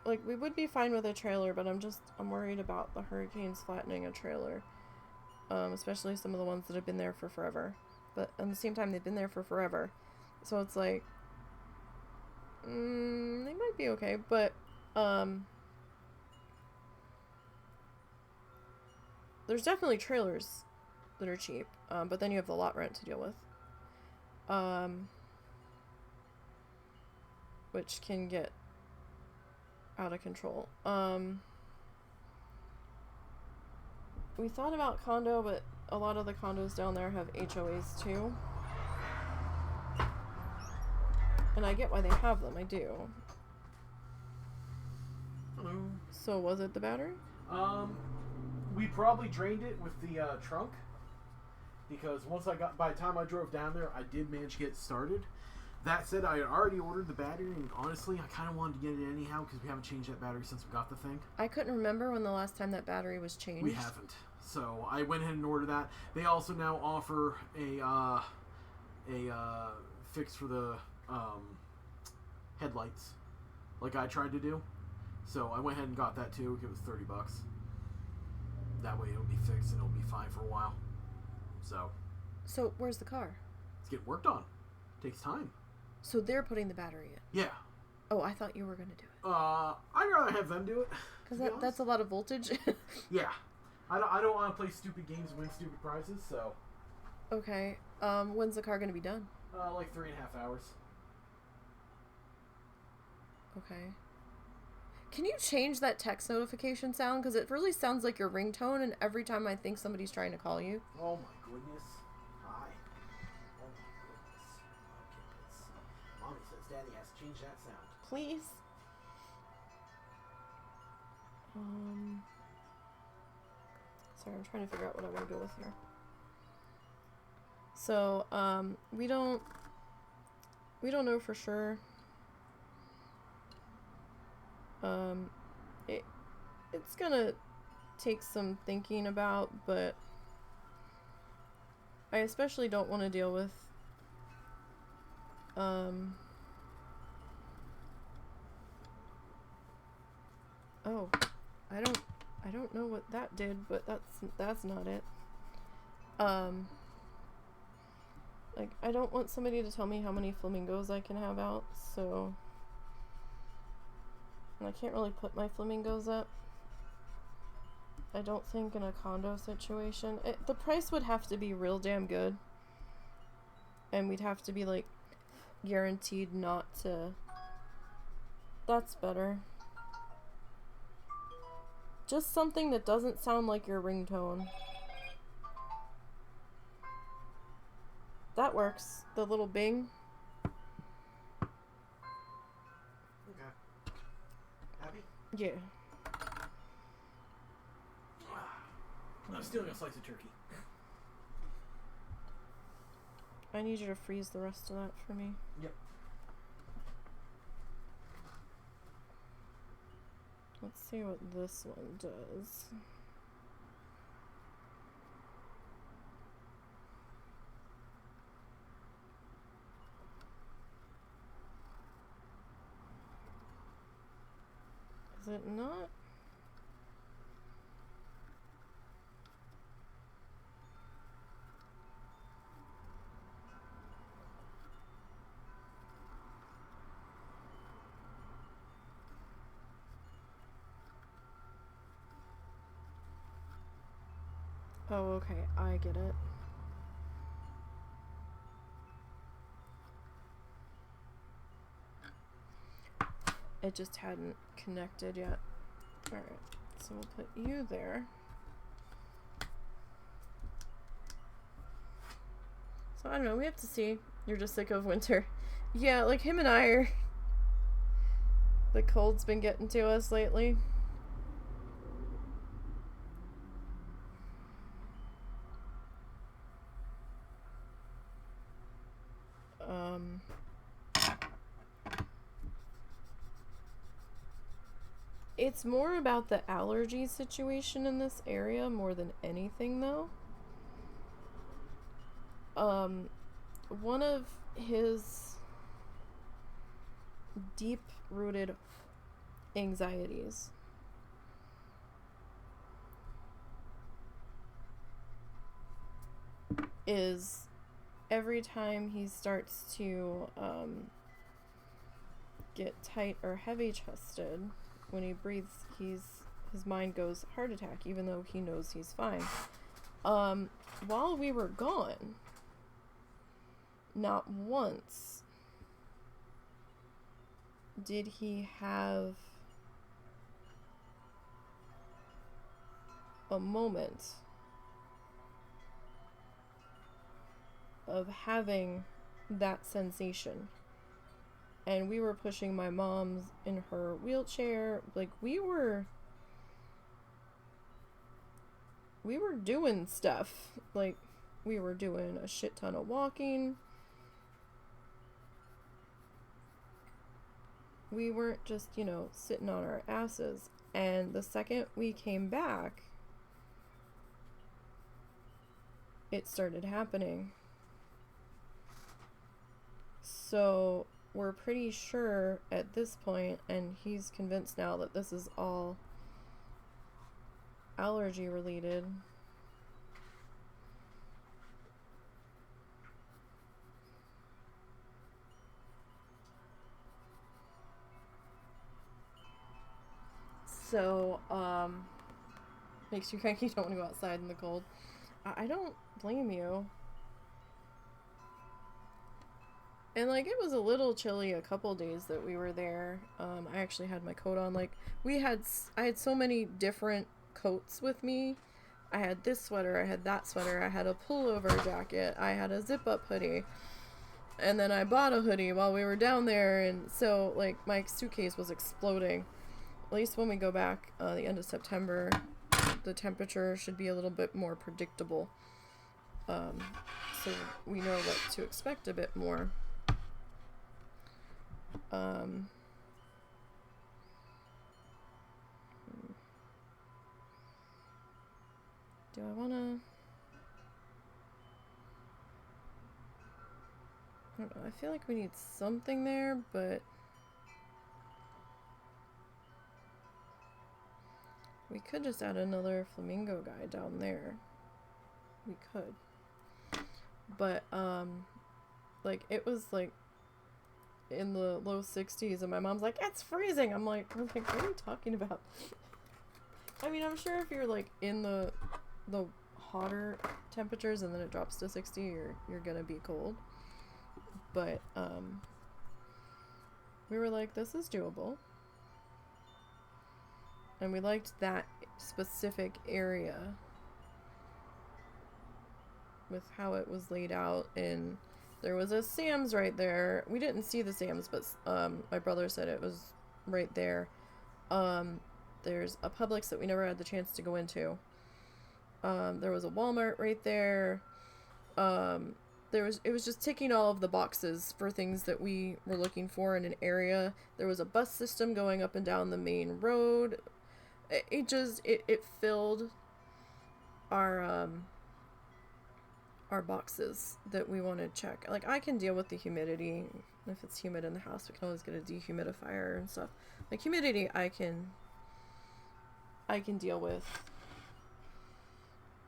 like, we would be fine with a trailer, but I'm worried about the hurricanes flattening a trailer. Especially some of the ones that have been there for forever. But at the same time, they've been there for forever. So it's like, they might be okay, but, there's definitely trailers that are cheap, but then you have the lot rent to deal with. Which can get out of control. We thought about condo, but a lot of the condos down there have HOAs too. And I get why they have them, I do. Hello. So was it the battery? We probably drained it with the trunk, because by the time I drove down there, I did manage to get started. That said, I had already ordered the battery, and honestly, I kind of wanted to get it anyhow, because we haven't changed that battery since we got the thing. I couldn't remember when the last time that battery was changed. We haven't. So I went ahead and ordered that. They also now offer a fix for the headlights, like I tried to do. So I went ahead and got that too. It was $30. That way it'll be fixed and it'll be fine for a while. So where's the car? It's getting worked on. Takes time. So they're putting the battery in? Yeah. Oh, I thought you were going to do it. I'd rather have them do it. Because that's a lot of voltage. Yeah. I don't want to play stupid games and win stupid prizes, so. Okay. When's the car going to be done? Like 3.5 hours. Okay. Can you change that text notification sound? Because it really sounds like your ringtone, and every time I think somebody's trying to call you. Oh my goodness. Hi. Oh my goodness. Mommy says Daddy has to change that sound. Please. Sorry, I'm trying to figure out what I want to go with here. So, we don't know for sure. It's gonna take some thinking about, but I especially don't want to deal with, oh, I don't know what that did, but that's not it. Like, I don't want somebody to tell me how many flamingos I can have out, so I can't really put my flamingos up. I don't think in a condo situation. The price would have to be real damn good. And we'd have to be, like, guaranteed not to... That's better. Just something that doesn't sound like your ringtone. That works. The little bing. Okay. Happy? Yeah. I'm stealing a slice of turkey. I need you to freeze the rest of that for me. Yep. Let's see what this one does. Is it not? Oh, okay, I get it. It just hadn't connected yet. Alright, so we'll put you there. So I don't know, we have to see. You're just sick of winter. Yeah, like him and I are... The cold's been getting to us lately. It's more about the allergy situation in this area more than anything, though. One of his deep-rooted anxieties is every time he starts to get tight or heavy-chested, when he breathes, his mind goes heart attack, even though he knows he's fine. While we were gone, not once did he have a moment of having that sensation. And we were pushing my mom's in her wheelchair. Like, we were doing stuff. Like, we were doing a shit ton of walking. We weren't just, you know, sitting on our asses. And the second we came back, it started happening. So we're pretty sure at this point, and he's convinced now, that this is all allergy related. So, makes you cranky, you don't want to go outside in the cold. I don't blame you. And, like, it was a little chilly a couple days that we were there. I actually had my coat on. Like, I had so many different coats with me. I had this sweater, I had that sweater, I had a pullover jacket, I had a zip-up hoodie. And then I bought a hoodie while we were down there, and so like my suitcase was exploding. At least when we go back the end of September, the temperature should be a little bit more predictable. So we know what to expect a bit more. Do I wanna... I don't know, I feel like we need something there, but we could just add another flamingo guy down there. We could. But, like, it was, like, in the low 60s, and my mom's like, it's freezing! I'm like, what are you talking about? I mean, I'm sure if you're, like, in the hotter temperatures and then it drops to 60, you're gonna be cold. But, we were like, this is doable. And we liked that specific area with how it was laid out, and there was a Sam's right there. We didn't see the Sam's, but my brother said it was right there. There's a Publix that we never had the chance to go into. There was a Walmart right there. It was just ticking all of the boxes for things that we were looking for in an area. There was a bus system going up and down the main road. It filled our boxes that we want to check. Like, I can deal with the humidity. If it's humid in the house, we can always get a dehumidifier and stuff. Like, humidity, I can deal with.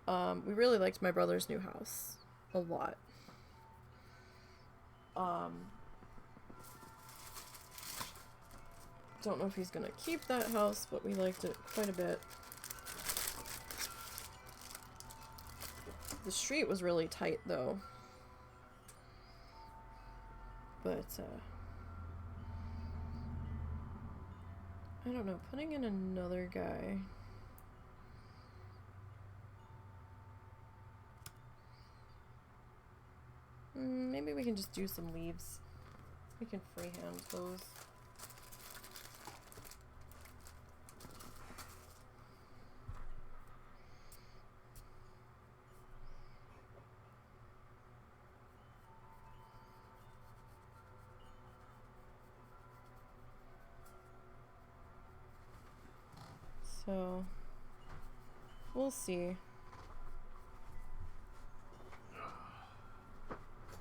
We really liked my brother's new house a lot. Don't know if he's gonna keep that house, but we liked it quite a bit. The street was really tight, though. But, I don't know, putting in another guy... maybe we can just do some leaves. We can freehand those. So, we'll see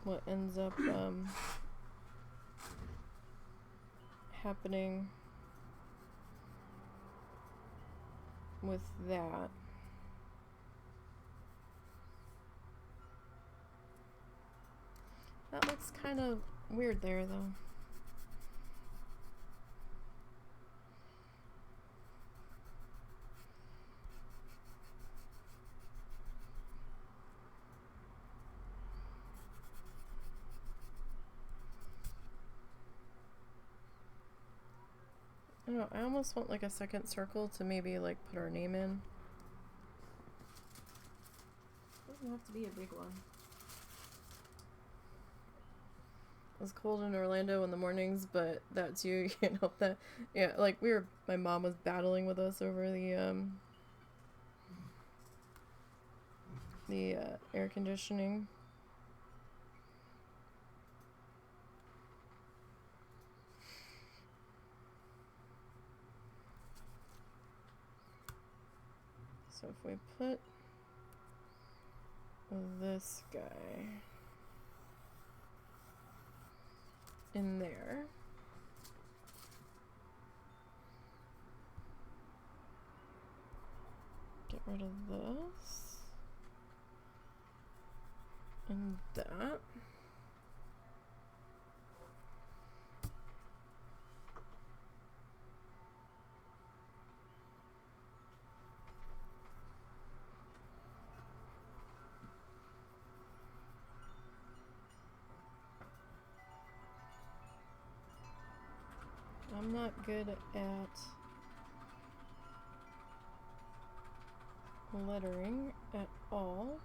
what ends up happening with that. That looks kind of weird there, though. I don't know, I almost want like a second circle to maybe like put our name in. Doesn't have to be a big one. It was cold in Orlando in the mornings, but that too, you can't help that. Yeah, like my mom was battling with us over the air conditioning. So if we put this guy in there, get rid of this and that. I'm not good at lettering at all.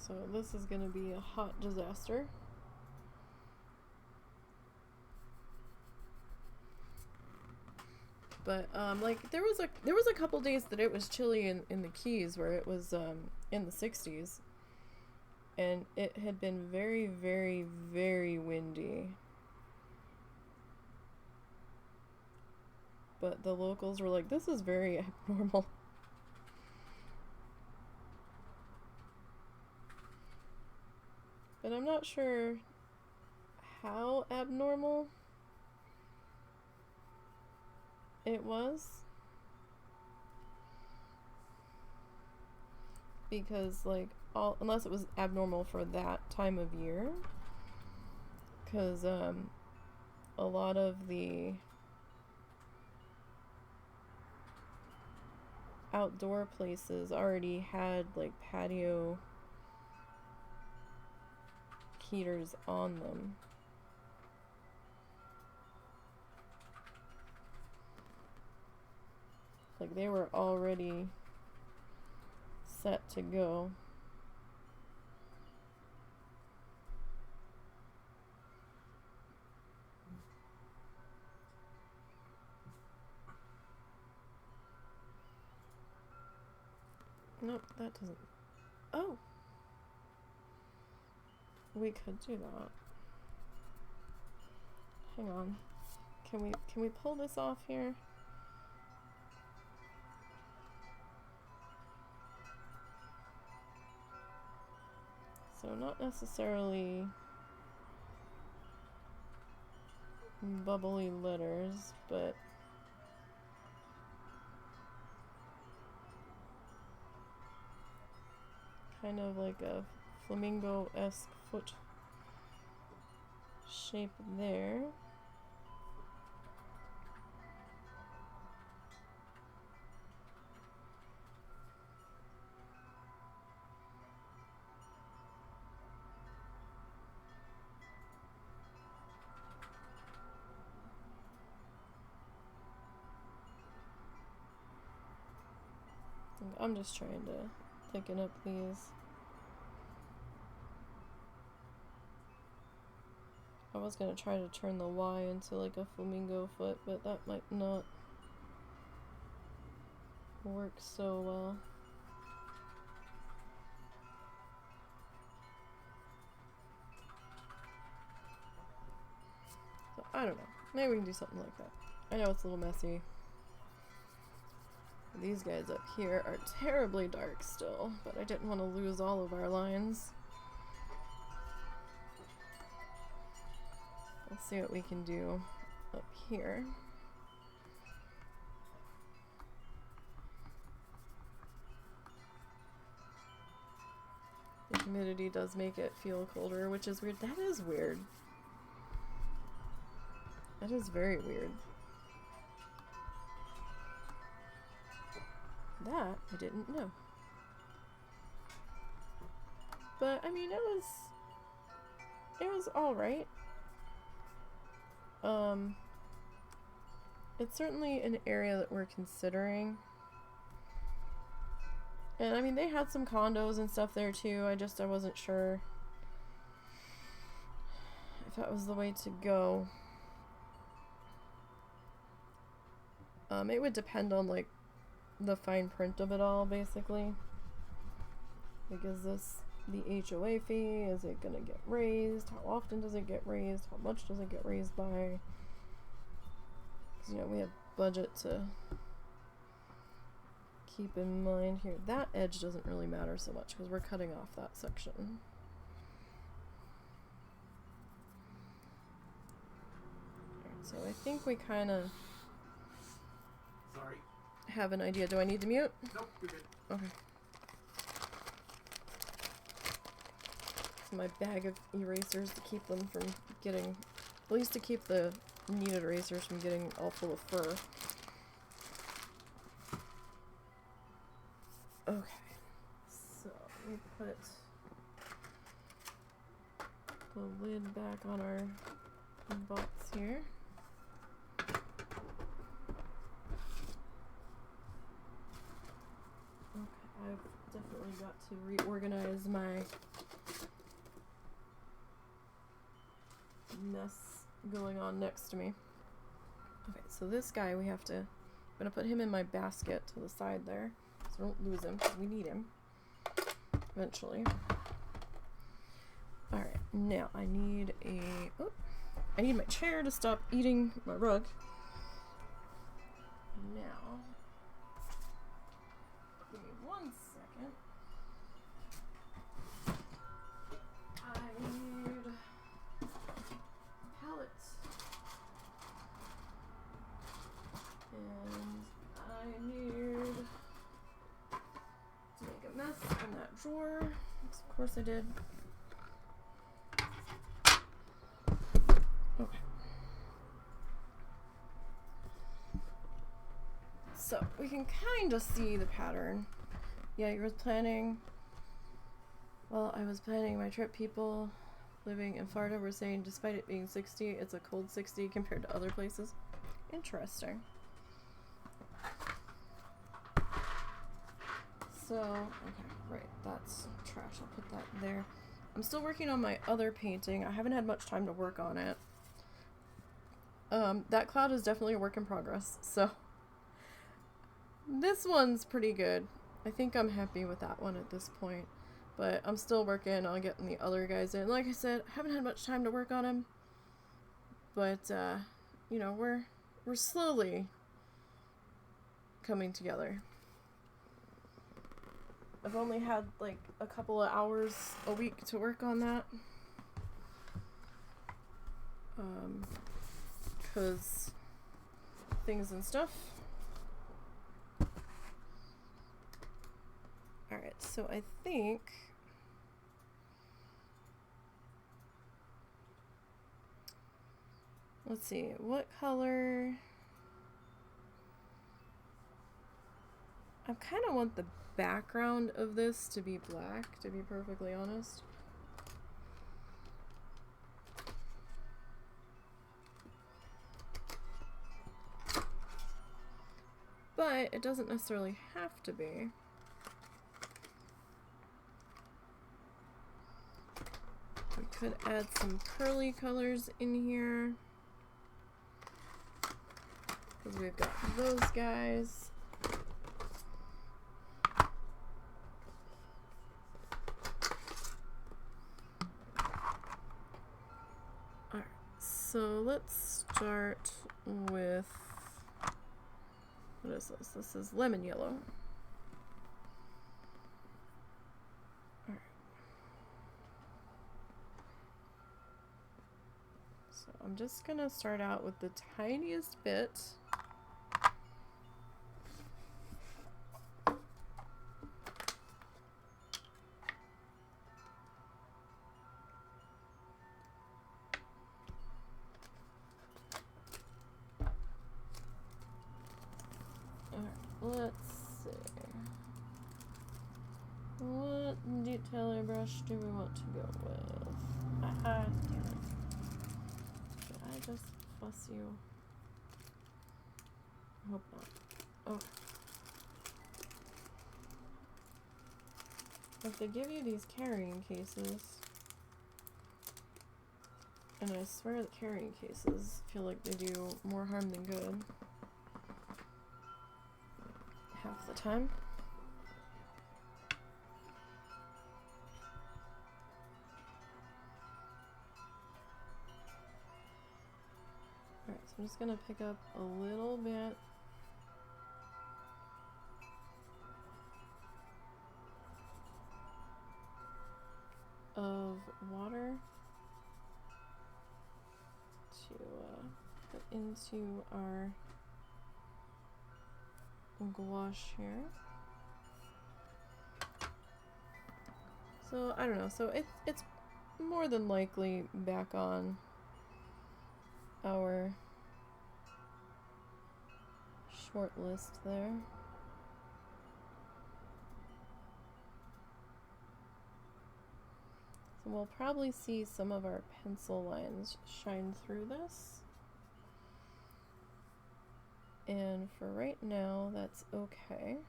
So this is gonna be a hot disaster. But like there was a couple days that it was chilly in the Keys where it was in the 60s, and it had been very, very, very windy. But the locals were like, this is very abnormal. But I'm not sure how abnormal it was. Because, like, unless it was abnormal for that time of year. Because, a lot of the outdoor places already had, like, patio heaters on them. Like, they were already set to go. Nope, that doesn't. Oh! We could do that. Hang on. Can we pull this off here? So not necessarily bubbly letters, but kind of like a flamingo-esque foot shape there. I'm just trying to thicken up these. I was gonna try to turn the Y into like a flamingo foot, but that might not work so well. So, I don't know. Maybe we can do something like that. I know it's a little messy. These guys up here are terribly dark still, but I didn't want to lose all of our lines. Let's see what we can do up here. The humidity does make it feel colder, which is weird. That is weird. That is very weird. That I didn't know. But I mean, it was all right. It's certainly an area that we're considering. And I mean, they had some condos and stuff there too. I wasn't sure if that was the way to go. It would depend on like the fine print of it all, basically. Like, is this the HOA fee? Is it gonna get raised? How often does it get raised? How much does it get raised by? Because, you know, we have budget to keep in mind here. That edge doesn't really matter so much because we're cutting off that section. Alright, so I think we kind of have an idea. Do I need to mute? Nope, you're good. Okay. So my bag of erasers to keep them from getting, at least to keep the needed erasers from getting all full of fur. Okay, so we put the lid back on our box here. Okay, I've definitely got to reorganize my mess going on next to me. Okay, so this guy I'm gonna put him in my basket to the side there, so don't lose him, because we need him eventually. Alright, now I need my chair to stop eating my rug. Now, give me 1 second. I need pallets. And I need to make a mess in that drawer. Of course I did. Okay. So we can kind of see the pattern. Yeah, you were planning. Well, I was planning my trip. People living in Florida were saying despite it being 60, it's a cold 60 compared to other places. Interesting. So, okay, right, that's trash. I'll put that there. I'm still working on my other painting. I haven't had much time to work on it. That cloud is definitely a work in progress, so this one's pretty good. I think I'm happy with that one at this point, but I'm still working on getting the other guys in. Like I said, I haven't had much time to work on them, but, you know, we're slowly coming together. I've only had like a couple of hours a week to work on that. Because things and stuff. Alright, so I think let's see, what color? I kind of want the background of this to be black, to be perfectly honest. But it doesn't necessarily have to be. We could add some curly colors in here, because we've got those guys. So let's start with, what is this? This is lemon yellow. Alright. So I'm just gonna start out with the tiniest bit. Let's see. What detailer brush do we want to go with? Damn it. Did I just fuss you? I hope not. Okay. If they give you these carrying cases, and I swear the carrying cases feel like they do more harm than good. Half the time. Alright, so I'm just gonna pick up a little bit of water to put into our gouache here. So I don't know, so it's more than likely back on our short list there. So we'll probably see some of our pencil lines shine through this. And for right now, that's okay.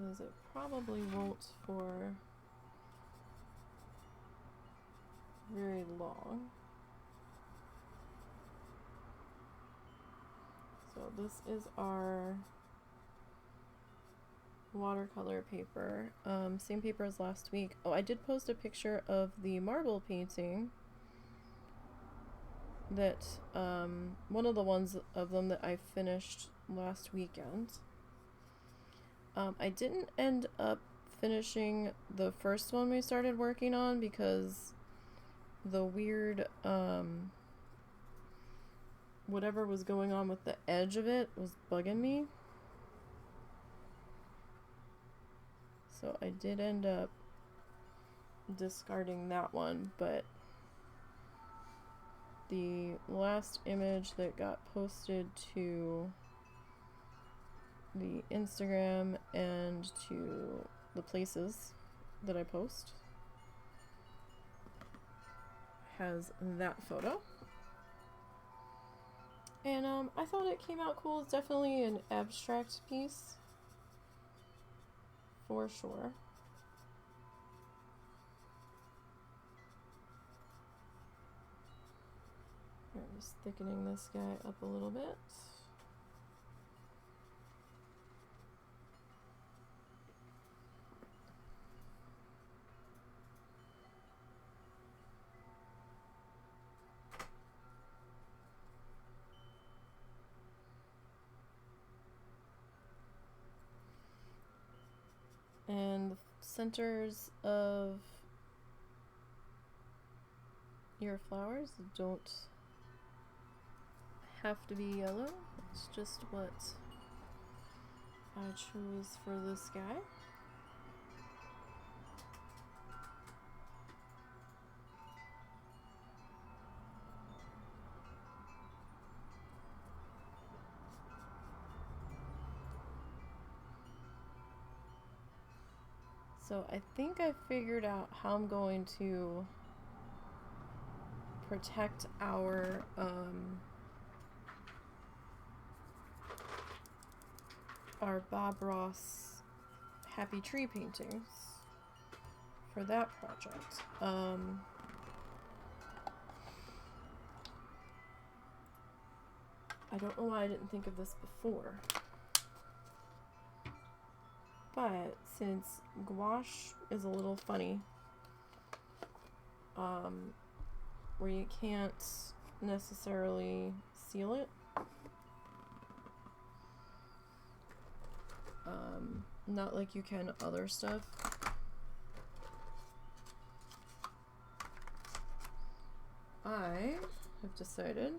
because it probably won't for very long. So this is our watercolor paper. Same paper as last week. Oh, I did post a picture of the marble painting that, one of the ones of them that I finished last weekend. I didn't end up finishing the first one we started working on because the weird, whatever was going on with the edge of it was bugging me. So I did end up discarding that one, but the last image that got posted to the Instagram and to the places that I post has that photo. And I thought it came out cool. It's definitely an abstract piece, for sure. I'm just thickening this guy up a little bit. And the centers of your flowers don't have to be yellow. It's just what I chose for this guy. So I think I figured out how I'm going to protect our Bob Ross Happy Tree paintings for that project. I don't know why I didn't think of this before. But since gouache is a little funny, where you can't necessarily seal it, not like you can other stuff, I have decided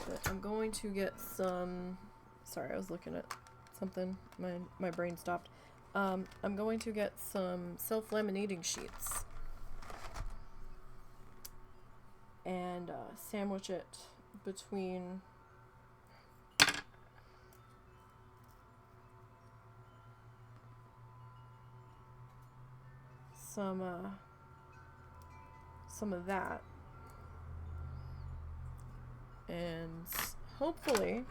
that I'm going to get some, sorry, I was looking at something, my brain stopped. I'm going to get some self-laminating sheets and sandwich it between some of that, and hopefully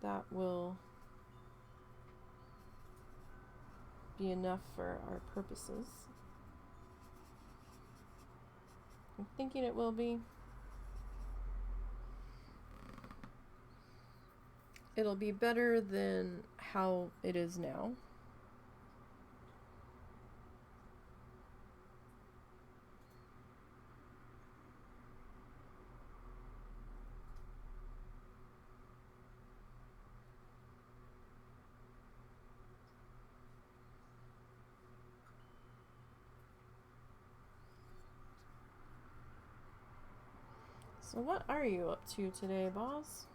that will be enough for our purposes. I'm thinking it will be. It'll be better than how it is now. So what are you up to today, boss?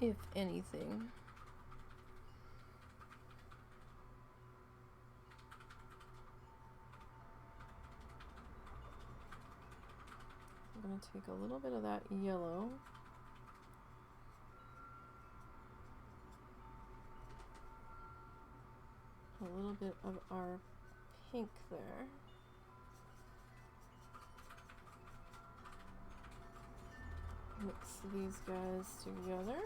if anything. I'm going to take a little bit of that yellow. A little bit of our pink there. Mix these guys together.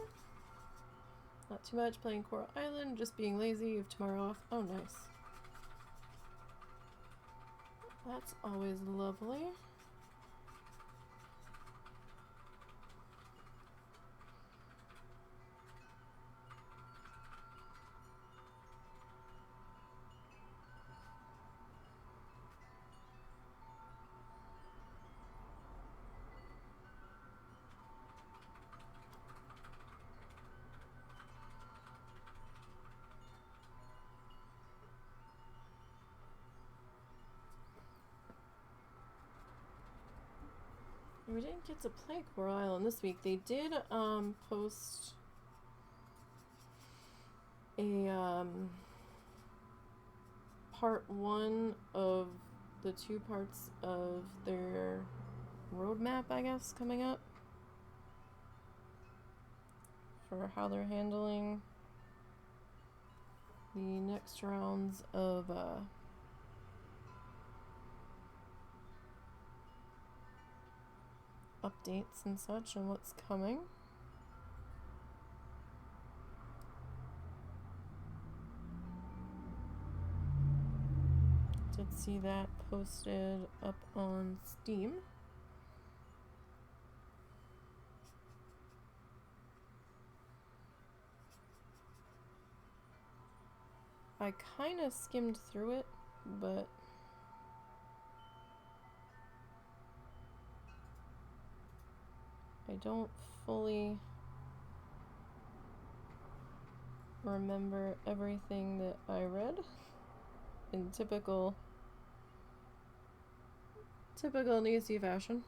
Not too much, playing Coral Island, just being lazy. You have tomorrow off. Oh, nice. That's always lovely. We didn't get to play Coral Island this week. They did post a part 1 of the 2 parts of their roadmap, I guess, coming up for how they're handling the next rounds of updates and such and what's coming. Did see that posted up on Steam. I kind of skimmed through it, but I don't fully remember everything that I read in typical Nancy fashion.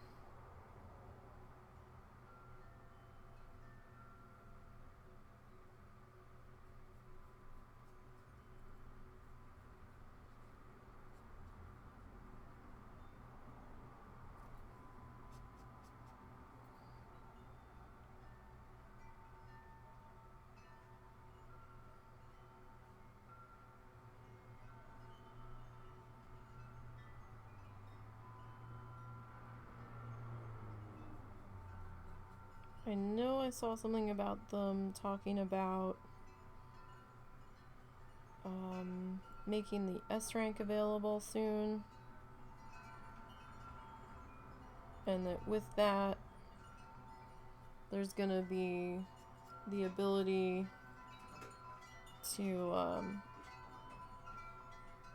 I know I saw something about them talking about making the S rank available soon, and that with that there's gonna be the ability to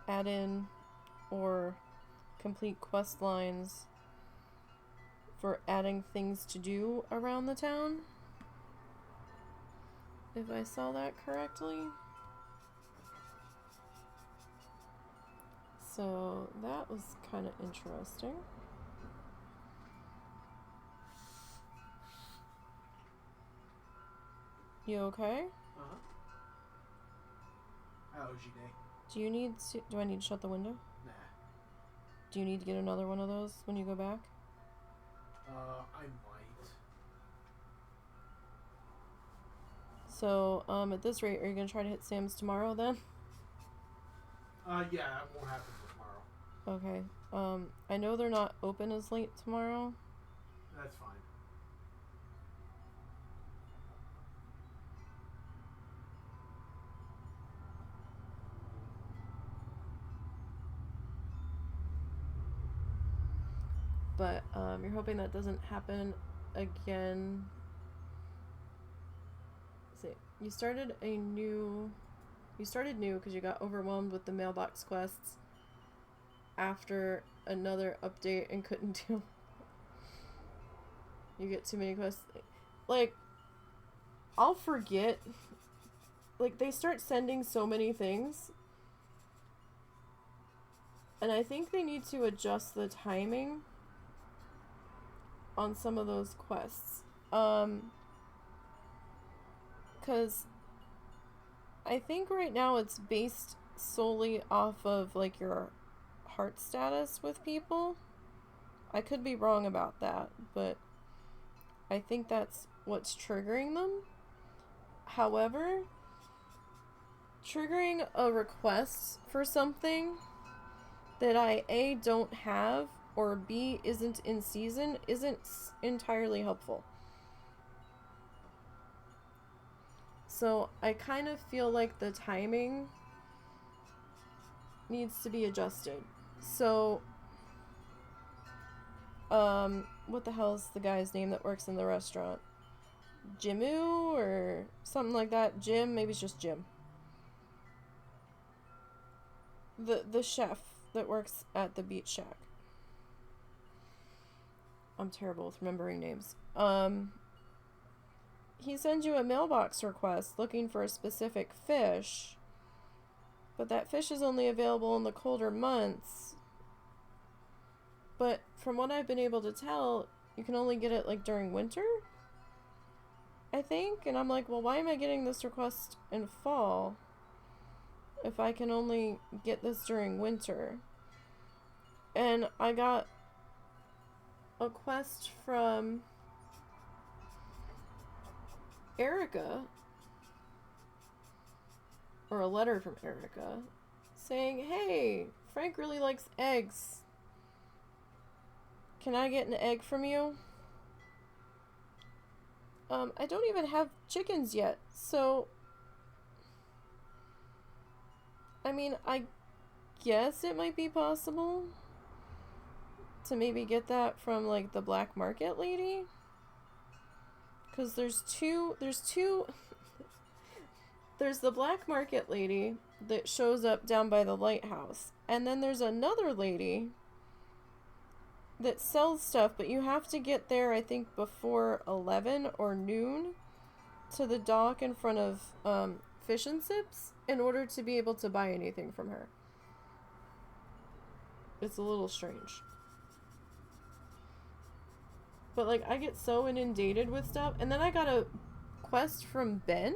add in or complete quest lines for adding things to do around the town, if I saw that correctly. So that was kind of interesting. You okay? Uh-huh. Allergy day. Do you need to, do I need to shut the window? Nah. Do you need to get another one of those when you go back? I might. So, at this rate, are you gonna try to hit Sam's tomorrow then? Yeah, it won't happen tomorrow. Okay. I know they're not open as late tomorrow. That's fine. But, you're hoping that doesn't happen again. See, you started new because you got overwhelmed with the mailbox quests after another update and couldn't deal. You get too many quests. Like, I'll forget. Like, they start sending so many things. And I think they need to adjust the timing on some of those quests. because I think right now it's based solely off of, like, your heart status with people. I could be wrong about that, but I think that's what's triggering them. However, triggering a request for something that I A, don't have, or B, isn't in season isn't entirely helpful. So I kind of feel like the timing needs to be adjusted. So, what the hell is the guy's name that works in the restaurant? Jimu or something like that? Jim? Maybe it's just Jim. The chef that works at the beach shack. I'm terrible with remembering names. He sends you a mailbox request looking for a specific fish, but that fish is only available in the colder months. But from what I've been able to tell, you can only get it, like, during winter, I think. And I'm like, well, why am I getting this request in fall if I can only get this during winter? And I got a quest from Erica, or a letter from Erica, saying, hey, Frank really likes eggs. Can I get an egg from you? I don't even have chickens yet, so I mean, I guess it might be possible to maybe get that from, like, the black market lady. Because there's the black market lady that shows up down by the lighthouse. And then there's another lady that sells stuff, but you have to get there, I think, before 11 or noon to the dock in front of Fish and Sips in order to be able to buy anything from her. It's a little strange. But, like, I get so inundated with stuff. And then I got a quest from Ben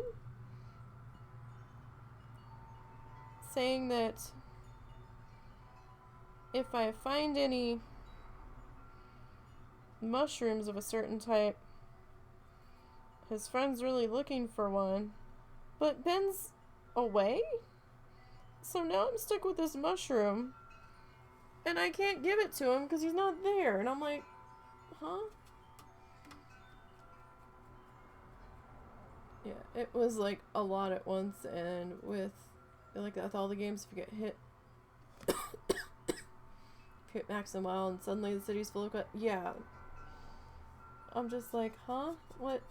saying that if I find any mushrooms of a certain type, his friend's really looking for one. But Ben's away? So now I'm stuck with this mushroom. And I can't give it to him because he's not there. And I'm like, huh? Yeah, it was, like, a lot at once, and with all the games, if you get hit max and wild, and suddenly the city's full of yeah. I'm just like, huh? What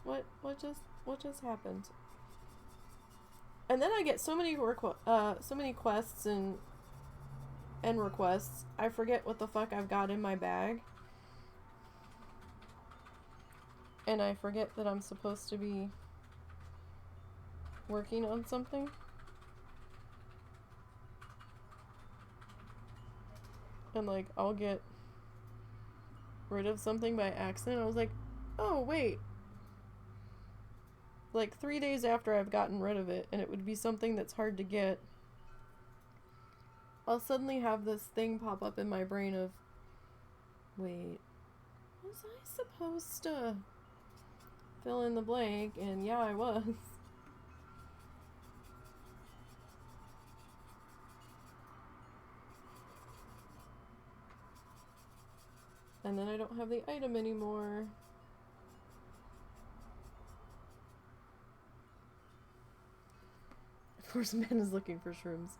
just happened? And then I get so many quests and requests, I forget what the fuck I've got in my bag. And I forget that I'm supposed to be working on something. And, like, I'll get rid of something by accident. I was like, oh, wait. Like, 3 days after I've gotten rid of it, and it would be something that's hard to get, I'll suddenly have this thing pop up in my brain of, wait, was I supposed to fill in the blank? And yeah, I was. And then I don't have the item anymore. Of course, Ben is looking for shrooms.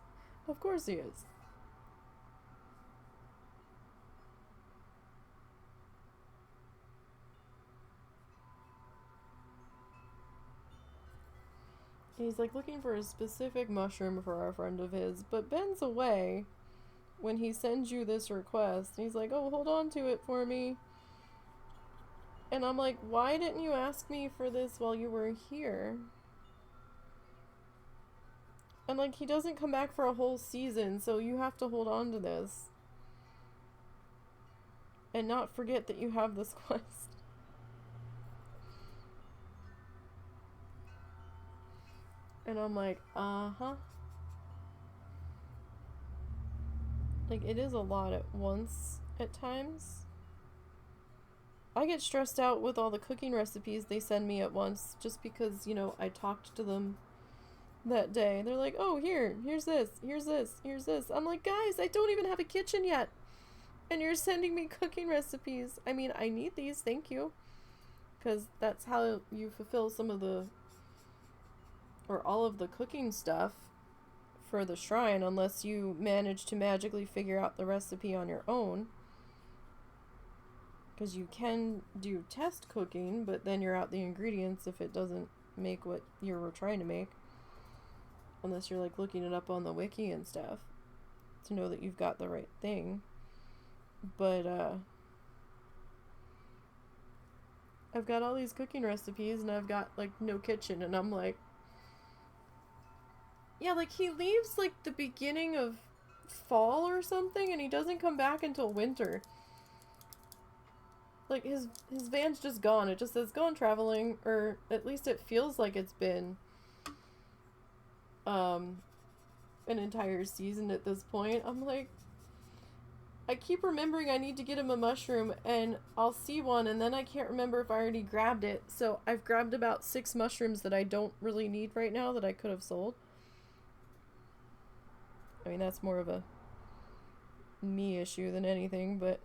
Of course he is. He's, like, looking for a specific mushroom for a friend of his, but Ben's away when he sends you this request. He's like, oh, hold on to it for me. And I'm like, why didn't you ask me for this while you were here? And, like, he doesn't come back for a whole season, so you have to hold on to this. And not forget that you have this quest. And I'm like, uh-huh. Like, it is a lot at once at times. I get stressed out with all the cooking recipes they send me at once just because, you know, I talked to them that day. They're like, oh, here's this, here's this, here's this. I'm like, guys, I don't even have a kitchen yet. And you're sending me cooking recipes. I mean, I need these, thank you. Because that's how you fulfill some of the, or all of the cooking stuff for the shrine, unless you manage to magically figure out the recipe on your own. Because you can do test cooking, but then you're out the ingredients if it doesn't make what you were trying to make. Unless you're like looking it up on the wiki and stuff to know that you've got the right thing. But I've got all these cooking recipes and I've got like no kitchen, and I'm like, yeah, like he leaves like the beginning of fall or something and he doesn't come back until winter. Like, his van's just gone. It just says gone traveling, or at least it feels like it's been an entire season at this point. I'm like, I keep remembering I need to get him a mushroom, and I'll see one, and then I can't remember if I already grabbed it. So I've grabbed about 6 mushrooms that I don't really need right now that I could have sold. I mean, that's more of a me issue than anything, but...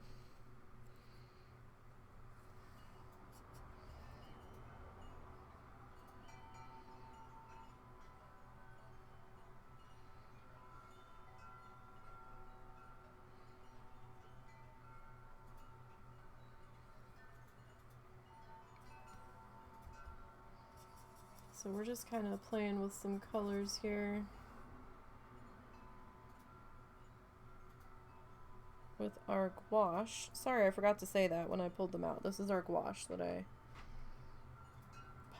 So we're just kind of playing with some colors here. With our gouache. Sorry, I forgot to say that when I pulled them out. This is our gouache that I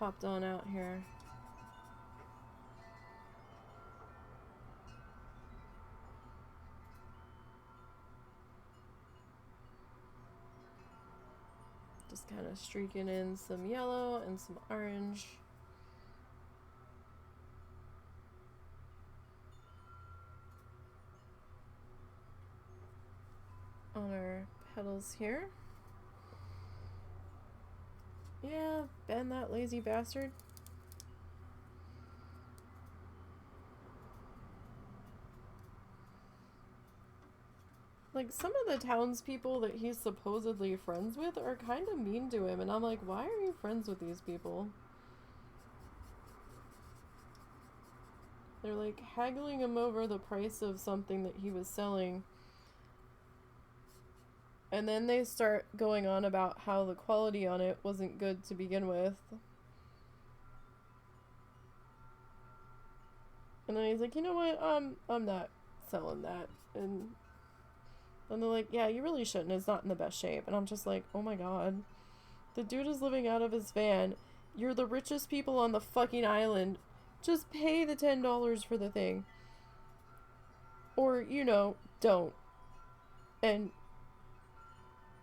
popped on out here. Just kind of streaking in some yellow and some orange. On our petals here. Yeah, bend that lazy bastard. Like, some of the townspeople that he's supposedly friends with are kind of mean to him, and I'm like, why are you friends with these people? They're like haggling him over the price of something that he was selling. And then they start going on about how the quality on it wasn't good to begin with. And then he's like, you know what, I'm not selling that. And then they're like, yeah, you really shouldn't, it's not in the best shape. And I'm just like, oh my god. The dude is living out of his van. You're the richest people on the fucking island. Just pay the $10 for the thing. Or, you know, don't. And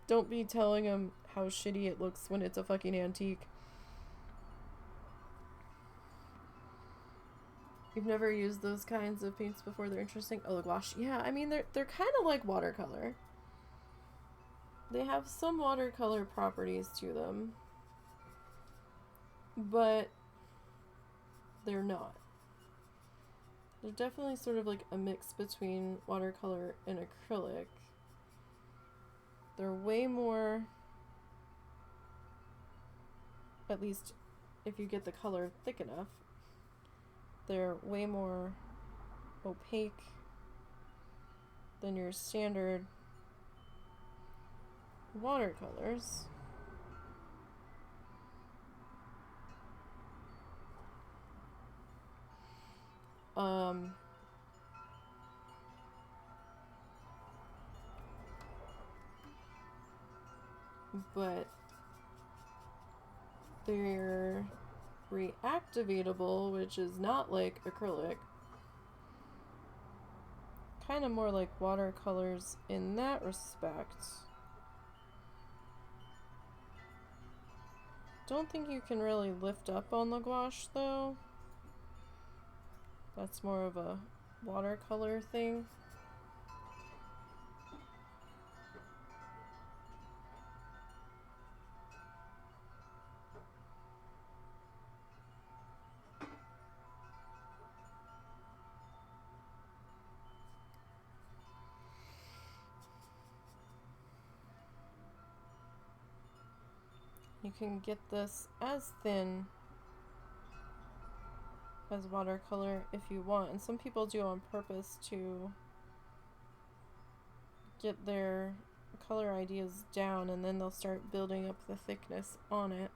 don't be telling him how shitty it looks when it's a fucking antique. You've never used those kinds of paints before? They're interesting. Oh, the gouache. Yeah, I mean, they're kind of like watercolor. They have some watercolor properties to them. But they're not. They're definitely sort of like a mix between watercolor and acrylic. They're way more, at least if you get the color thick enough, they're way more opaque than your standard watercolors. But they're reactivatable, which is not like acrylic. Kind of more like watercolors in that respect. Don't think you can really lift up on the gouache though. That's more of a watercolor thing. You can get this as thin as watercolor if you want, and some people do on purpose to get their color ideas down, and then they'll start building up the thickness on it.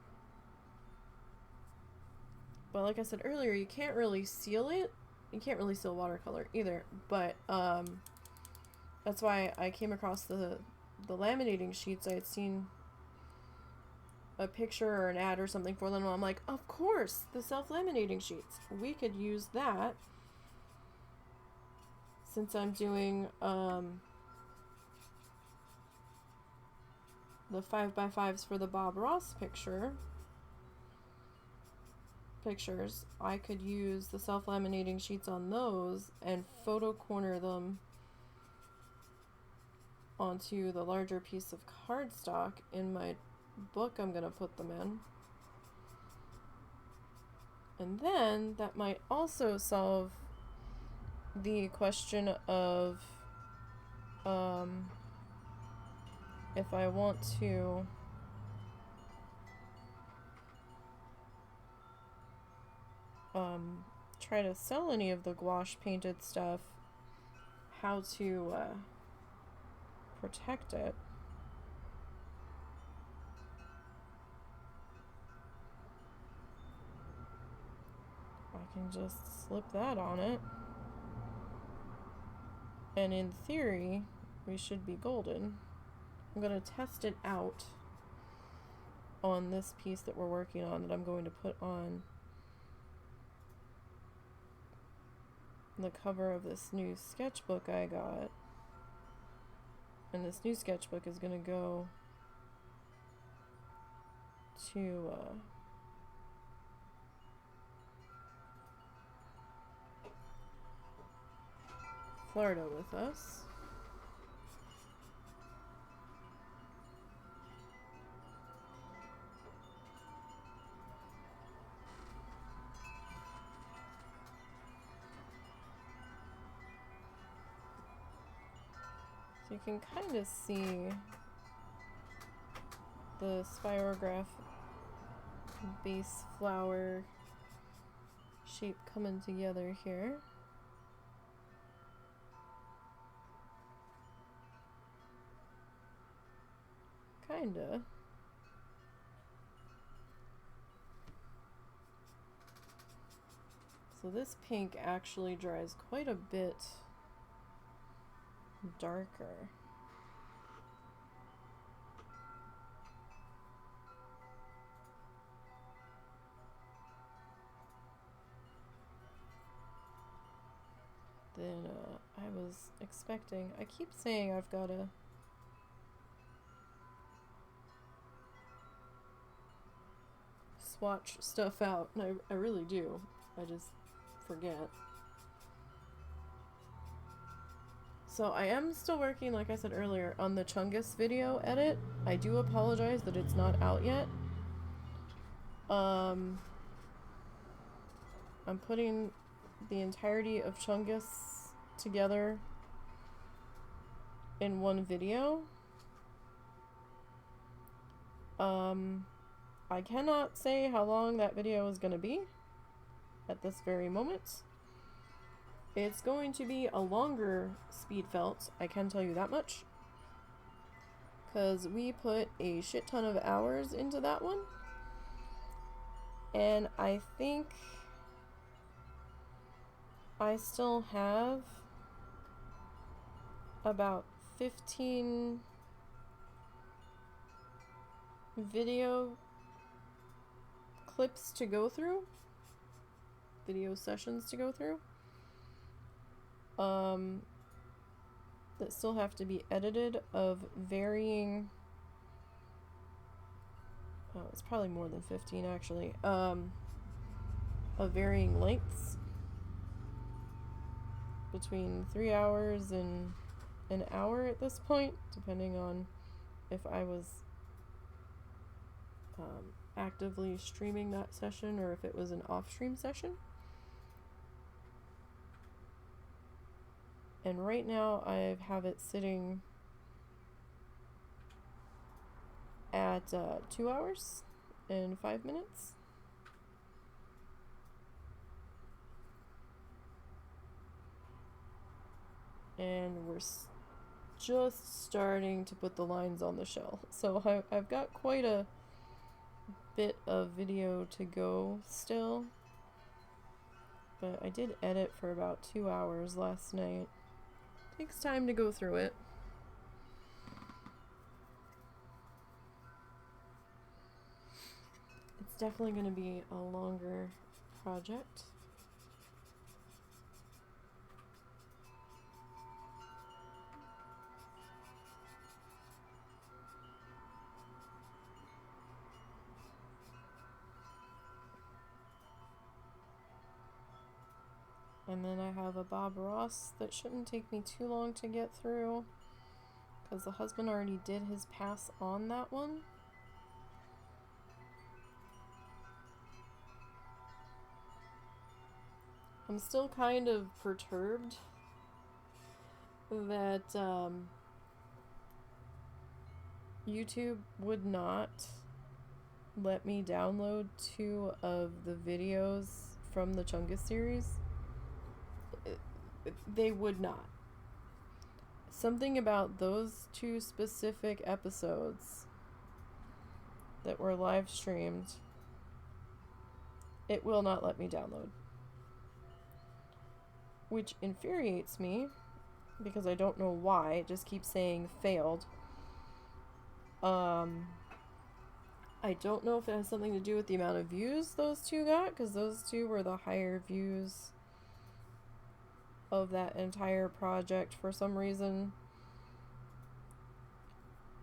But like I said earlier, you can't really seal it. You can't really seal watercolor either, but that's why I came across the laminating sheets. I had seen a picture or an ad or something for them, and I'm like, of course, the self-laminating sheets. We could use that since I'm doing the 5x5s for the Bob Ross pictures. I could use the self-laminating sheets on those and photo corner them onto the larger piece of cardstock in my book I'm gonna put them in. And then that might also solve the question of if I want to try to sell any of the gouache painted stuff, how to protect it. I can just slip that on it, and in theory we should be golden. I'm going to test it out on this piece that we're working on, that I'm going to put on the cover of this new sketchbook I got. And this new sketchbook is going to go to Florida with us. So you can kind of see the Spirograph base flower shape coming together here. Kinda. So this pink actually dries quite a bit darker. Than I was expecting. I keep saying I've got to swatch stuff out, and I really do. I just forget. So I am still working, like I said earlier, on the Chungus video edit. I do apologize that it's not out yet. I'm putting the entirety of Chungus together in one video. I cannot say how long that video is going to be at this very moment. It's going to be a longer speed felt, I can tell you that much, because we put a shit ton of hours into that one, and I think I still have about 15 video clips to go through, video sessions to go through, that still have to be edited, of varying, oh, it's probably more than 15 actually, of varying lengths. between 3 hours and an hour at this point, depending on if I was actively streaming that session or if it was an off-stream session. And right now I have it sitting at 2 hours and 5 minutes. And we're just starting to put the lines on the shell. So I've got quite a bit of video to go still. But I did edit for about 2 hours last night. Takes time to go through it. It's definitely going to be a longer project. And then I have a Bob Ross that shouldn't take me too long to get through, because the husband already did his pass on that one. I'm still kind of perturbed that YouTube would not let me download 2 of the videos from the Chungus series. They would not. Something about those 2 specific episodes that were live streamed, it will not let me download. Which infuriates me, because I don't know why. It just keeps saying failed. I don't know if it has something to do with the amount of views those 2 got, because those 2 were the higher views of that entire project for some reason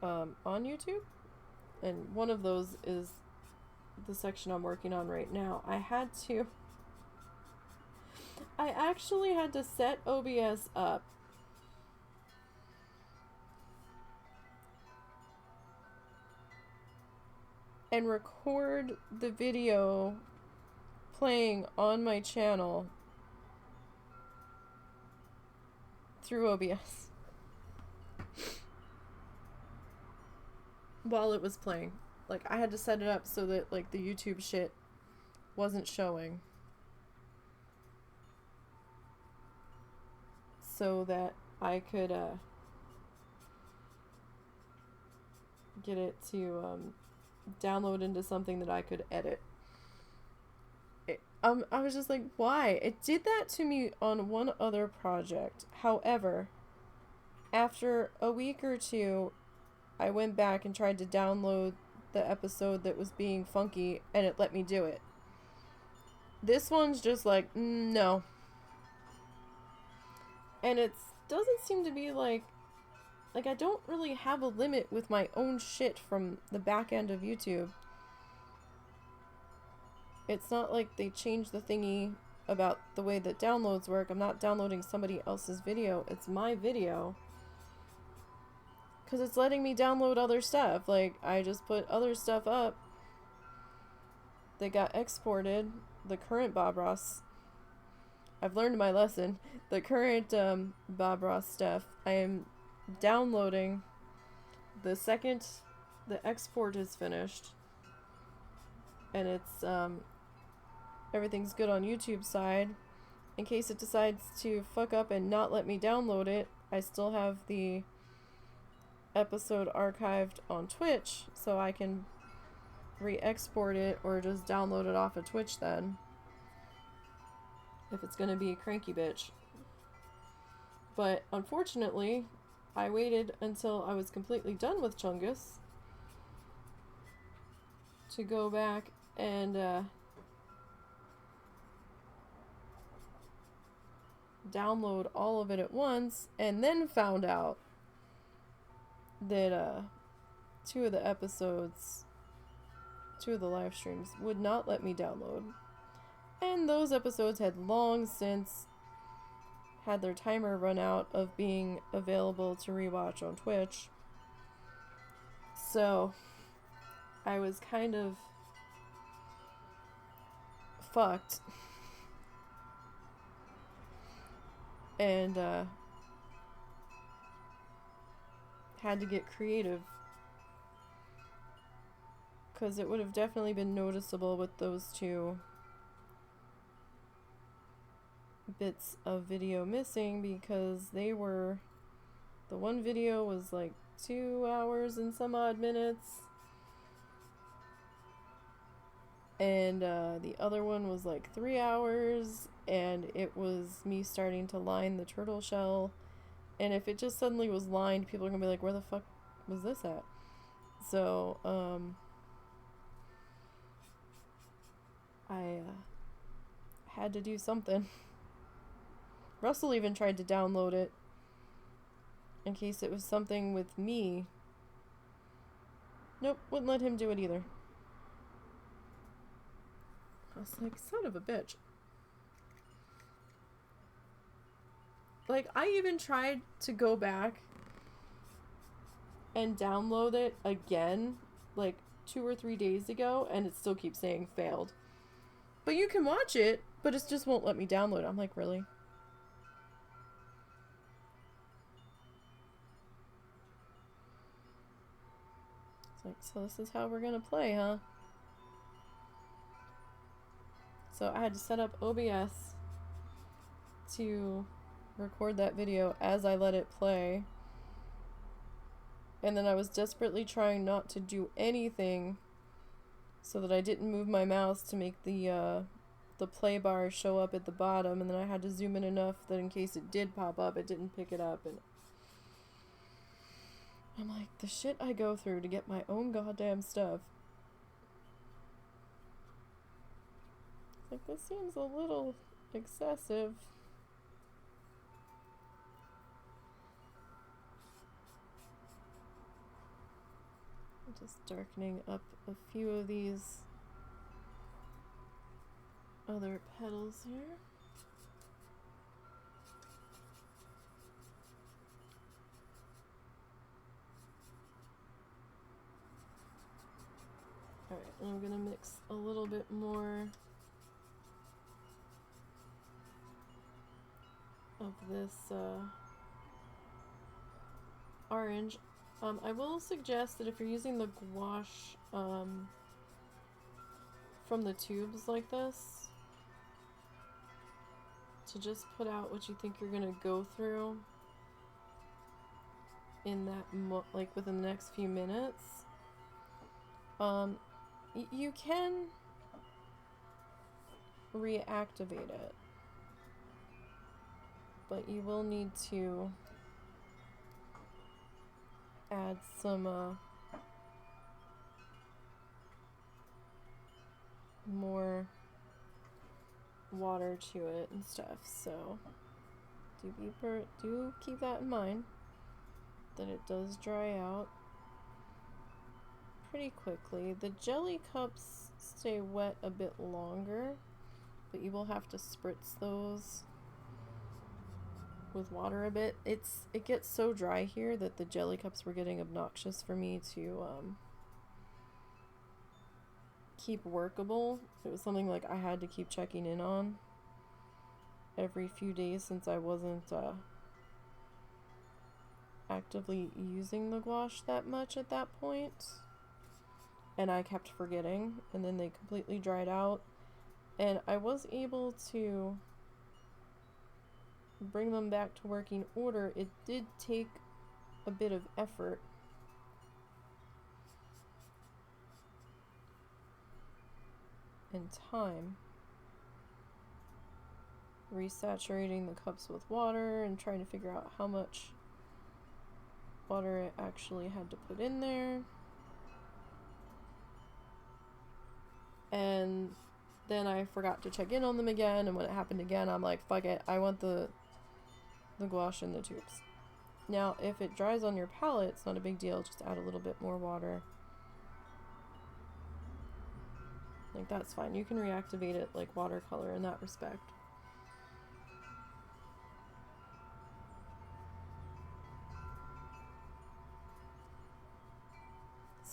on YouTube. And one of those is the section I'm working on right now. I actually had to set OBS up and record the video playing on my channel through OBS while it was playing. Like, I had to set it up so that, like, the YouTube shit wasn't showing, so that I could get it to download into something that I could edit. I was just like, why? It did that to me on one other project. However, after a week or 2, I went back and tried to download the episode that was being funky, and it let me do it. This one's just like, no. And it doesn't seem to be like I don't really have a limit with my own shit from the back end of YouTube. It's not like they changed the thingy about the way that downloads work. I'm not downloading somebody else's video. It's my video. Because it's letting me download other stuff. Like, I just put other stuff up that got exported. The current Bob Ross. I've learned my lesson. The current Bob Ross stuff, I am downloading the second the export is finished. And it's everything's good on YouTube side. In case it decides to fuck up and not let me download it, I still have the episode archived on Twitch, so I can re-export it or just download it off of Twitch then, if it's gonna be a cranky bitch. But unfortunately, I waited until I was completely done with Chungus to go back and download all of it at once, and then found out that 2 of the episodes, 2 of the live streams would not let me download. And those episodes had long since had their timer run out of being available to rewatch on Twitch. So I was kind of fucked. And had to get creative. Because it would have definitely been noticeable with those two bits of video missing, because they were, the one video was like 2 hours and some odd minutes, and the other one was like 3 hours, and it was me starting to line the turtle shell. And if it just suddenly was lined, people are gonna be like, where the fuck was this at? So I had to do something. Russell even tried to download it in case it was something with me. Nope, wouldn't let him do it either. I was like, son of a bitch. Like, I even tried to go back and download it again, like 2 or 3 days ago, and it still keeps saying failed. But you can watch it, but it just won't let me download it. I'm like, really? It's like, so this is how we're gonna play, huh? So I had to set up OBS to record that video as I let it play. And then I was desperately trying not to do anything so that I didn't move my mouse to make the play bar show up at the bottom, and then I had to zoom in enough that in case it did pop up, it didn't pick it up. And I'm like, the shit I go through to get my own goddamn stuff. It's like, this seems a little excessive. I'm just darkening up a few of these other petals here. Alright, and I'm gonna mix a little bit more of this orange. I will suggest that if you're using the gouache from the tubes like this, to just put out what you think you're gonna go through in that like within the next few minutes. You can reactivate it, but you will need to add some more water to it and stuff, so do keep that in mind, that it does dry out pretty quickly. The jelly cups stay wet a bit longer, but you will have to spritz those with water a bit. It gets so dry here that the jelly cups were getting obnoxious for me to keep workable. It was something like I had to keep checking in on every few days, since I wasn't actively using the gouache that much at that point, and I kept forgetting, and then they completely dried out, and I was able to bring them back to working order. It did take a bit of effort. And time. Resaturating the cups with water and trying to figure out how much water I actually had to put in there. And then I forgot to check in on them again, and when it happened again, I'm like, fuck it, I want the gouache in the tubes. Now, if it dries on your palette, it's not a big deal, just add a little bit more water. Like, that's fine. You can reactivate it like watercolor in that respect.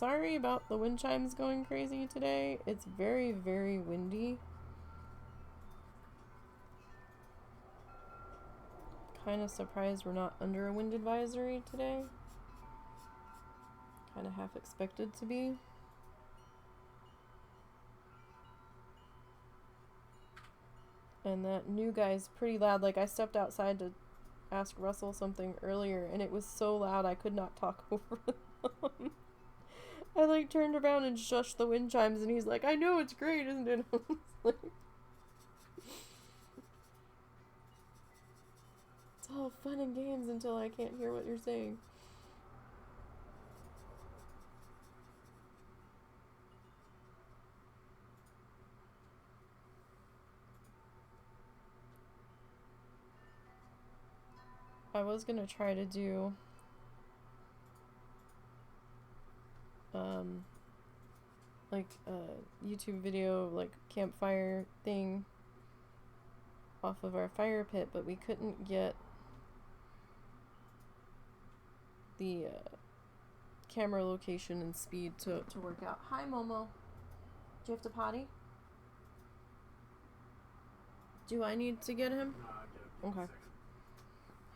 sorry about the wind chimes going crazy today. It's very, very windy. Kind of surprised we're not under a wind advisory today. Kind of half expected to be. And that new guy's pretty loud. Like, I stepped outside to ask Russell something earlier, and it was so loud I could not talk over them. I, like, turned around and shushed the wind chimes, and he's like, I know, it's great, isn't it? I was like, it's all fun and games until I can't hear what you're saying. I was gonna try to do like a YouTube video, like campfire thing off of our fire pit, but we couldn't get the camera location and speed to work out. Hi, Momo. Do you have to potty? Do I need to get him? Okay.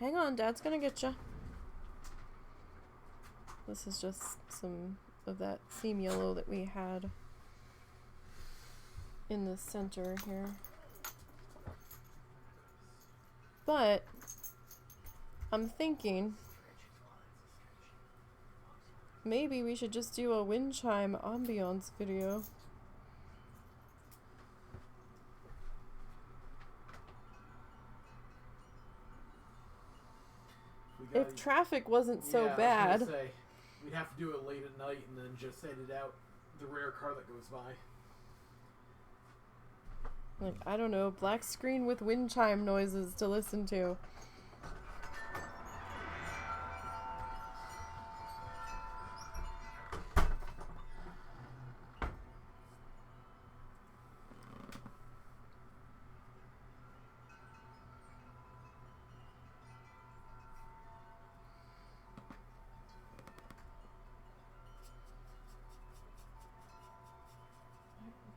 Hang on, Dad's gonna get ya. This is just some of that seam yellow that we had in the center here. But I'm thinking maybe we should just do a wind chime ambiance video. If traffic wasn't so bad. I was gonna say, we'd have to do it late at night and then just edit out the rare car that goes by. Like, I don't know, black screen with wind chime noises to listen to.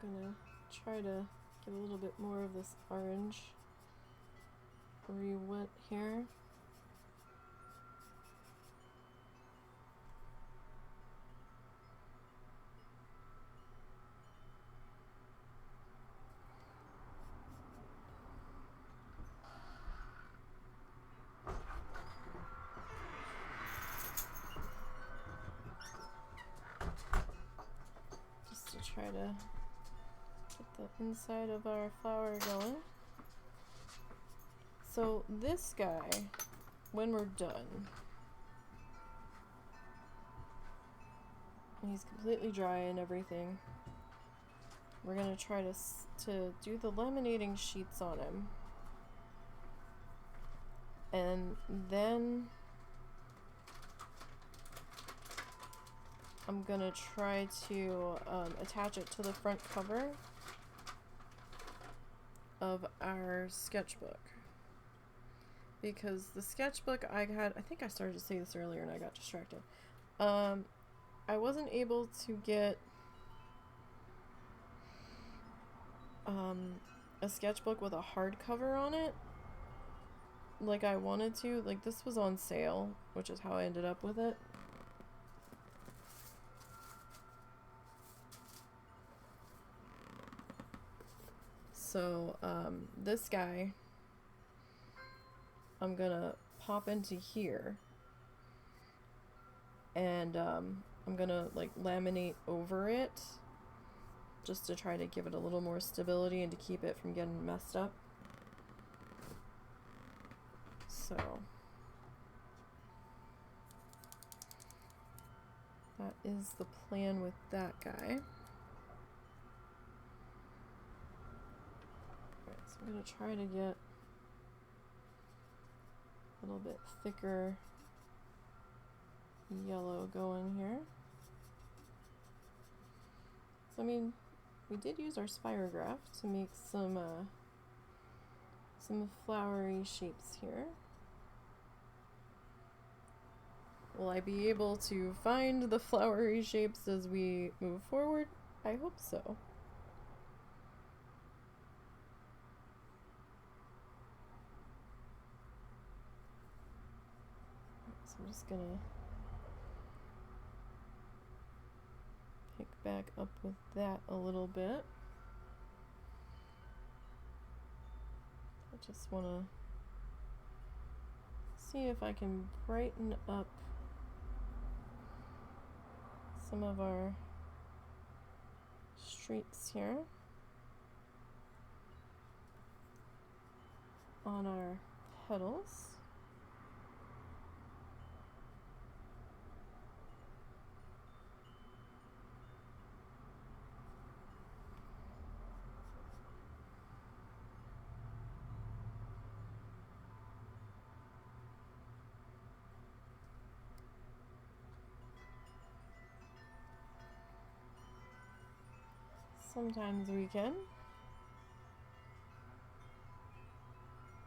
I'm gonna try to get a little bit more of this orange re-wet here. Just to try to get the inside of our flower going. So this guy, when we're done, he's completely dry and everything. We're gonna try to do the laminating sheets on him, and then I'm gonna try to attach it to the front cover of our sketchbook, because the sketchbook I think I started to say this earlier and I got distracted. I wasn't able to get a sketchbook with a hardcover on it like I wanted to. Like, this was on sale, which is how I ended up with it. So, this guy, I'm gonna pop into here, and I'm gonna, like, laminate over it, just to try to give it a little more stability and to keep it from getting messed up. So, that is the plan with that guy. I'm going to try to get a little bit thicker yellow going here. So, I mean, we did use our Spirograph to make some flowery shapes here. Will I be able to find the flowery shapes as we move forward? I hope so. So I'm just gonna pick back up with that a little bit. I just want to see if I can brighten up some of our streaks here on our petals. Sometimes we can.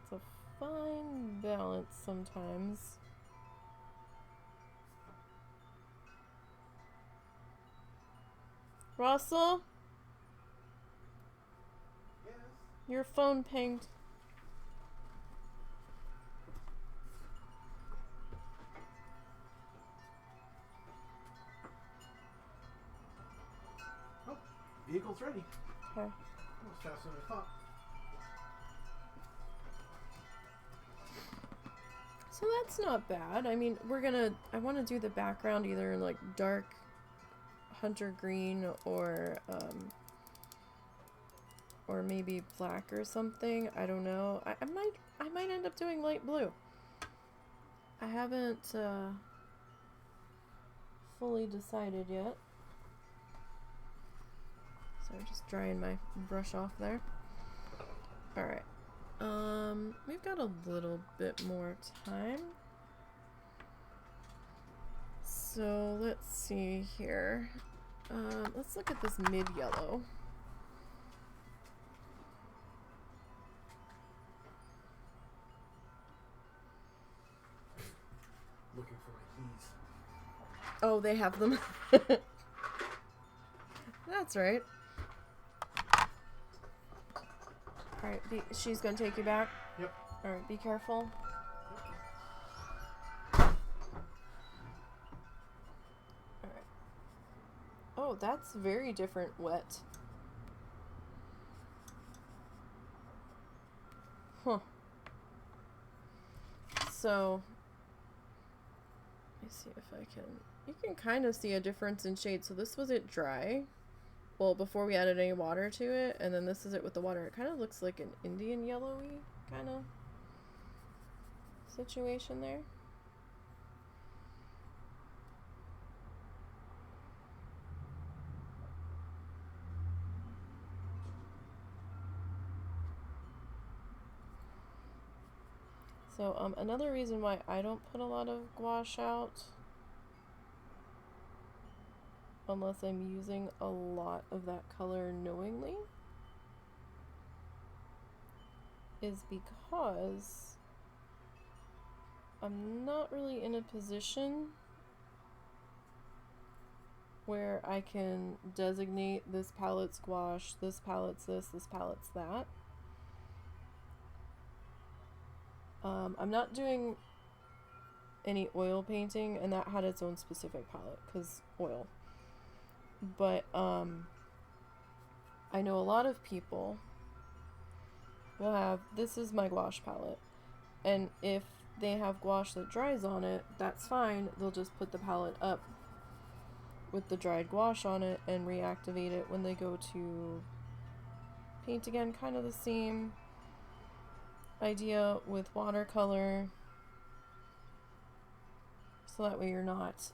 It's a fine balance sometimes. Russell? Yes. Your phone pinged. Oh, vehicle's ready. Okay. That was faster than I thought. So that's not bad. I mean, I want to do the background either in like dark hunter green or maybe black or something. I don't know. I might end up doing light blue. I haven't fully decided yet. So I'm just drying my brush off there. All right. We've got a little bit more time. So let's see here. Let's look at this mid yellow. Looking for my keys. Oh, they have them. That's right. Alright, she's gonna take you back? Yep. Alright, be careful. Yep. Alright. Oh, that's very different wet. Huh. So, let me see if I can... You can kind of see a difference in shade. So this was it dry. Well, before we added any water to it, and then this is it with the water. It kind of looks like an Indian yellowy kind of situation there. So, another reason why I don't put a lot of gouache out, unless I'm using a lot of that color knowingly, is because I'm not really in a position where I can designate this palette's gouache, this palette's this palette's that. I'm not doing any oil painting, and that had its own specific palette, because oil. But, I know a lot of people will have, this is my gouache palette, and if they have gouache that dries on it, that's fine. They'll just put the palette up with the dried gouache on it and reactivate it when they go to paint again. Kind of the same idea with watercolor, so that way you're not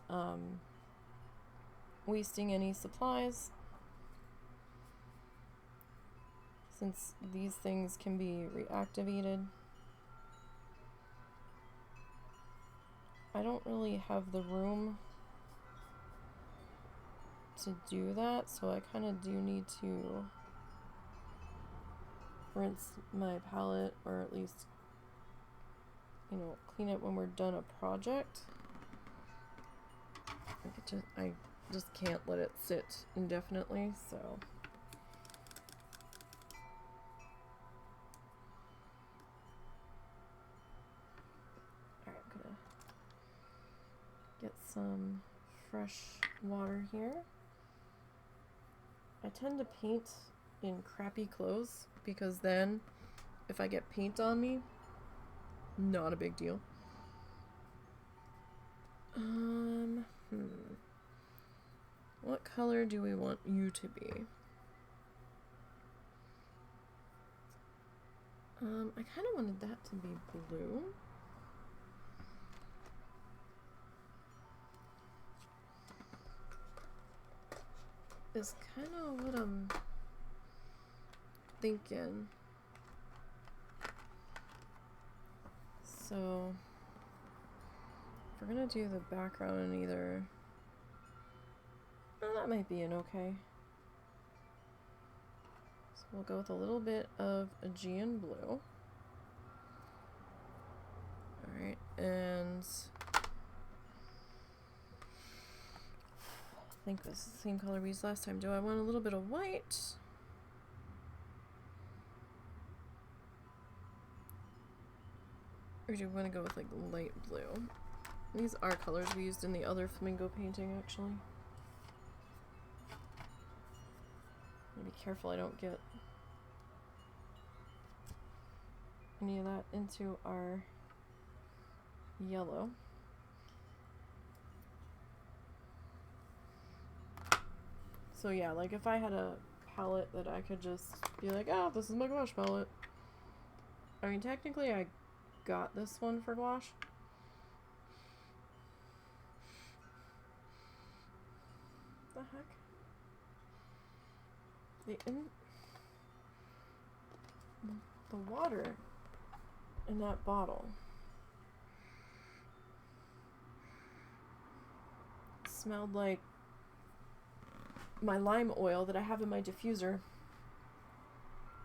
wasting any supplies, since these things can be reactivated. I don't really have the room to do that, so I kind of do need to rinse my palette, or at least, you know, clean it when we're done a project. I just can't let it sit indefinitely, so. Alright, I'm gonna get some fresh water here. I tend to paint in crappy clothes because then if I get paint on me, not a big deal. What color do we want you to be? I kind of wanted that to be blue. Is kind of what I'm thinking. So, if we're gonna do the background in either, oh, that might be an okay. So we'll go with a little bit of Aegean blue. Alright, and I think this is the same color we used last time. Do I want a little bit of white? Or do you want to go with like light blue? These are colors we used in the other flamingo painting, actually. Be careful I don't get any of that into our yellow. So yeah, like if I had a palette that I could just be like, oh, this is my gouache palette. I mean, technically I got this one for gouache. What the heck? The water in that bottle smelled like my lime oil that I have in my diffuser,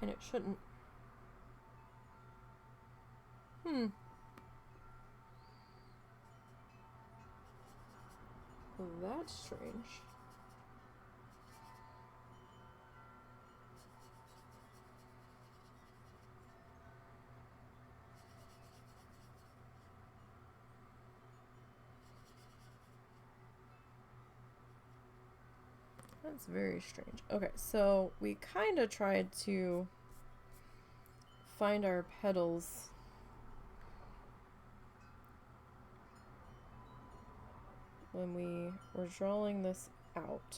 and it shouldn't. That's strange. That's very strange. Okay, so we kind of tried to find our petals when we were drawing this out.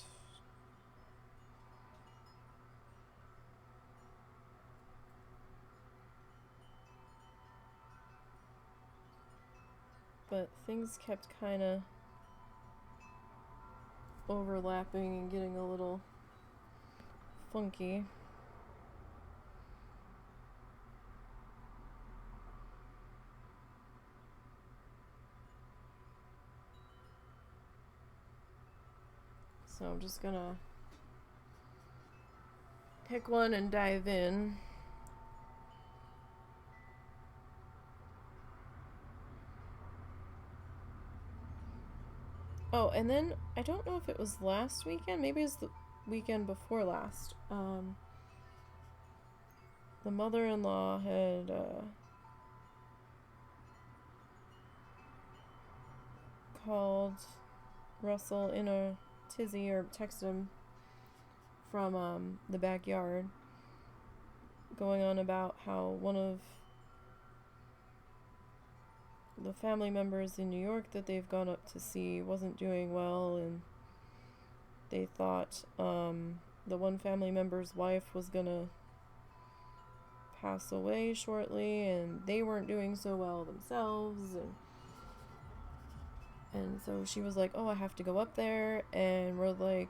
But things kept kind of overlapping and getting a little funky. So I'm just gonna pick one and dive in. Oh, and then I don't know if it was last weekend, maybe it was the weekend before last. The mother-in-law had called Russell in a tizzy, or texted him from the backyard, going on about how one of the family members in New York that they've gone up to see wasn't doing well, and they thought the one family member's wife was gonna pass away shortly, and they weren't doing so well themselves, and so she was like, oh, I have to go up there, and we're like,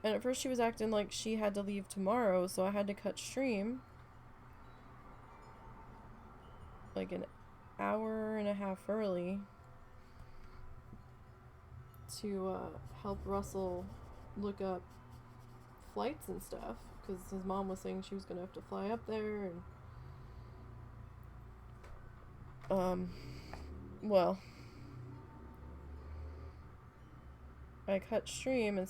and at first she was acting like she had to leave tomorrow, so I had to cut stream like an hour and a half early to help Russell look up flights and stuff, because his mom was saying she was gonna have to fly up there, and well, I cut stream and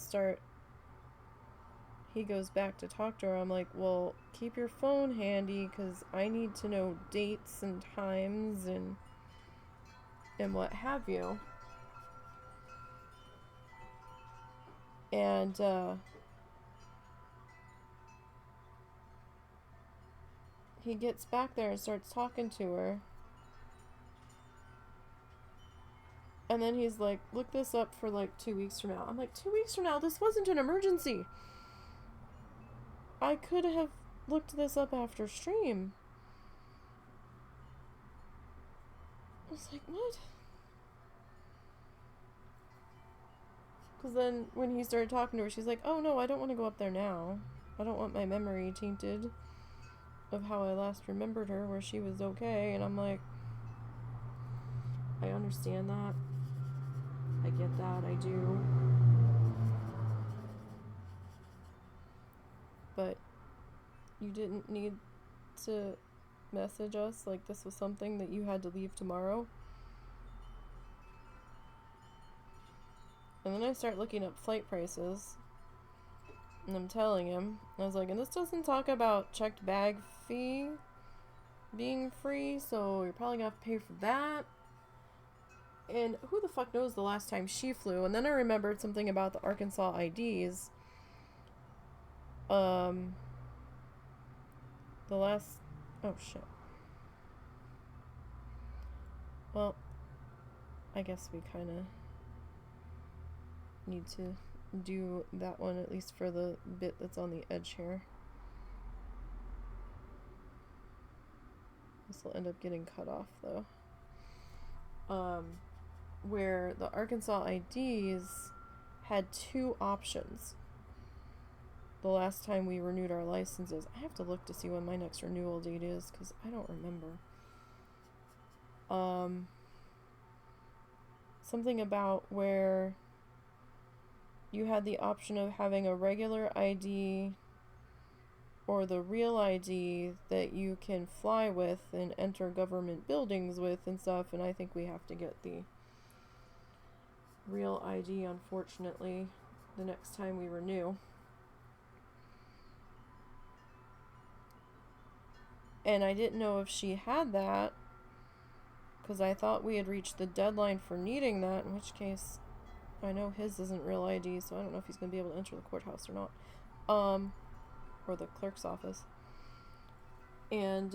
he goes back to talk to her. I'm like, well, keep your phone handy because I need to know dates and times and what have you. And he gets back there and starts talking to her. And then he's like, look this up for like 2 weeks from now. I'm like, 2 weeks from now? This wasn't an emergency. I could have looked this up after stream. I was like, what? Because then when he started talking to her, she's like, oh no, I don't want to go up there now. I don't want my memory tainted of how I last remembered her, where she was okay. And I'm like, I understand that. I get that. I do. But you didn't need to message us like this was something that you had to leave tomorrow. And then I start looking up flight prices. And I'm telling him, I was like, and this doesn't talk about checked bag fee being free, so you're probably gonna have to pay for that. And who the fuck knows the last time she flew? And then I remembered something about the Arkansas IDs. The last... Oh, shit. Well, I guess we kind of need to do that one, at least for the bit that's on the edge here. This will end up getting cut off, though. Where the Arkansas IDs had 2 options the last time we renewed our licenses. I have to look to see when my next renewal date is, because I don't remember. Something about where you had the option of having a regular ID or the real ID that you can fly with and enter government buildings with and stuff, and I think we have to get the real ID, unfortunately, the next time we renew. And I didn't know if she had that, because I thought we had reached the deadline for needing that, in which case I know his isn't real ID, so I don't know if he's going to be able to enter the courthouse or not. Or the clerk's office. And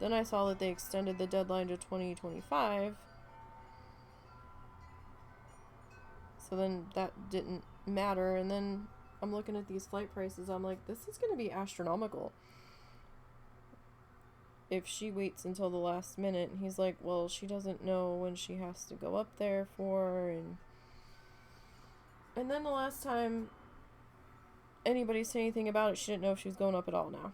then I saw that they extended the deadline to 2025. So then that didn't matter. And then I'm looking at these flight prices. I'm like, this is going to be astronomical if she waits until the last minute. And he's like, well, she doesn't know when she has to go up there for. And then the last time anybody said anything about it, she didn't know if she was going up at all now.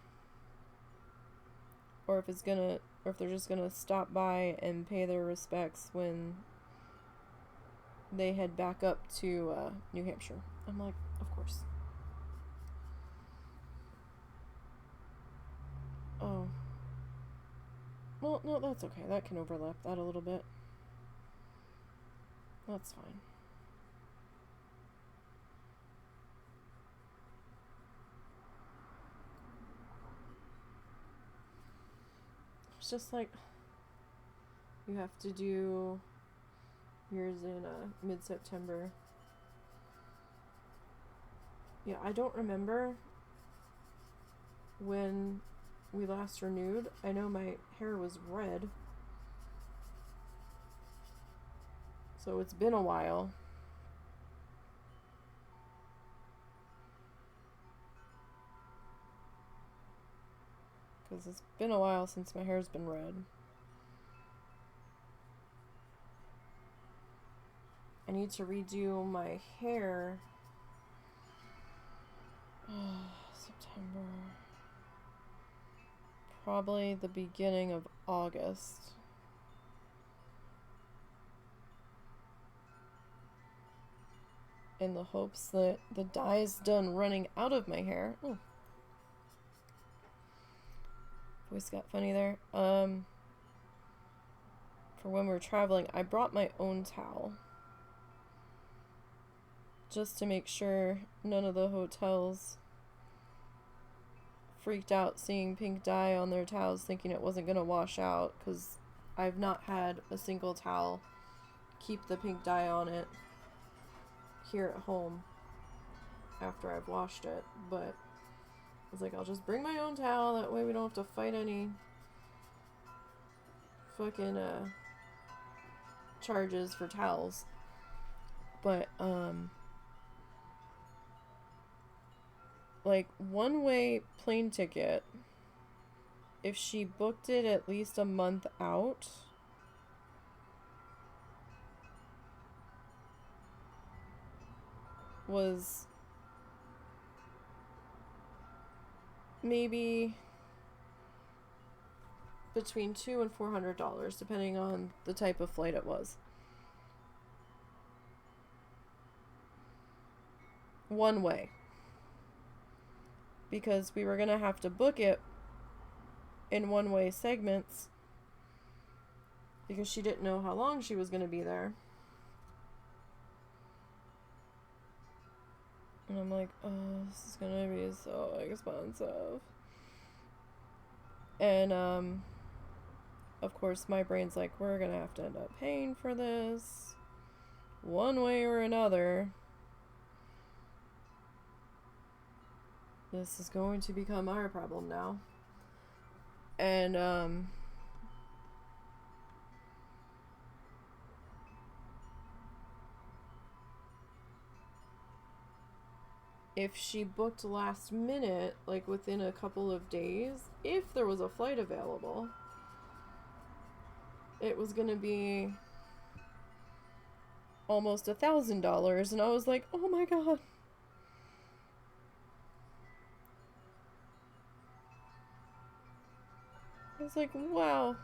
Or if they're just gonna stop by and pay their respects when they head back up to New Hampshire. I'm like, of course. Oh. Well, no, that's okay. That can overlap that a little bit. That's fine. It's just like, you have to do yours in mid-September. Yeah, I don't remember when we last renewed. I know my hair was red. So it's been a while. Because it's been a while since my hair's been red. I need to redo my hair. September. Probably the beginning of August. In the hopes that the dye is done running out of my hair. Oh. Voice got funny there. For when we're traveling, I brought my own towel. just to make sure none of the hotels freaked out seeing pink dye on their towels thinking it wasn't going to wash out, because I've not had a single towel keep the pink dye on it here at home after I've washed it. But I was like, I'll just bring my own towel, that way we don't have to fight any fucking charges for towels. But like, one-way plane ticket, if she booked it at least a month out, was maybe between $200 and $400, depending on the type of flight it was. One way. Because we were going to have to book it in one-way segments, because she didn't know how long she was going to be there. And I'm like, oh, this is going to be so expensive. And, of course, my brain's like, we're going to have to end up paying for this one way or another. This is going to become our problem now. And, if she booked last minute, like within a couple of days, if there was a flight available, it was gonna be almost $1,000, and I was like, oh my god. I was like, wow,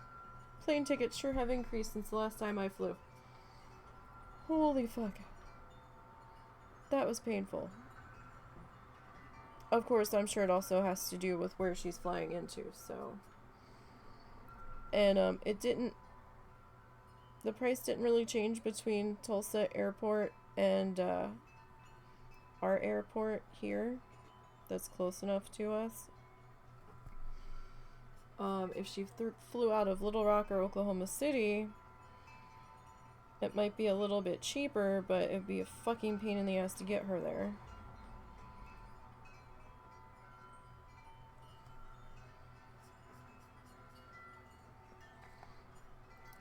plane tickets sure have increased since the last time I flew. Holy fuck. That was painful. Of course, I'm sure it also has to do with where she's flying into, so. And, the price didn't really change between Tulsa Airport and, our airport here that's close enough to us. If she flew out of Little Rock or Oklahoma City, it might be a little bit cheaper, but it'd be a fucking pain in the ass to get her there.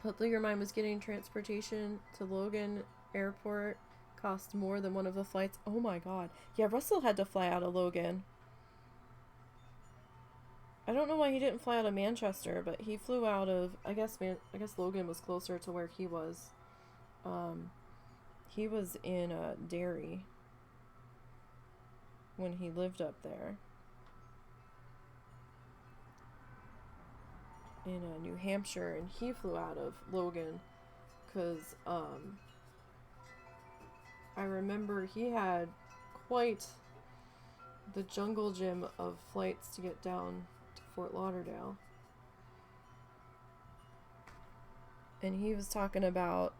Hopefully your mind was getting transportation to Logan Airport cost more than one of the flights. Oh my god. Yeah, Russell had to fly out of Logan. I don't know why he didn't fly out of Manchester, but he flew out of, I guess Logan was closer to where he was. He was in Derry when he lived up there. In New Hampshire, and he flew out of Logan because I remember he had quite the jungle gym of flights to get down to Fort Lauderdale. And he was talking about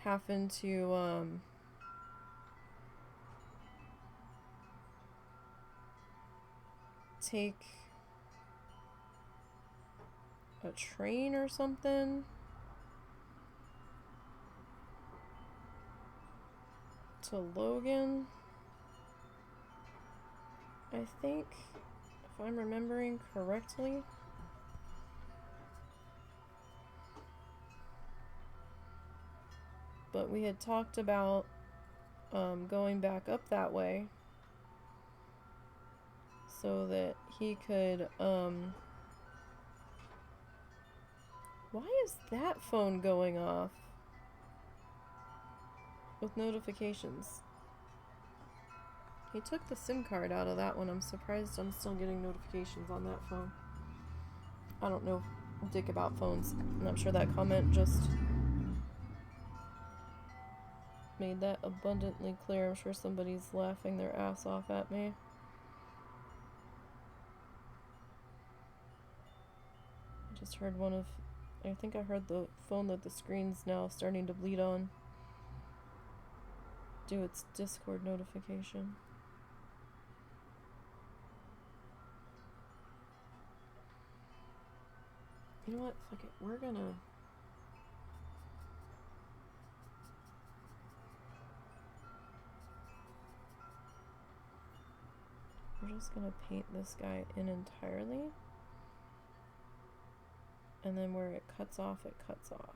having to take a train or something to Logan, I think, if I'm remembering correctly. But we had talked about going back up that way so that he could why is that phone going off with notifications? He took the SIM card out of that one. I'm surprised I'm still getting notifications on that phone. I don't know dick about phones, and I'm sure that comment just made that abundantly clear. I'm sure somebody's laughing their ass off at me. I just heard I think I heard the phone that the screen's now starting to bleed on. do its Discord notification. You know what? Fuck it. We're gonna... We're just gonna paint this guy in entirely. And then where it cuts off, it cuts off.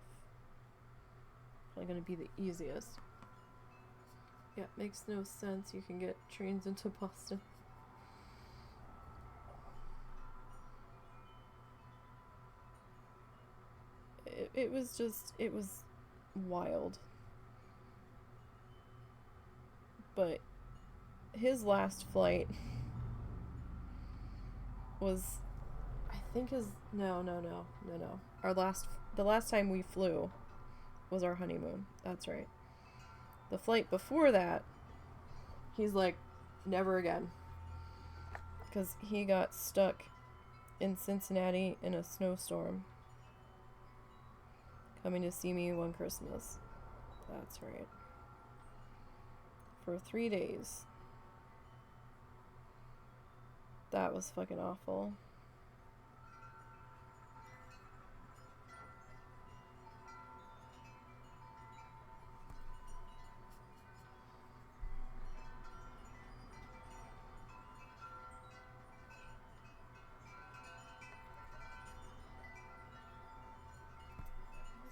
Probably gonna be the easiest. Yeah, makes no sense. You can get trains into Boston. It was just, it was wild. But his last flight was, I think no. The last time we flew was our honeymoon. That's right. The flight before that, he's like, never again. Because he got stuck in Cincinnati in a snowstorm. Coming to see me one Christmas. That's right. For 3 days. That was fucking awful.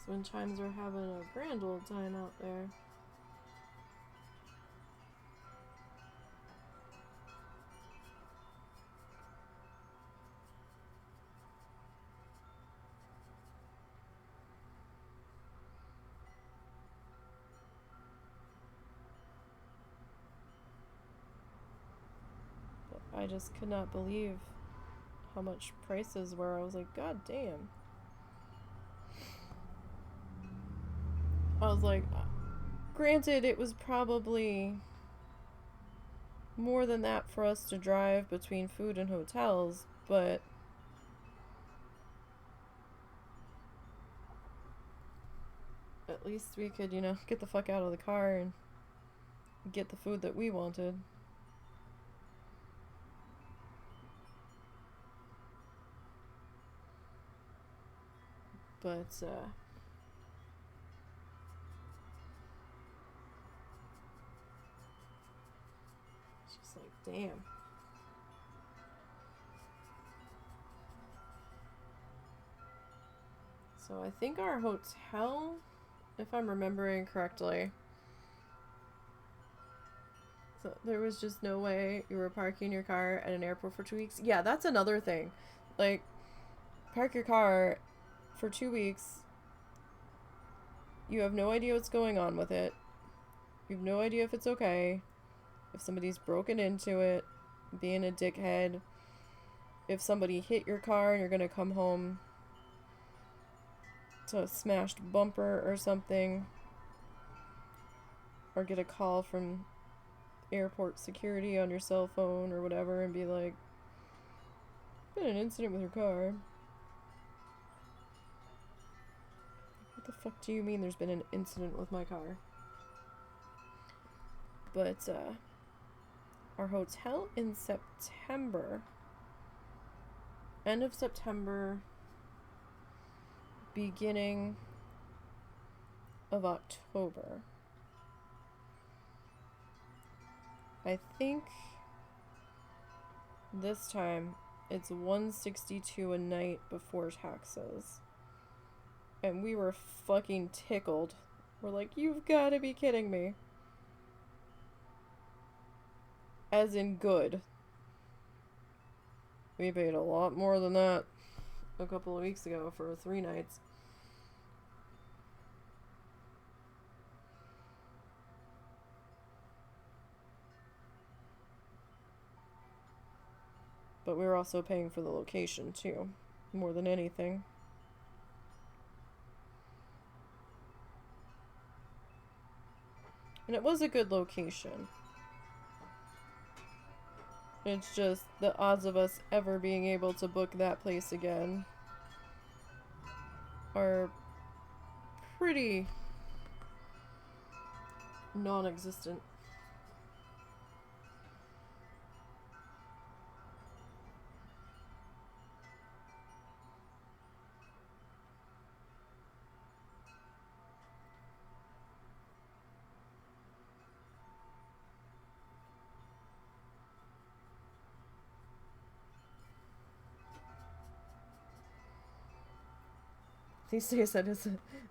Wind chimes are having a grand old time out there. But I just could not believe how much prices were. I was like, God damn. I was like, granted, it was probably more than that for us to drive between food and hotels, but at least we could, you know, get the fuck out of the car and get the food that we wanted. But, damn. So I think our hotel, if I'm remembering correctly, so there was just no way you were parking your car at an airport for 2 weeks. Yeah, that's another thing. Like, park your car for 2 weeks. You have no idea what's going on with it. You have no idea if it's okay. If somebody's broken into it, being a dickhead. If somebody hit your car and you're gonna come home to a smashed bumper or something. Or get a call from airport security on your cell phone or whatever and be like, been an incident with your car. What the fuck do you mean there's been an incident with my car? But, our hotel in September, end of September, beginning of October. I think this time it's $162 a night before taxes. And we were fucking tickled. We're like, you've gotta be kidding me. As in good. We paid a lot more than that a couple of weeks ago for 3 nights. But we were also paying for the location too, more than anything. And it was a good location. It's just the odds of us ever being able to book that place again are pretty non-existent. these days that is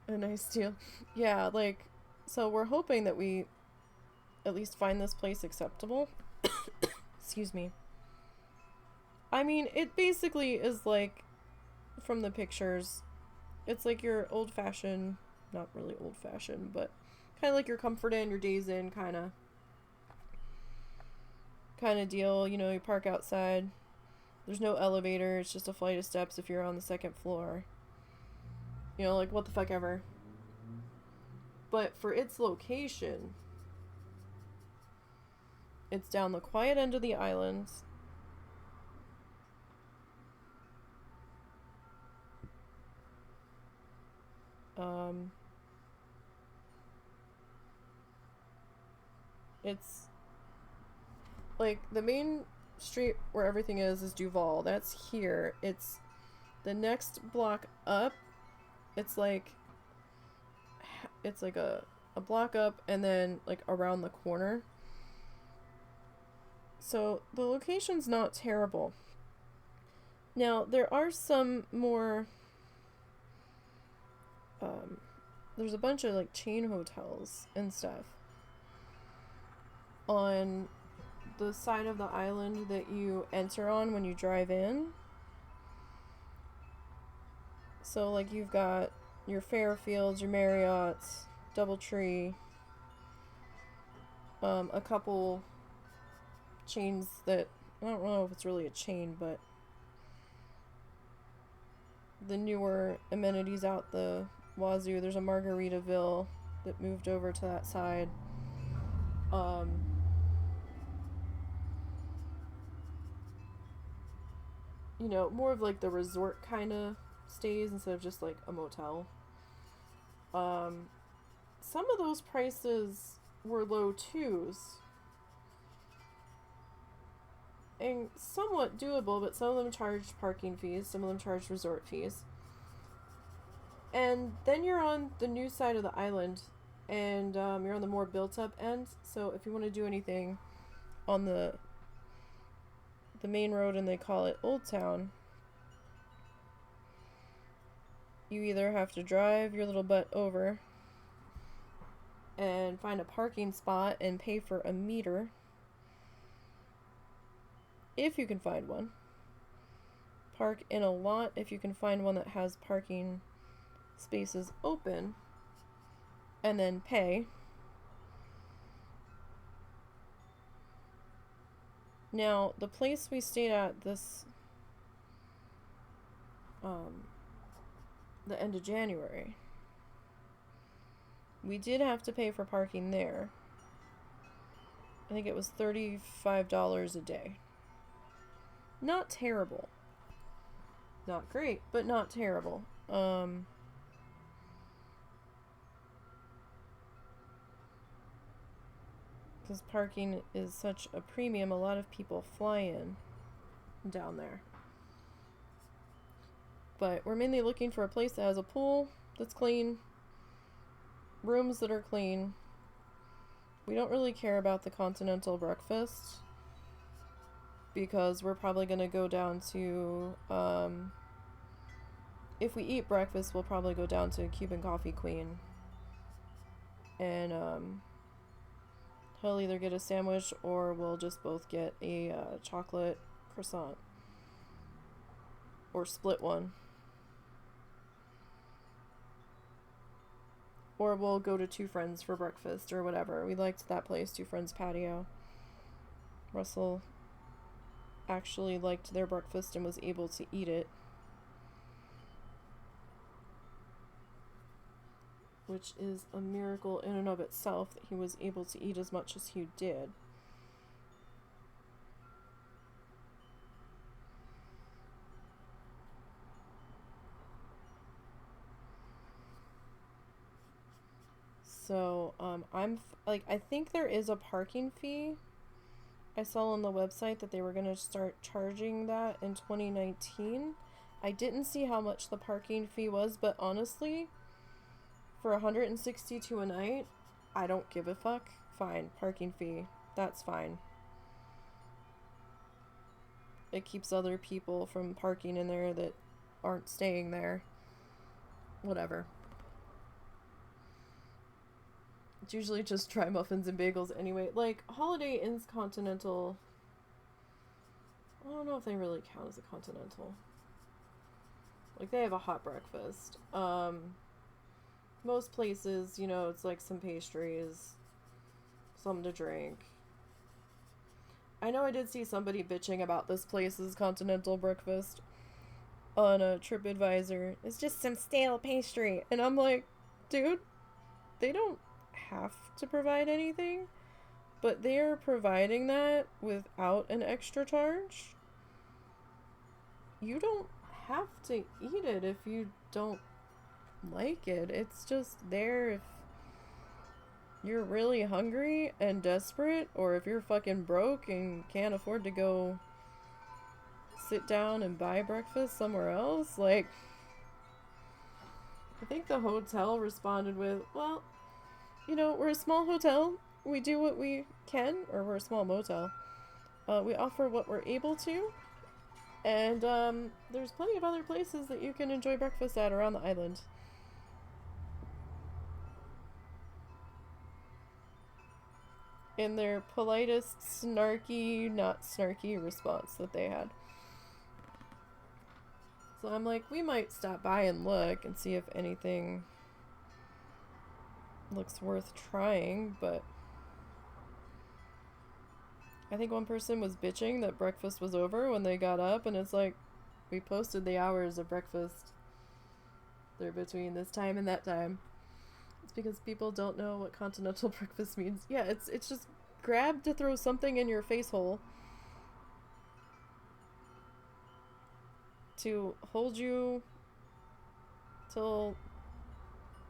a nice deal. Yeah, like, so we're hoping that we at least find this place acceptable. Excuse me. I mean, it basically is like, from the pictures, it's like your old-fashioned, not really old-fashioned, but kind of like your Comfort Inn, your Days Inn kind of deal. You know, you park outside. There's no elevator. It's just a flight of steps if you're on the second floor. You know, like, what the fuck ever. But for its location, it's down the quiet end of the island. It's like the main street where everything is Duval. That's here. It's the next block up. It's like a block up and then like around the corner. So the location's not terrible. Now there are some more there's a bunch of like chain hotels and stuff on the side of the island that you enter on when you drive in. So like you've got your Fairfields, your Marriott's, Doubletree, a couple chains that I don't know if it's really a chain, but the newer amenities out the wazoo. There's a Margaritaville that moved over to that side. You know, more of like the resort kind of stays instead of just like a motel. Some of those prices were low twos and somewhat doable, but some of them charged parking fees, some of them charged resort fees. And then you're on the new side of the island, and you're on the more built-up end. So if you want to do anything on the main road, and they call it Old Town, you either have to drive your little butt over and find a parking spot and pay for a meter, if you can find one. Park in a lot if you can find one that has parking spaces open, and then pay. Now, the place we stayed at this the end of January, we did have to pay for parking there. I think it was $35 a day. Not terrible. Not great, but not terrible. Because parking is such a premium, a lot of people fly in down there. But we're mainly looking for a place that has a pool that's clean, rooms that are clean. We don't really care about the continental breakfast because we're probably going to go down to, if we eat breakfast, we'll probably go down to Cuban Coffee Queen. And he'll either get a sandwich or we'll just both get a chocolate croissant. Or split one. Or we'll go to Two Friends for breakfast or whatever. We liked that place, Two Friends Patio. Russell actually liked their breakfast and was able to eat it. Which is a miracle in and of itself that he was able to eat as much as he did. So, I think there is a parking fee. I saw on the website that they were going to start charging that in 2019. I didn't see how much the parking fee was, but honestly, for $162 a night, I don't give a fuck. Fine, parking fee. That's fine. It keeps other people from parking in there that aren't staying there. whatever. It's usually just dry muffins and bagels anyway. Like, Holiday Inn's Continental, I don't know if they really count as a continental. Like, they have a hot breakfast. Most places, you know, it's like some pastries, something to drink. I know I did see somebody bitching about this place's continental breakfast on a TripAdvisor. It's just some stale pastry. And I'm like, dude, they don't have to provide anything, but they're providing that without an extra charge. You don't have to eat it if you don't like it. It's just there if you're really hungry and desperate, or if you're fucking broke and can't afford to go sit down and buy breakfast somewhere else. Like, I think the hotel responded with, well, you know, we're a small hotel. We do what we can, or we're a small motel. We offer what we're able to. And there's plenty of other places that you can enjoy breakfast at around the island. In their politest, snarky, not snarky response that they had. So I'm like, we might stop by and look and see if anything looks worth trying, but I think one person was bitching that breakfast was over when they got up, and it's like, we posted the hours of breakfast. They're between this time and that time. It's because people don't know what continental breakfast means. Yeah, it's just grab to throw something in your face hole to hold you till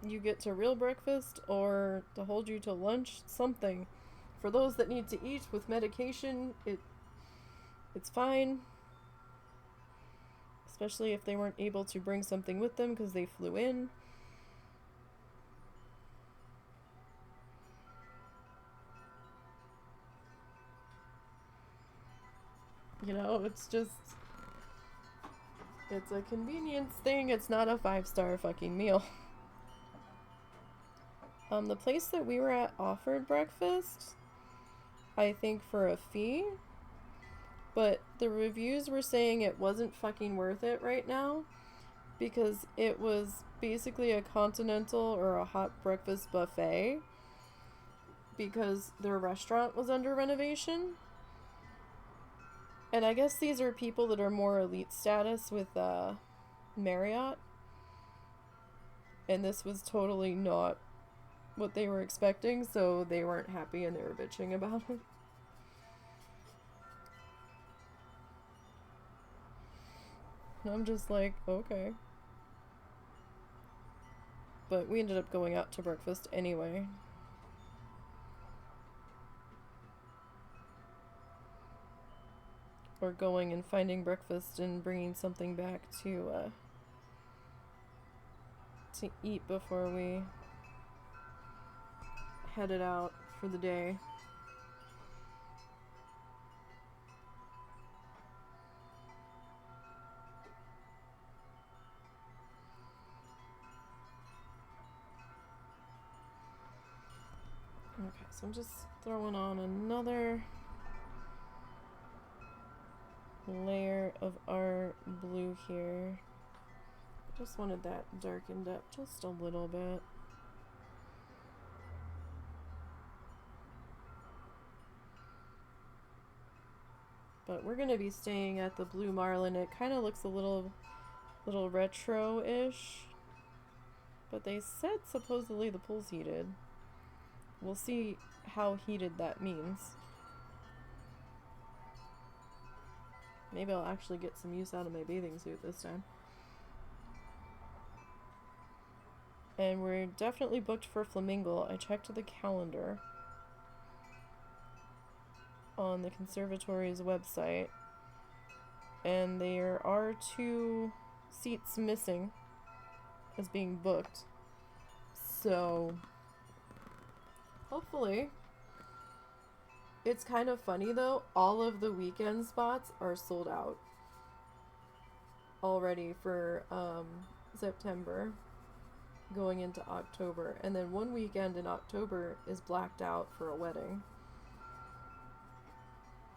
you get to real breakfast, or to hold you to lunch, something. For those that need to eat with medication, it's fine. Especially if they weren't able to bring something with them because they flew in. You know, it's a convenience thing. It's not a 5-star fucking meal. The place that we were at offered breakfast, I think, for a fee, but the reviews were saying it wasn't fucking worth it right now because it was basically a continental or a hot breakfast buffet because their restaurant was under renovation. And I guess these are people that are more elite status with Marriott, and this was totally not what they were expecting, so they weren't happy and they were bitching about it. And I'm just like, okay. But we ended up going out to breakfast anyway. Or going and finding breakfast and bringing something back to eat before we headed out for the day. Okay, so I'm just throwing on another layer of our blue here. Just wanted that darkened up just a little bit. But we're gonna be staying at the Blue Marlin. It kind of looks a little retro-ish, but they said supposedly the pool's heated. We'll see how heated that means. Maybe I'll actually get some use out of my bathing suit this time. And we're definitely booked for Flamingo. I checked the calendar on the conservatory's website, and there are 2 seats missing as being booked. So hopefully. It's kind of funny though, all of the weekend spots are sold out already for September. going into October, and then one weekend in October is blacked out for a wedding,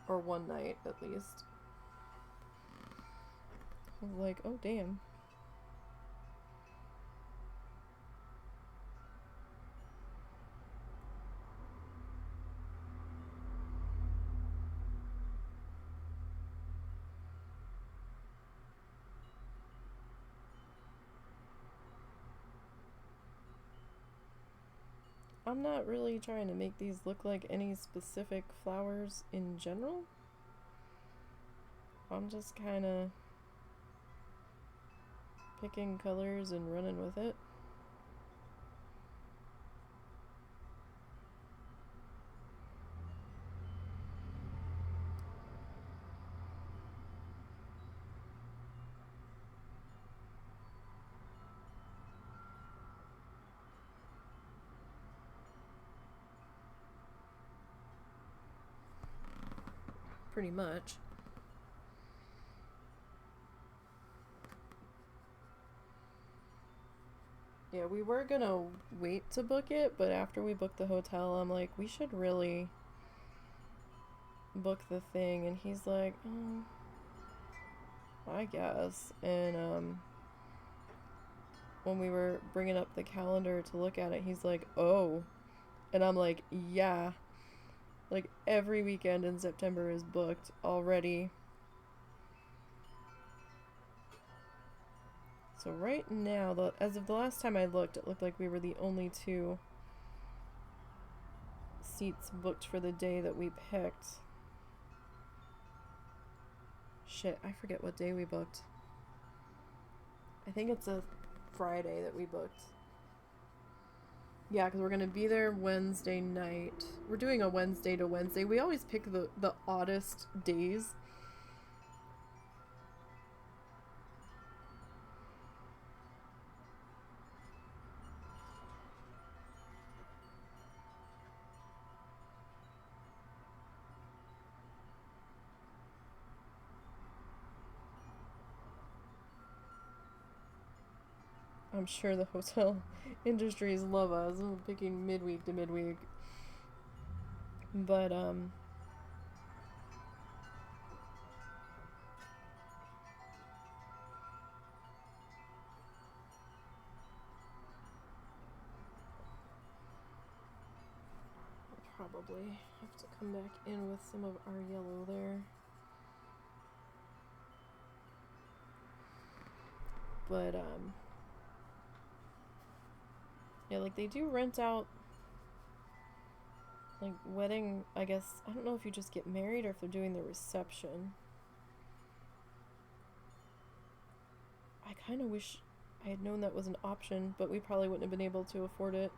or one night at least. I was like, oh damn. I'm not really trying to make these look like any specific flowers in general. I'm just kind of picking colors and running with it. Pretty much. Yeah, we were gonna wait to book it, but after we booked the hotel, I'm like, we should really book the thing. And he's like, oh, I guess. And when we were bringing up the calendar to look at it, he's like, oh. And I'm like, yeah. Like, every weekend in September is booked already. So right now, as of the last time I looked, it looked like we were the only two seats booked for the day that we picked. Shit, I forget what day we booked. I think it's a Friday that we booked. Yeah, because we're going to be there Wednesday night. We're doing a Wednesday to Wednesday. We always pick the oddest days. I'm sure the hotel industries love us. I'm picking midweek to midweek. But, probably have to come back in with some of our yellow there. But, yeah, like, they do rent out, like, wedding, I guess, I don't know if you just get married or if they're doing the reception. I kind of wish I had known that was an option, but we probably wouldn't have been able to afford it.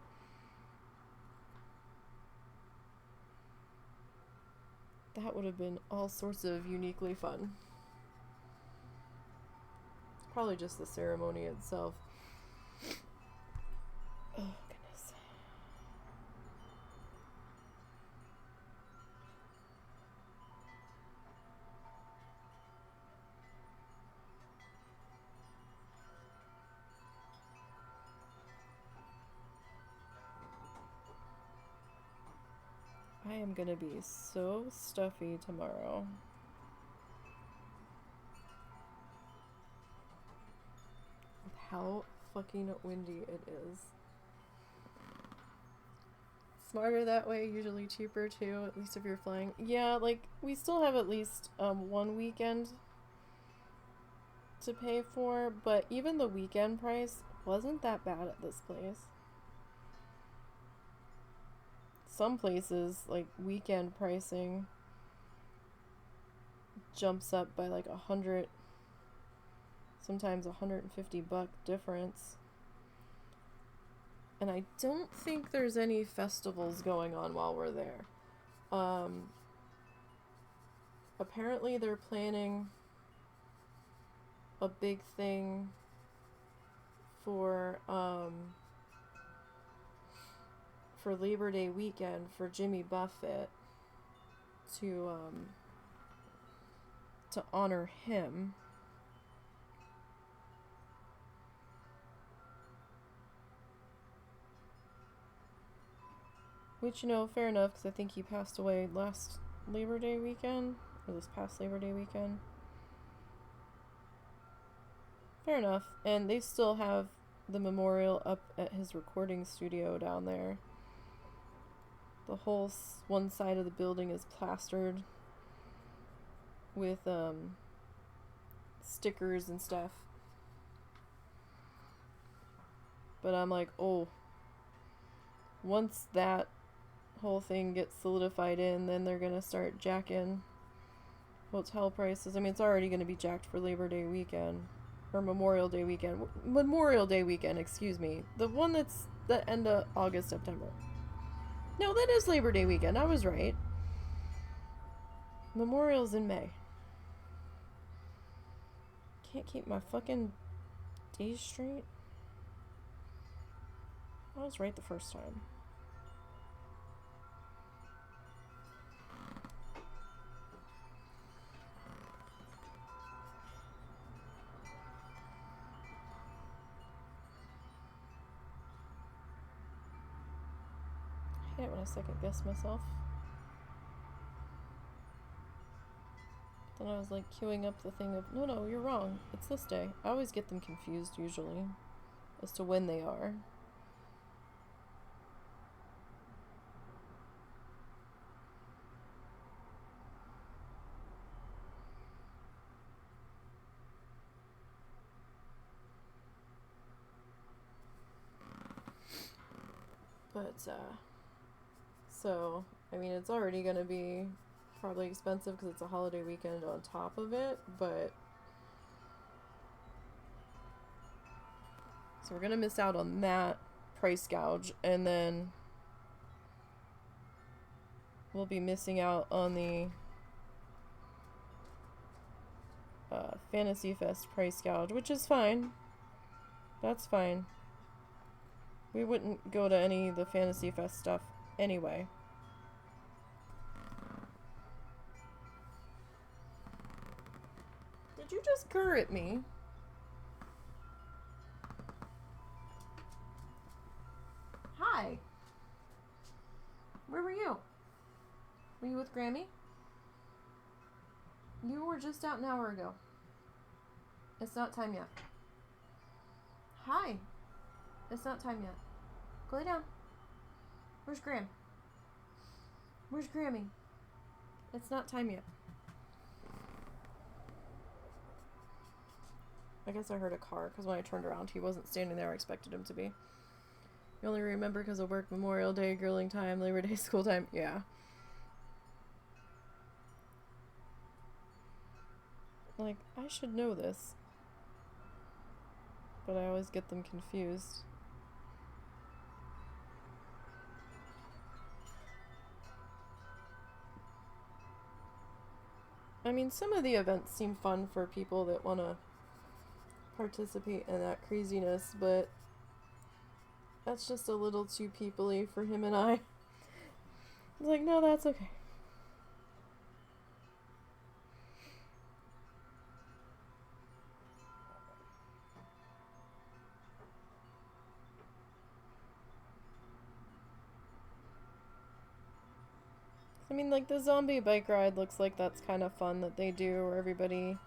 That would have been all sorts of uniquely fun. Probably just the ceremony itself. Oh, goodness. I am gonna be so stuffy tomorrow. With how fucking windy it is. Smarter that way, usually cheaper too, at least if you're flying. Yeah, like, we still have at least one weekend to pay for, but even the weekend price wasn't that bad at this place. Some places, like, weekend pricing jumps up by like 100, sometimes $150 difference. And I don't think there's any festivals going on while we're there. Apparently they're planning a big thing for Labor Day weekend for Jimmy Buffett to honor him. Which, you know, fair enough, because I think he passed away last Labor Day weekend, or this past Labor Day weekend. Fair enough. And they still have the memorial up at his recording studio down there. The whole one side of the building is plastered with stickers and stuff. But I'm like, oh, once that whole thing gets solidified in, then they're gonna start jacking hotel prices. I mean, it's already gonna be jacked for Labor Day weekend. Or Memorial Day weekend. Memorial Day weekend, excuse me. The one that's the end of August, September. No, that is Labor Day weekend. I was right. Memorial's in May. Can't keep my fucking days straight. I was right the first time. I hate it when I second guess myself. Then I was like queuing up the thing of, no, you're wrong. It's this day. I always get them confused usually as to when they are. But, so, I mean, it's already gonna be probably expensive because it's a holiday weekend on top of it, but so we're gonna miss out on that price gouge, and then we'll be missing out on the Fantasy Fest price gouge, which is fine. That's fine. We wouldn't go to any of the Fantasy Fest stuff anyway. Did you just grr at me? Hi. Where were you? Were you with Grammy? You were just out an hour ago. It's not time yet. Hi. It's not time yet. Go lay down. Where's Gram? Where's Grammy? It's not time yet. I guess I heard a car, because when I turned around, he wasn't standing there I expected him to be. You only remember because of work, Memorial Day, grilling time, Labor Day, school time. Yeah. Like, I should know this. But I always get them confused. I mean, some of the events seem fun for people that want to participate in that craziness, but that's just a little too people-y for him and I. I was like, no, that's okay. I mean, like, the zombie bike ride looks like that's kind of fun that they do, where everybody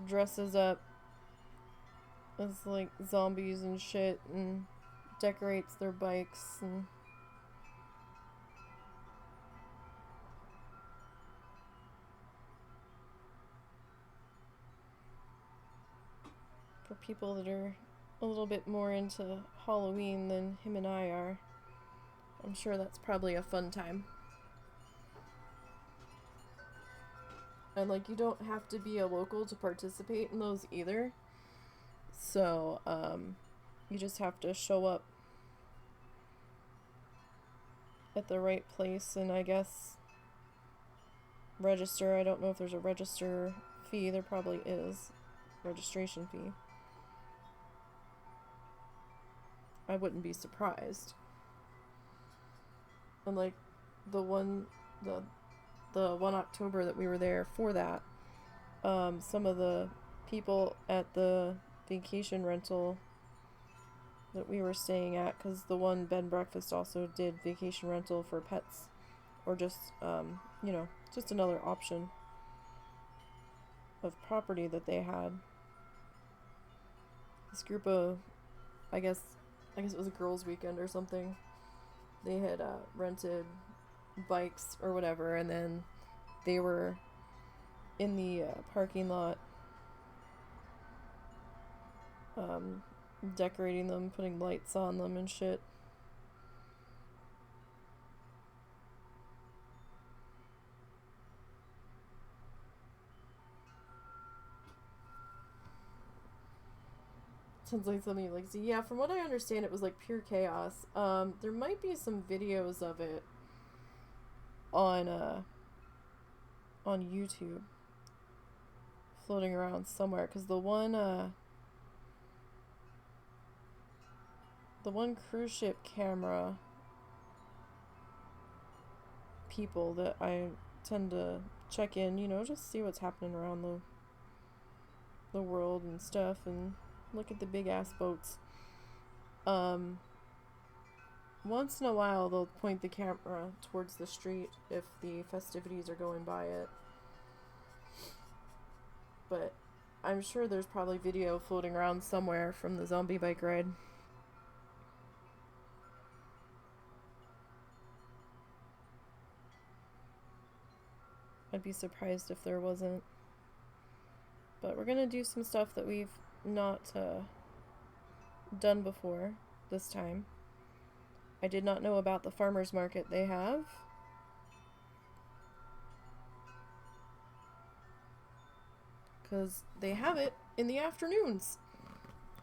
dresses up as, like, zombies and shit, and decorates their bikes, and for people that are a little bit more into Halloween than him and I are, I'm sure that's probably a fun time. And, like, you don't have to be a local to participate in those either. So, you just have to show up at the right place and, I guess, register. I don't know if there's a register fee. There probably is. Registration fee. I wouldn't be surprised. And, like, the one October that we were there for that, some of the people at the vacation rental that we were staying at, because the one bed and breakfast also did vacation rental for pets, or just, you know, just another option of property that they had. This group of, I guess it was a girls' weekend or something. They had rented bikes or whatever, and then they were in the parking lot decorating them, putting lights on them and shit. Sounds like something you like to see. Yeah, from what I understand, it was like pure chaos. There might be some videos of it on YouTube floating around somewhere, because the one cruise ship camera people that I tend to check in, you know, just see what's happening around the world and stuff, and look at the big ass boats. Once in a while they'll point the camera towards the street if the festivities are going by it. But I'm sure there's probably video floating around somewhere from the zombie bike ride. I'd be surprised if there wasn't. But we're gonna do some stuff that we've not done before this time. I did not know about the farmers market they have. Because they have it in the afternoons.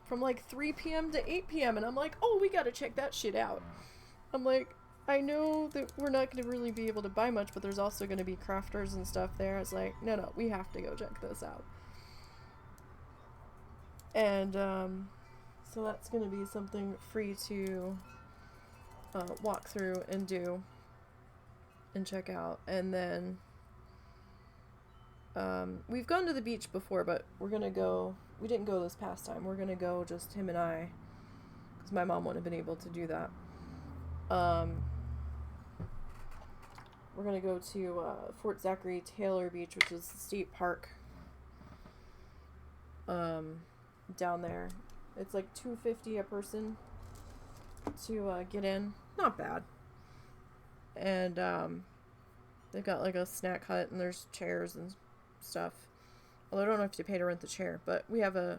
From like 3 p.m. to 8 p.m. And I'm like, oh, we gotta check that shit out. I'm like, I know that we're not going to really be able to buy much, but there's also going to be crafters and stuff there. It's like, no, we have to go check this out. And so that's going to be something free to walk through and do and check out. And then we've gone to the beach before, but we're going to go, we didn't go this past time. We're going to go just him and I, because my mom wouldn't have been able to do that. We're going to go to Fort Zachary Taylor Beach, which is the state park down there. It's like $250 a person to get in. Not bad. And they've got like a snack hut, and there's chairs and stuff. Although I don't know if you pay to rent the chair, but we have a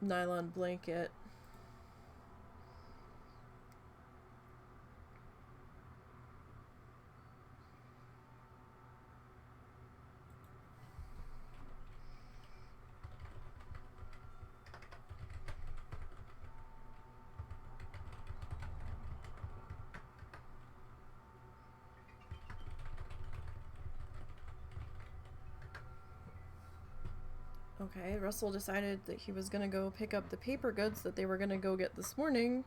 nylon blanket. Okay, Russell decided that he was going to go pick up the paper goods that they were going to go get this morning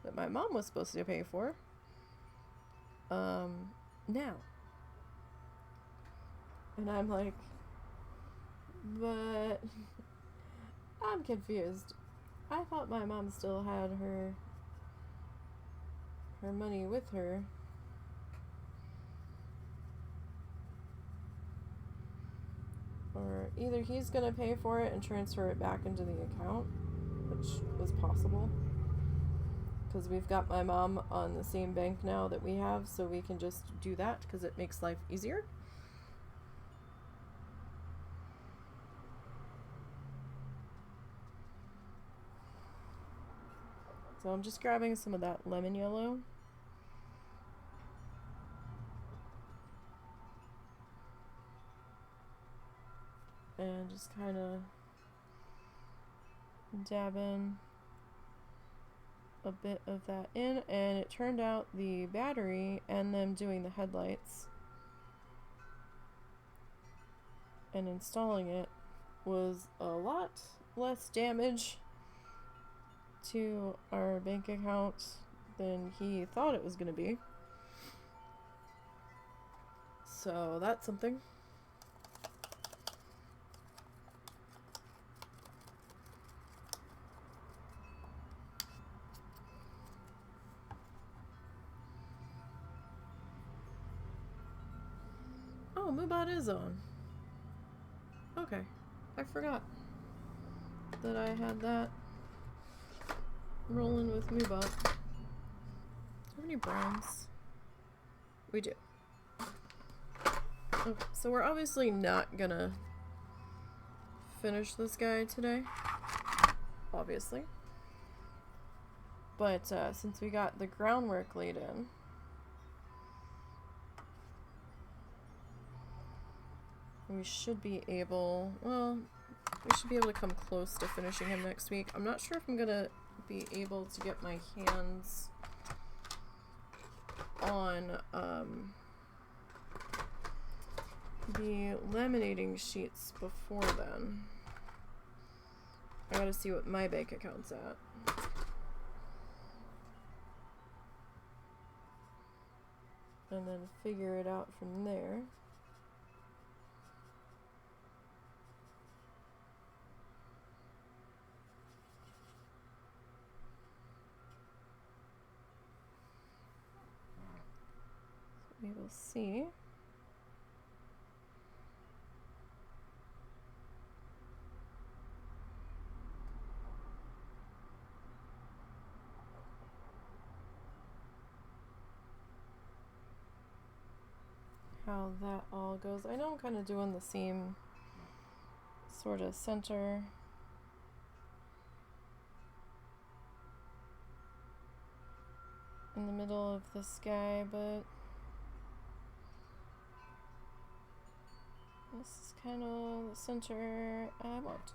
that my mom was supposed to pay for. Now. And I'm like, but I'm confused. I thought my mom still had her money with her. Or either he's going to pay for it and transfer it back into the account, which is possible. Because we've got my mom on the same bank now that we have, so we can just do that because it makes life easier. So I'm just grabbing some of that lemon yellow. And just kind of dabbing a bit of that in, and it turned out the battery and them doing the headlights and installing it was a lot less damage to our bank account than he thought it was going to be. So that's something. Moobot is on. Okay. I forgot that I had that rolling with Moobot. Do you have any browns? We do. Okay, so we're obviously not gonna finish this guy today. Obviously. But since we got the groundwork laid in, we should be able, well, we should be able to come close to finishing him next week. I'm not sure if I'm gonna be able to get my hands on the laminating sheets before then. I gotta see what my bank account's at. And then figure it out from there. We will see. How that all goes. I know I'm kind of doing the same sort of center. In the middle of the sky, but this is kind of the center I want.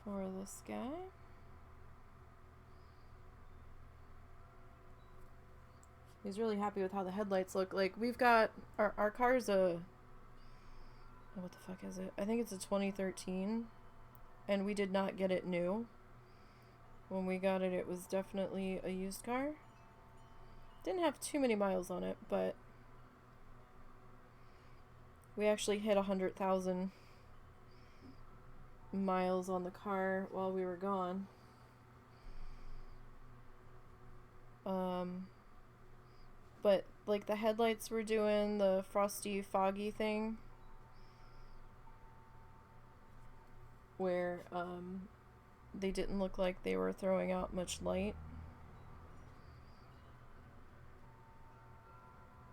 For the sky. He's really happy with how the headlights look. Like, we've got our car's a, what the fuck is it? I think it's a 2013, and we did not get it new. When we got it, it was definitely a used car. Didn't have too many miles on it, but we actually hit 100,000 miles on the car while we were gone. But like the headlights were doing the frosty foggy thing where they didn't look like they were throwing out much light,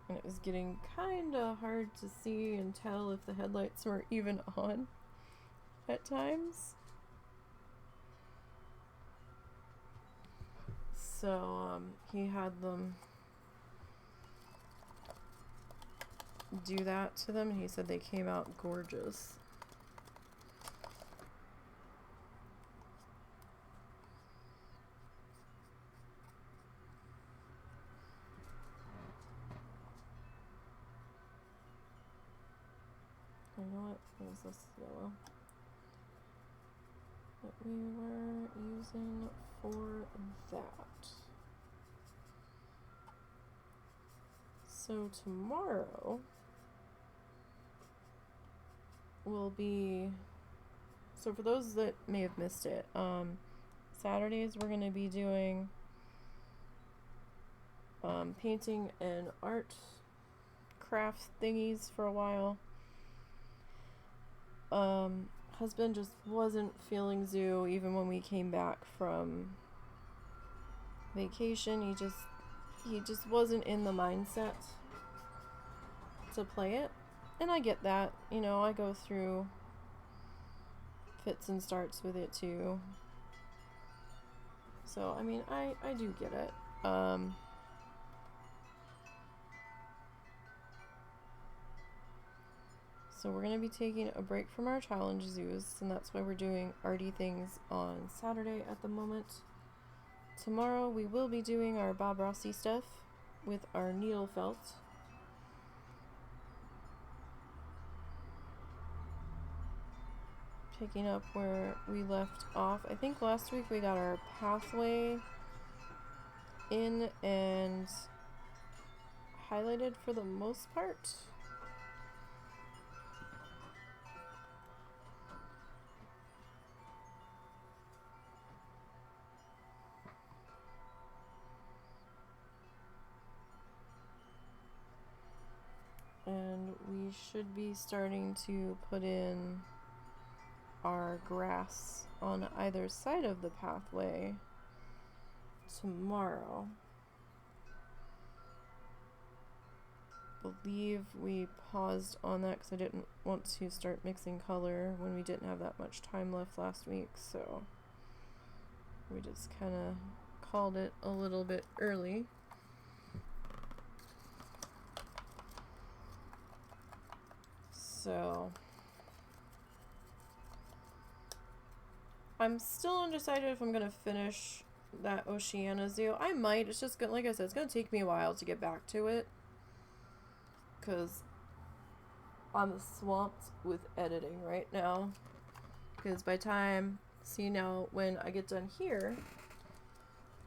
and it was getting kind of hard to see and tell if the headlights were even on at times. So he had them do that to them, and he said they came out gorgeous. You know what is this yellow that we were using for that? So tomorrow will be, so for those that may have missed it, Saturdays we're going to be doing painting and art craft thingies for a while. Husband just wasn't feeling zoo even when we came back from vacation. He just wasn't in the mindset to play it. And I get that, you know, I go through fits and starts with it too. So, I mean, I do get it. So we're going to be taking a break from our challenge zoos, and that's why we're doing arty things on Saturday at the moment. Tomorrow we will be doing our Bob Rossi stuff with our needle felt. Picking up where we left off. I think last week we got our pathway in and highlighted for the most part. should be starting to put in our grass on either side of the pathway tomorrow. Believe we paused on that because I didn't want to start mixing color when we didn't have that much time left last week, so we just kind of called it a little bit early. So I'm still undecided if I'm gonna finish that Oceania Zoo. I might. It's just gonna, like I said, it's gonna take me a while to get back to it because I'm swamped with editing right now. Because by time, see now, when I get done here,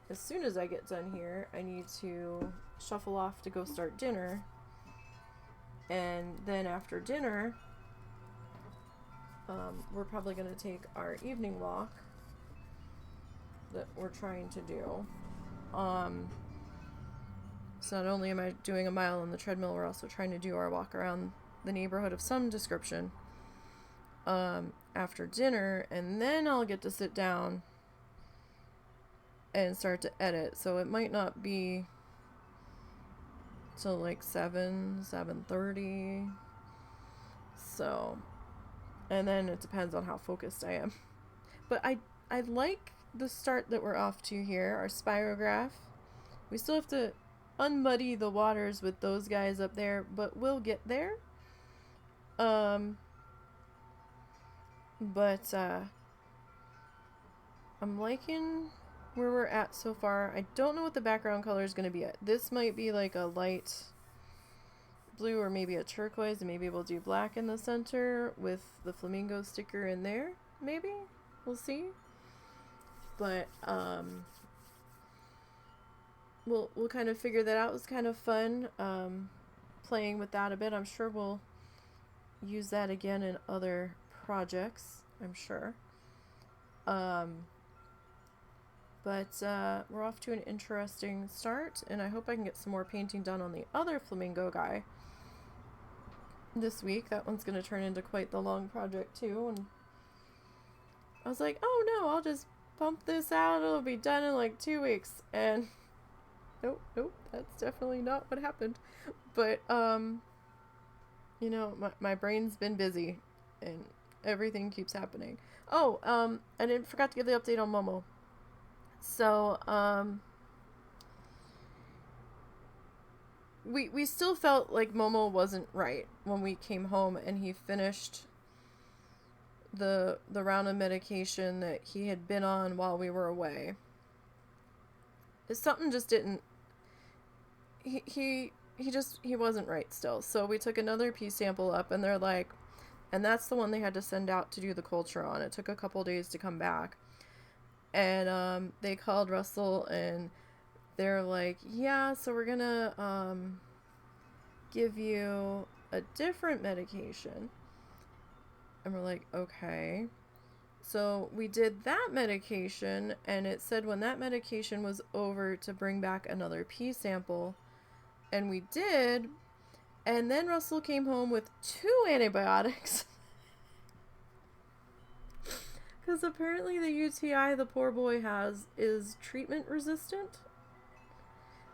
as soon as I get done here, I need to shuffle off to go start dinner. And then after dinner, we're probably going to take our evening walk that we're trying to do. So not only am I doing a mile on the treadmill, we're also trying to do our walk around the neighborhood of some description after dinner, and then I'll get to sit down and start to edit. So it might not be till like 7:30. So, and then it depends on how focused I am. But I like the start that we're off to here, our Spirograph. We still have to unmuddy the waters with those guys up there, but we'll get there. But I'm liking where we're at so far. I don't know what the background color is going to be at. This might be like a light blue or maybe a turquoise, and maybe we'll do black in the center with the flamingo sticker in there. Maybe we'll see. But we'll kind of figure that out. It was kind of fun playing with that a bit. I'm sure we'll use that again in other projects, I'm sure. But we're off to an interesting start, and I hope I can get some more painting done on the other flamingo guy this week. That one's going to turn into quite the long project too, and I was like, oh no, I'll just pump this out, it'll be done in like 2 weeks, and nope, that's definitely not what happened. But you know, my brain's been busy and everything keeps happening. Oh, I forgot to give the update on Momo. So we still felt like Momo wasn't right when we came home and he finished the round of medication that he had been on while we were away. Something just didn't, he wasn't right still. So we took another pee sample up, and they're like, and that's the one they had to send out to do the culture on. It took a couple days to come back. And they called Russell, and they're like, yeah, so we're gonna give you a different medication. And we're like, okay. So we did that medication, and it said when that medication was over to bring back another pee sample. And we did. And then Russell came home with 2 antibiotics. Because apparently the UTI the poor boy has is treatment resistant.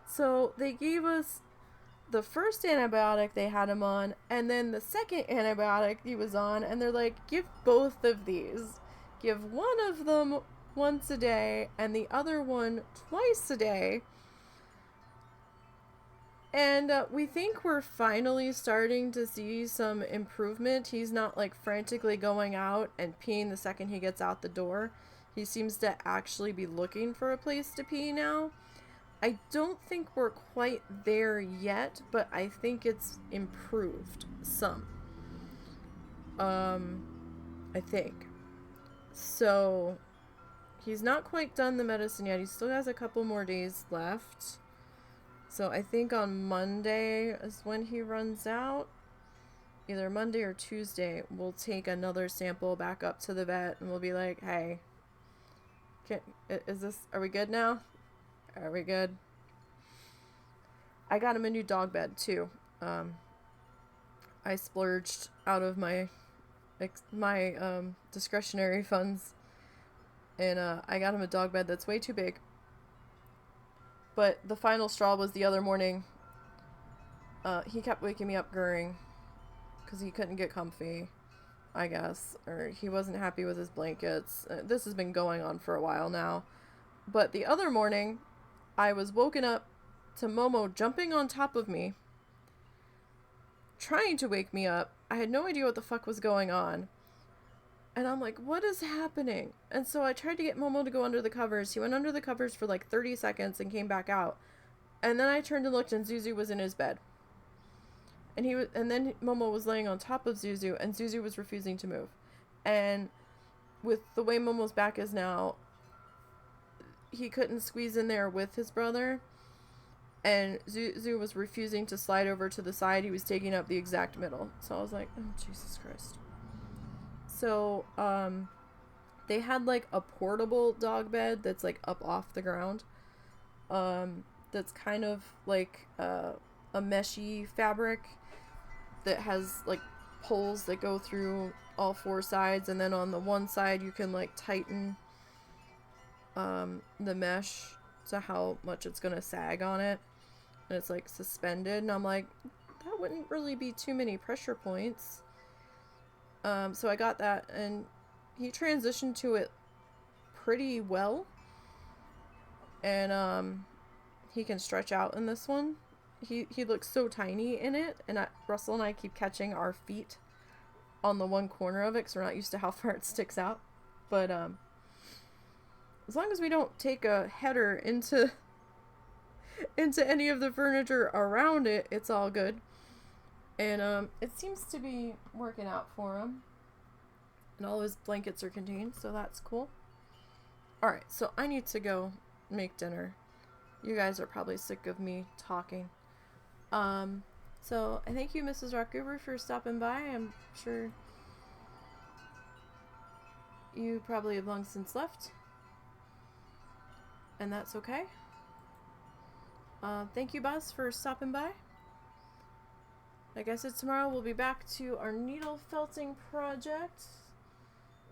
So they gave us the first antibiotic they had him on, and then the second antibiotic he was on, and they're like, give both of these. Give one of them once a day, and the other one twice a day. And we think we're finally starting to see some improvement. He's not like frantically going out and peeing the second he gets out the door. He seems to actually be looking for a place to pee now. I don't think we're quite there yet, but I think it's improved some. I think. So he's not quite done the medicine yet. He still has a couple more days left. So I think on Monday is when he runs out. Either Monday or Tuesday, we'll take another sample back up to the vet, and we'll be like, hey, are we good now? Are we good? I got him a new dog bed too. I I splurged out of my discretionary funds, and I got him a dog bed that's way too big. But the final straw was the other morning. He kept waking me up grurring because he couldn't get comfy, I guess, or he wasn't happy with his blankets. This has been going on for a while now. But the other morning, I was woken up to Momo jumping on top of me, trying to wake me up. I had no idea what the fuck was going on. And I'm like, what is happening? And so I tried to get Momo to go under the covers. He went under the covers for like 30 seconds and came back out. And then I turned and looked, and Zuzu was in his bed. And then Momo was laying on top of Zuzu, and Zuzu was refusing to move. And with the way Momo's back is now, he couldn't squeeze in there with his brother. And Zuzu was refusing to slide over to the side. He was taking up the exact middle. So I was like, oh, Jesus Christ. So, they had like a portable dog bed that's like up off the ground. That's kind of like a meshy fabric that has like poles that go through all four sides, and then on the one side you can like tighten the mesh to how much it's gonna sag on it, and it's like suspended, and I'm like, that wouldn't really be too many pressure points. So I got that, and he transitioned to it pretty well, and he can stretch out in this one. He looks so tiny in it, and Russell and I keep catching our feet on the one corner of it because we're not used to how far it sticks out. But as long as we don't take a header into any of the furniture around it, it's all good. And it seems to be working out for him. And all of his blankets are contained, so that's cool. Alright, so I need to go make dinner. You guys are probably sick of me talking. So I thank you, Mrs. Rockover, for stopping by. I'm sure you probably have long since left, and that's okay. Thank you, Buzz, for stopping by. Like I said, tomorrow we'll be back to our needle felting project.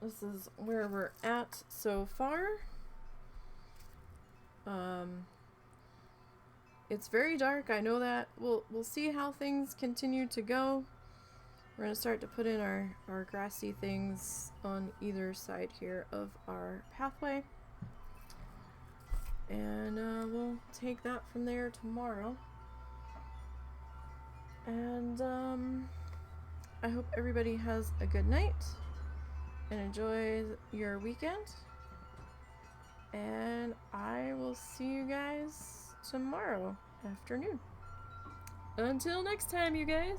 This is where we're at so far. It's very dark, I know that. We'll see how things continue to go. We're going to start to put in our grassy things on either side here of our pathway. And we'll take that from there tomorrow. And I hope everybody has a good night and enjoy your weekend. And I will see you guys tomorrow afternoon. Until next time, you guys.